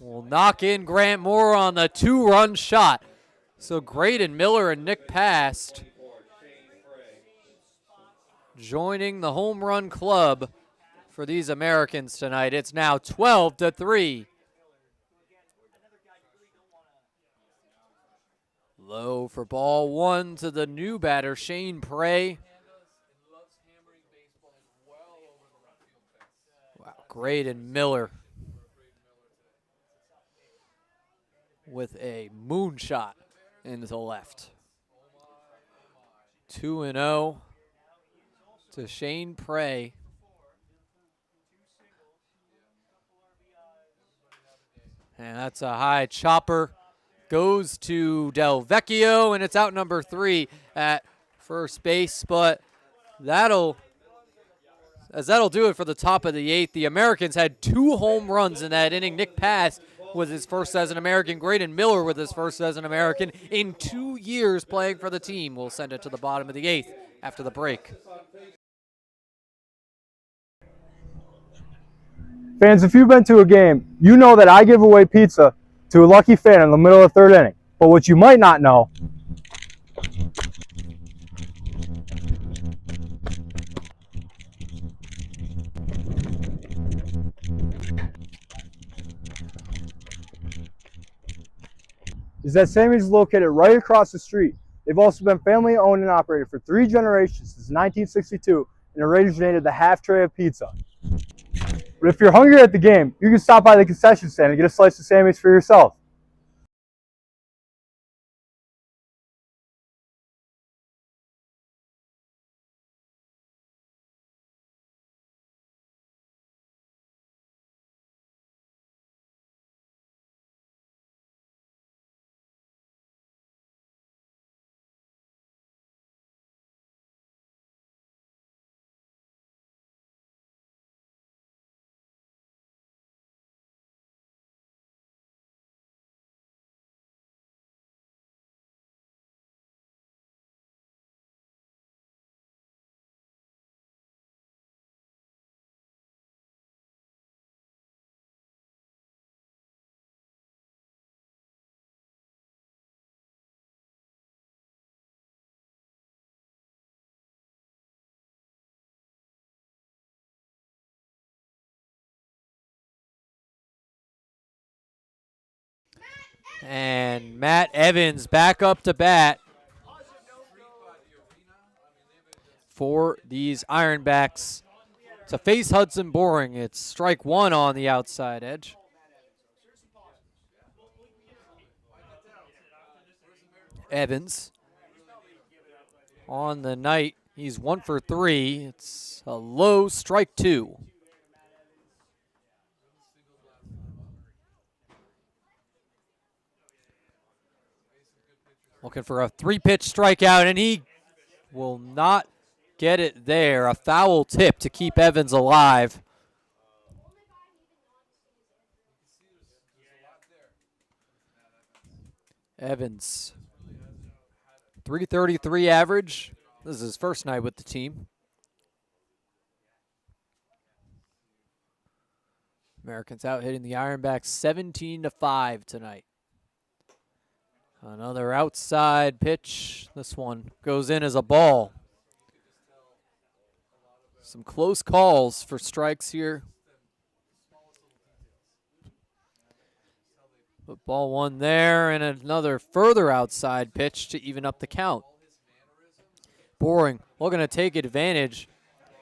will knock in Grant Moore on the 2-run shot. So Graydon Miller and Nick Past joining the home run club for these Americans tonight. It's now 12-3. Low for ball 1 to the new batter, Shane Prey. Wow, Graydon Miller with a moonshot into the left. 2-0 to Shane Prey. And that's a high chopper. Goes to Del Vecchio, and it's out number 3 at first base. But that'll do it for the top of the 8th. The Americans had 2 home runs in that inning. Nick Past with his first as an American. Graydon Miller with his first as an American in 2 years playing for the team. We'll send it to the bottom of the 8th after the break. Fans, if you've been to a game, you know that I give away pizza to a lucky fan in the middle of the third inning. But what you might not know is that Sammy's is located right across the street. They've also been family owned and operated for 3 generations since 1962 and originated the half tray of pizza. But if you're hungry at the game, you can stop by the concession stand and get a slice of Sammy's for yourself. And Matt Evans back up to bat for these Ironbacks to face Hudson Boring. It's strike 1 on the outside edge. Evans on the night, he's 1 for 3. It's a low strike 2. Looking for a 3-pitch strikeout, and he will not get it there. A foul tip to keep Evans alive. Evans, 333 average. This is his first night with the team. Americans out hitting the Ironbacks 17-5 tonight. Another outside pitch. This one goes in as a ball. Some close calls for strikes here. But ball 1 there, and another further outside pitch to even up the count. Boring looking to take advantage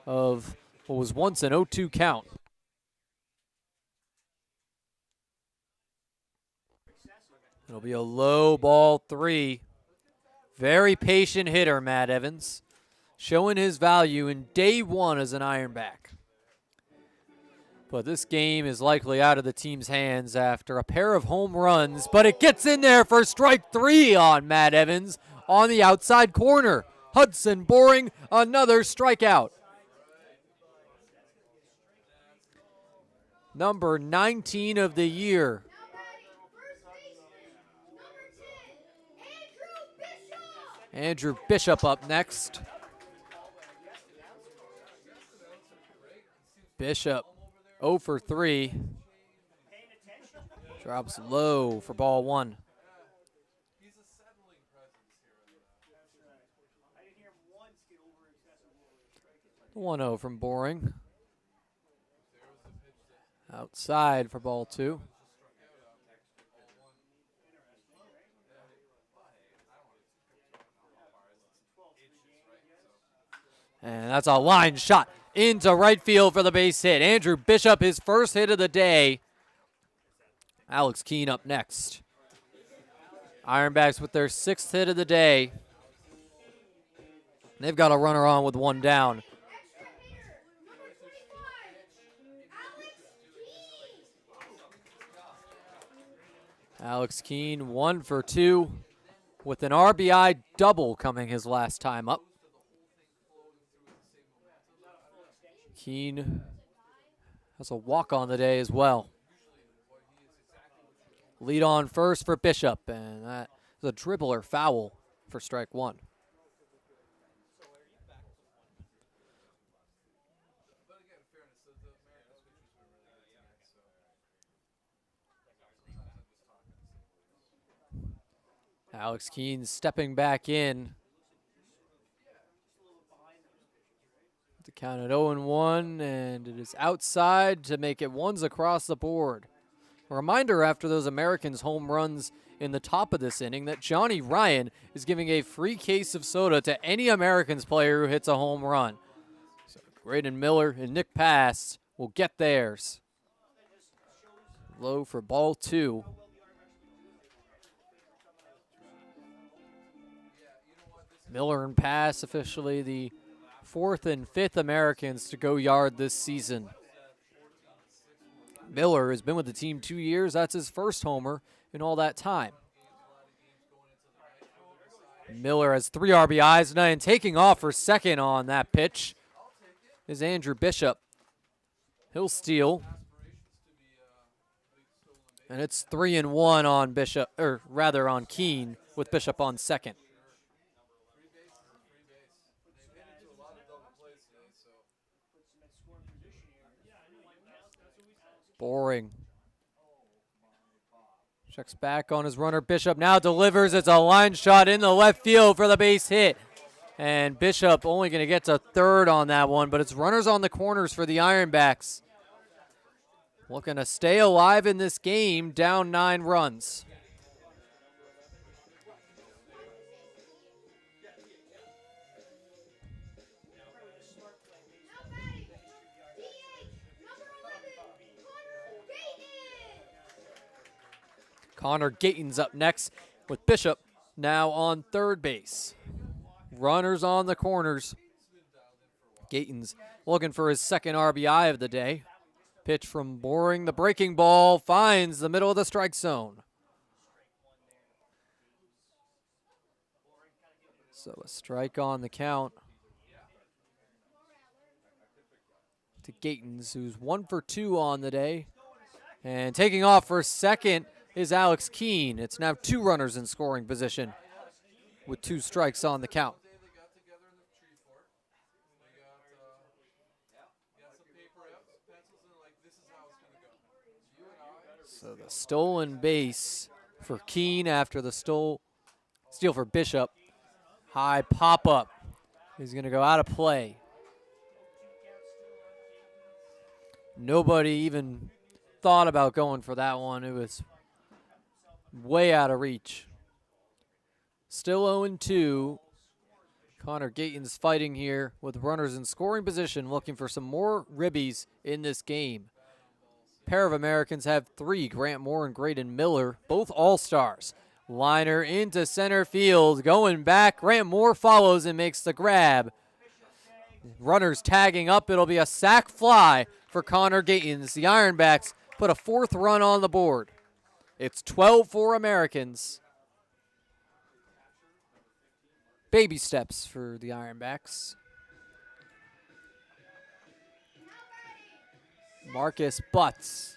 of what was once an 0-2 count. It'll be a low ball 3. Very patient hitter, Matt Evans, showing his value in day 1 as an Ironback. But this game is likely out of the team's hands after a pair of home runs, but it gets in there for strike 3 on Matt Evans on the outside corner. Hudson Boring, another strikeout. Number 19 of the year. Andrew Bishop up next. Bishop 0 for 3. Drops low for ball 1. The 1-0 from Boring. Outside for ball 2. And that's a line shot into right field for the base hit. Andrew Bishop, his first hit of the day. Alex Keene up next. Ironbacks with their 6th hit of the day. They've got a runner on with 1 down. Alex Keene 1 for 2 with an RBI double coming his last time up. Keene has a walk on the day as well. Lead on first for Bishop, and that is a dribbler foul for strike 1. Alex Keene stepping back in to count at 0-1, and it is outside to make it ones across the board. A reminder after those Americans home runs in the top of this inning that Johnny Ryan is giving a free case of soda to any Americans player who hits a home run. So Graydon Miller and Nick Pass will get theirs. Low for ball 2. Miller and Pass officially the 4th and 5th Americans to go yard this season. Miller has been with the team 2 years. That's his first homer in all that time. Miller has 3 RBIs tonight, and taking off for second on that pitch is Andrew Bishop. He'll steal. And it's 3-1 on Bishop, or rather on Keene, with Bishop on second. Boring. Checks back on his runner. Bishop now delivers. It's a line shot in the left field for the base hit. And Bishop only going to get to third on that one, but it's runners on the corners for the Ironbacks. Looking to stay alive in this game, down 9 runs. Connor Gayton's up next with Bishop now on third base. Runners on the corners. Gayton's looking for his second RBI of the day. Pitch from Boring, the breaking ball finds the middle of the strike zone. So a strike on the count to Gayton's, who's 1 for 2 on the day. And taking off for second is Alex Keene. It's now 2 runners in scoring position with 2 strikes on the count. So the stolen base for Keene after the steal for Bishop. High pop-up. He's going to go out of play. Nobody even thought about going for that one. It was way out of reach. Still 0-2. Connor Gayton's fighting here with runners in scoring position, looking for some more ribbies in this game. Pair of Americans have 3, Grant Moore and Graydon Miller, both all-stars. Liner into center field, going back. Grant Moore follows and makes the grab. Runners tagging up. It'll be a sac fly for Connor Gayton's. The Ironbacks put a 4th run on the board. It's 12-4 Americans. Baby steps for the Ironbacks. Marcus Butts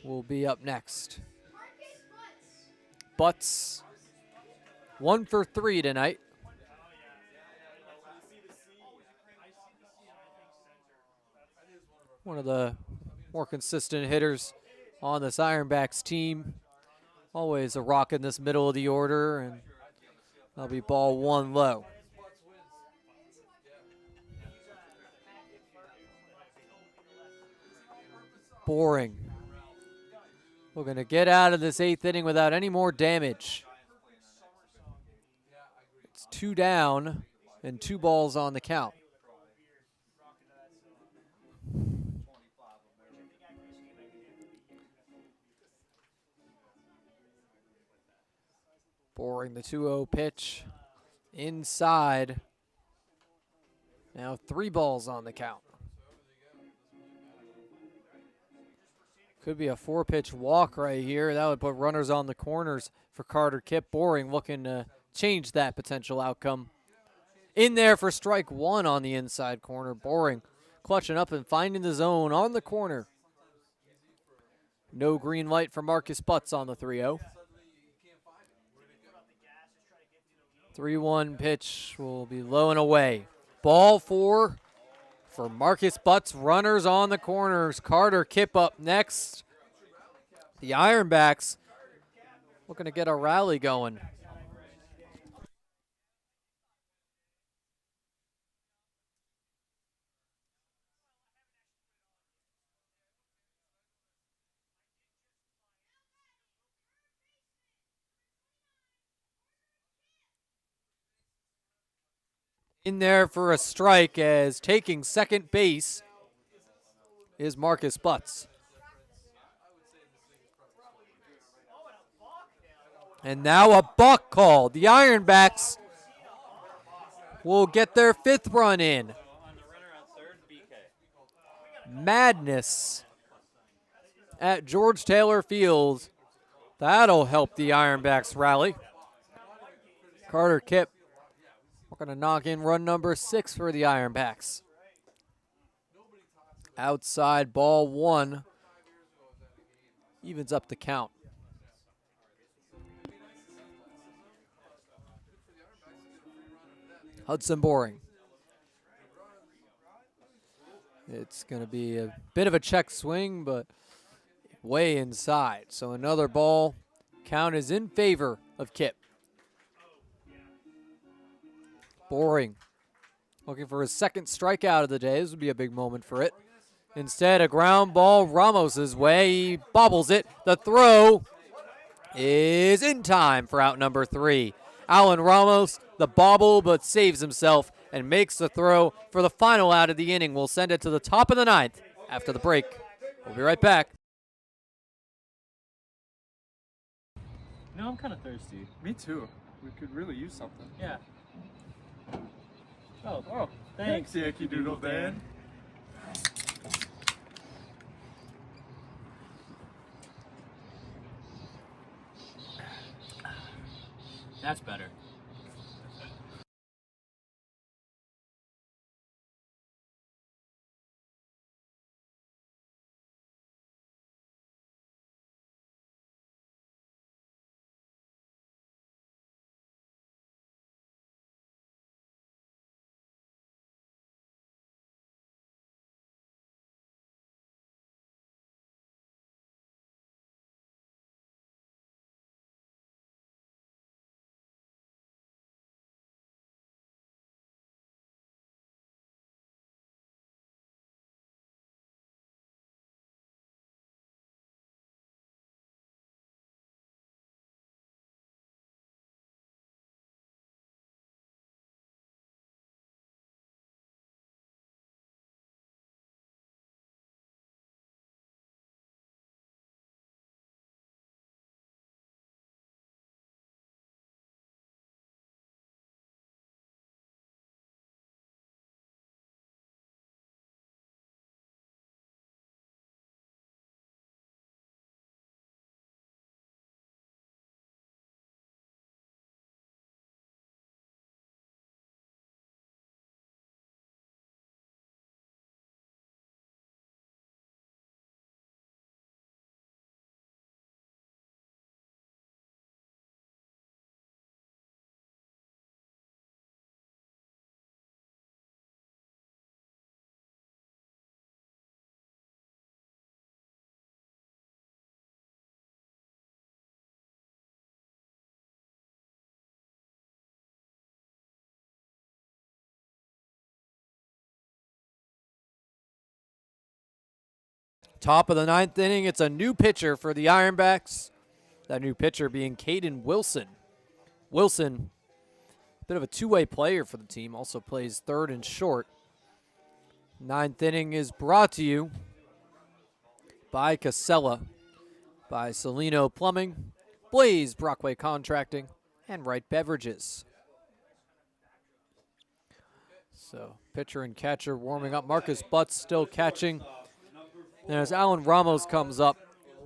will be up next. Butts, 1 for 3 tonight. One of the more consistent hitters on this Ironbacks team. Always a rock in this middle of the order, and that'll be ball 1 low. Boring. We're going to get out of this 8th inning without any more damage. It's 2 down and 2 balls on the count. Boring, the 2-0 pitch inside. Now 3 balls on the count. Could be a 4-pitch walk right here. That would put runners on the corners for Carter Kipp. Boring looking to change that potential outcome. In there for strike 1 on the inside corner. Boring clutching up and finding the zone on the corner. No green light for Marcus Butts on the 3-0. 3-1 pitch will be low and away. Ball 4 for Marcus Butts. Runners on the corners. Carter Kipp up next. The Ironbacks looking to get a rally going. In there for a strike as taking second base is Marcus Butts. And now a balk call. The Ironbacks will get their 5th run in. Madness at George Taylor Field. That'll help the Ironbacks rally. Carter Kipp going to knock in run number 6 for the Ironbacks. Outside ball 1 evens up the count. Hudson Boring. It's going to be a bit of a check swing, but way inside. So another ball. Count is in favor of Kipp. Boring. Looking for his 2nd strikeout of the day. This would be a big moment for it. Instead, a ground ball Ramos's way. He bobbles it. The throw is in time for out number 3. Alan Ramos, the bobble, but saves himself and makes the throw for the final out of the inning. We'll send it to the top of the 9th after the break. We'll be right back. No, I'm kind of thirsty. Me too. We could really use something. Yeah. Oh, thanks. Yankee Doodle Dan. That's better. Top of the 9th inning, it's a new pitcher for the Ironbacks. That new pitcher being Caden Wilson. Wilson, a bit of a two-way player for the team, also plays 3rd and short. 9th inning is brought to you by Casella, by Salino Plumbing, Blaze Brockway Contracting, and Wright Beverages. So pitcher and catcher warming up. Marcus Butts still catching. And as Alan Ramos comes up,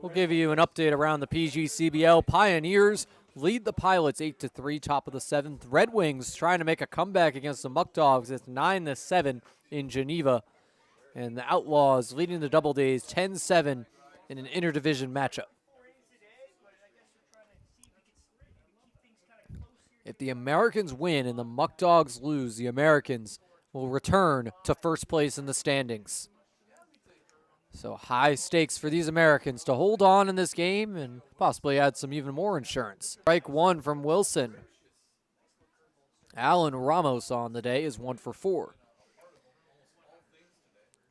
we'll give you an update around the PGCBL. Pioneers lead the Pilots 8-3, top of the 7th. Red Wings trying to make a comeback against the Muck Dogs. It's 9-7 in Geneva. And the Outlaws leading the Double Days 10-7 in an interdivision matchup. If the Americans win and the Muck Dogs lose, the Americans will return to first place in the standings. So high stakes for these Americans to hold on in this game and possibly add some even more insurance. Strike one from Wilson. Alan Ramos on the day is 1 for 4.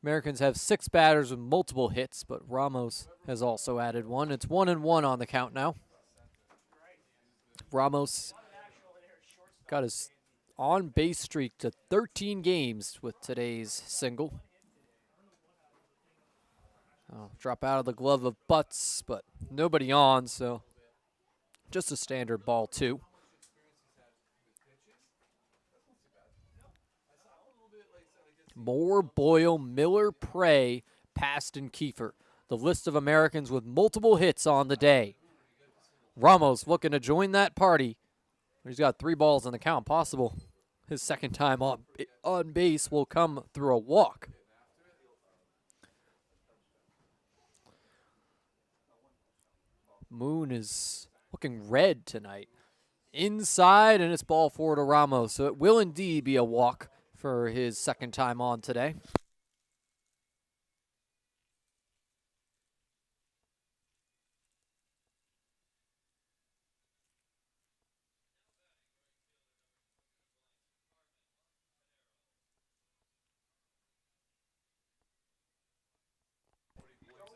Americans have 6 batters with multiple hits, but Ramos has also added one. It's 1-1 on the count now. Ramos got his on-base streak to 13 games with today's single. Drop out of the glove of Butts, but nobody on, so just a standard ball 2. Moore, Boyle, Miller, Prey, Paston, Kiefer. The list of Americans with multiple hits on the day. Ramos looking to join that party. He's got 3 balls in the count. Possible his second time on base will come through a walk. Moon is looking red tonight. Inside, and it's ball 4 to Ramos. So it will indeed be a walk for his second time on today.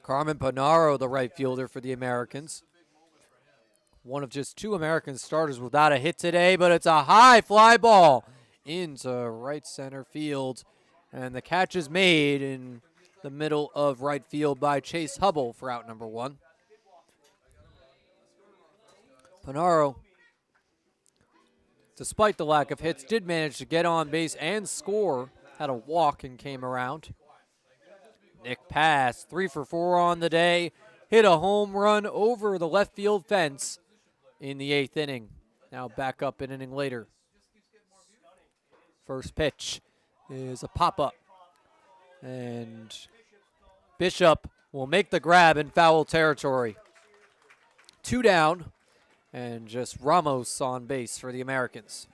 Carmen Panaro, the right fielder for the Americans. One of just 2 American starters without a hit today, but it's a high fly ball into right center field. And the catch is made in the middle of right field by Chase Hubble for out number 1. Panaro, despite the lack of hits, did manage to get on base and score. Had a walk and came around. Nick Pass, 3 for 4 on the day. Hit a home run over the left field fence in the 8th inning. Now back up an inning later. First pitch is a pop-up. And Bishop will make the grab in foul territory. 2 down, and just Ramos on base for the Americans.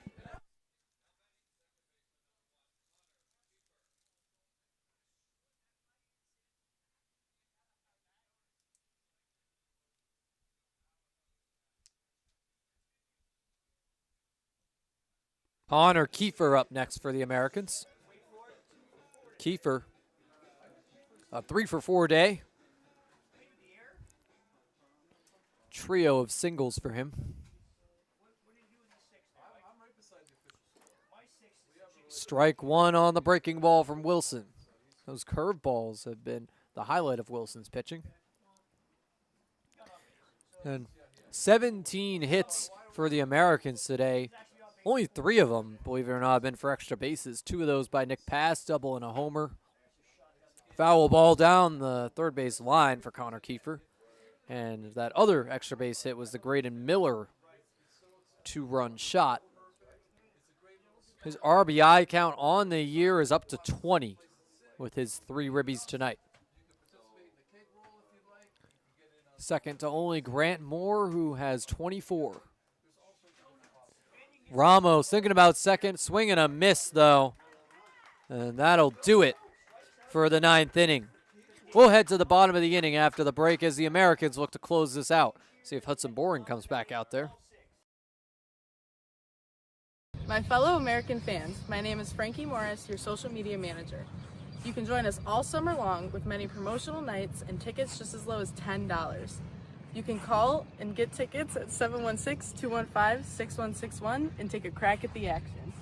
Connor Kiefer up next for the Americans. Kiefer, a 3 for 4 day. Trio of singles for him. Strike 1 on the breaking ball from Wilson. Those curveballs have been the highlight of Wilson's pitching. And 17 hits for the Americans today. Only 3 of them, believe it or not, have been for extra bases. 2 of those by Nick Pass, double and a homer. Foul ball down the third base line for Connor Kiefer. And that other extra base hit was the Graydon Miller 2-run shot. His RBI count on the year is up to 20 with his 3 ribbies tonight. Second to only Grant Moore, who has 24. Ramos thinking about second, swing and a miss, though. And that'll do it for the 9th inning. We'll head to the bottom of the inning after the break as the Americans look to close this out. See if Hudson Boring comes back out there. My fellow American fans, my name is Frankie Morris, your social media manager. You can join us all summer long with many promotional nights and tickets just as low as $10. You can call and get tickets at 716-215-6161 and take a crack at the action.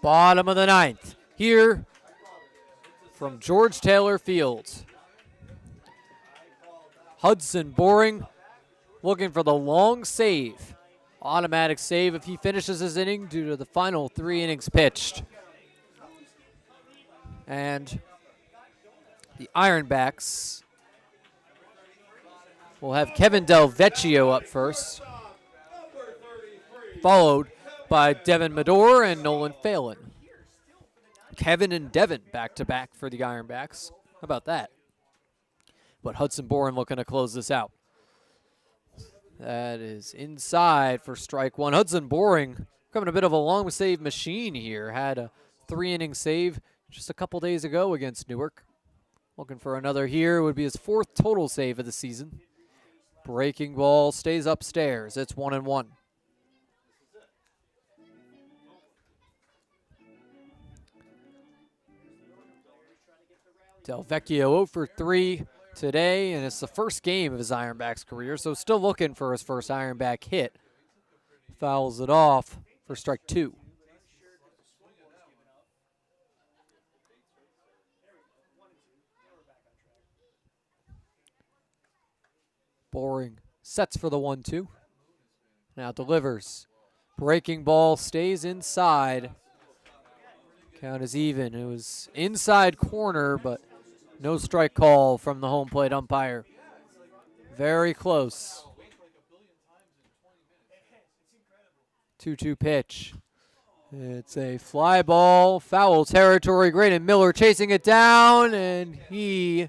Bottom of the ninth here from George Taylor Field. Hudson Boring looking for the long save. Automatic save if he finishes his inning due to the final 3 innings pitched. And the Ironbacks will have Kevin Del Vecchio up first, followed by Devin Medor and Nolan Phelan. Kevin and Devin back-to-back for the Ironbacks. How about that? But Hudson Boren looking to close this out. That is inside for strike one. Hudson Boring becoming a bit of a long save machine here. Had a 3-inning save just a couple days ago against Newark. Looking for another here. Would be his 4th total save of the season. Breaking ball stays upstairs. It's 1-1. Del Vecchio 0 for 3 today, and it's the first game of his Ironbacks career, so still looking for his first Ironback hit. Fouls it off for strike 2. Boring sets for the 1-2. Now delivers. Breaking ball stays inside. Count is even. It was inside corner, but no strike call from the home plate umpire. Very close. 2-2 pitch. It's a fly ball, foul territory. Graydon Miller chasing it down, and he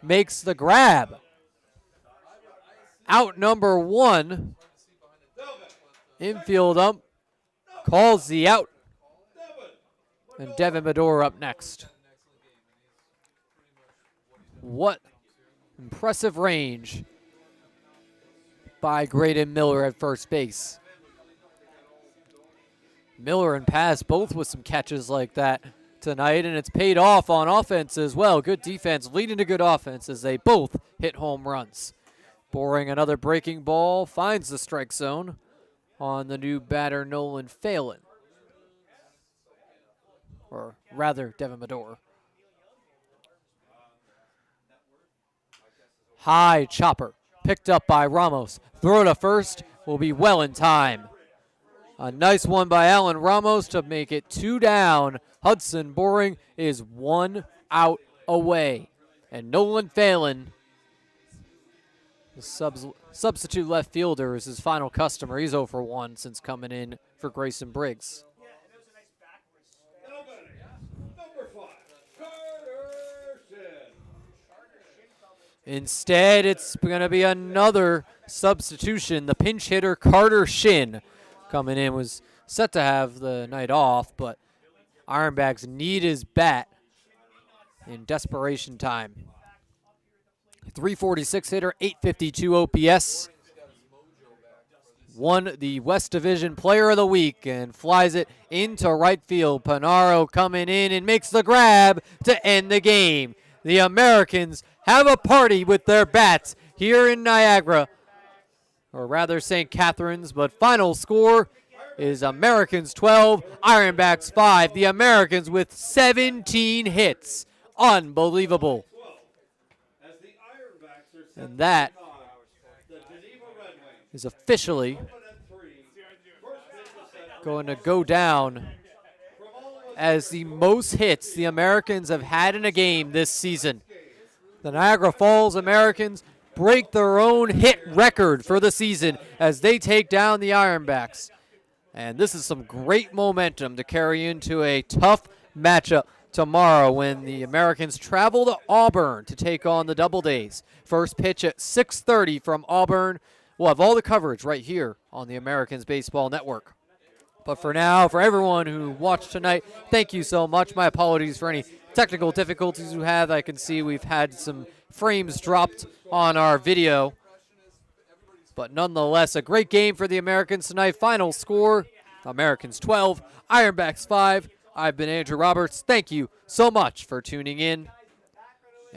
makes the grab. Out number 1. Infield ump calls the out. And Devin Medor up next. What impressive range by Graydon Miller at first base. Miller and Paz both with some catches like that tonight, and it's paid off on offense as well. Good defense leading to good offense as they both hit home runs. Boring another breaking ball, finds the strike zone on the new batter Nolan Phelan. Or rather, Devin Medor. High chopper, picked up by Ramos. Throw to first, will be well in time. A nice one by Alan Ramos to make it 2 down. Hudson Boring is 1 out away. And Nolan Phelan, the substitute left fielder, is his final customer. He's 0 for 1 since coming in for Grayson Briggs. Instead, it's going to be another substitution. The pinch hitter, Carter Shin, coming in, was set to have the night off, but Ironbacks need his bat in desperation time. 346 hitter, 852 OPS. Won the West Division Player of the Week and flies it into right field. Panaro coming in and makes the grab to end the game. The Americans have a party with their bats here in Niagara, or rather St. Catharines, but final score is Americans 12, Ironbacks 5. The Americans with 17 hits. Unbelievable. And that is officially going to go down as the most hits the Americans have had in a game this season. The Niagara Falls Americans break their own hit record for the season as they take down the Ironbacks. And this is some great momentum to carry into a tough matchup tomorrow when the Americans travel to Auburn to take on the Doubledays. First pitch at 6:30 from Auburn. We'll have all the coverage right here on the Americans Baseball Network. But for now, for everyone who watched tonight, thank you so much. My apologies for any technical difficulties we have. I can see we've had some frames dropped on our video. But nonetheless, a great game for the Americans tonight. Final score, Americans 12, Ironbacks 5. I've been Andrew Roberts. Thank you so much for tuning in.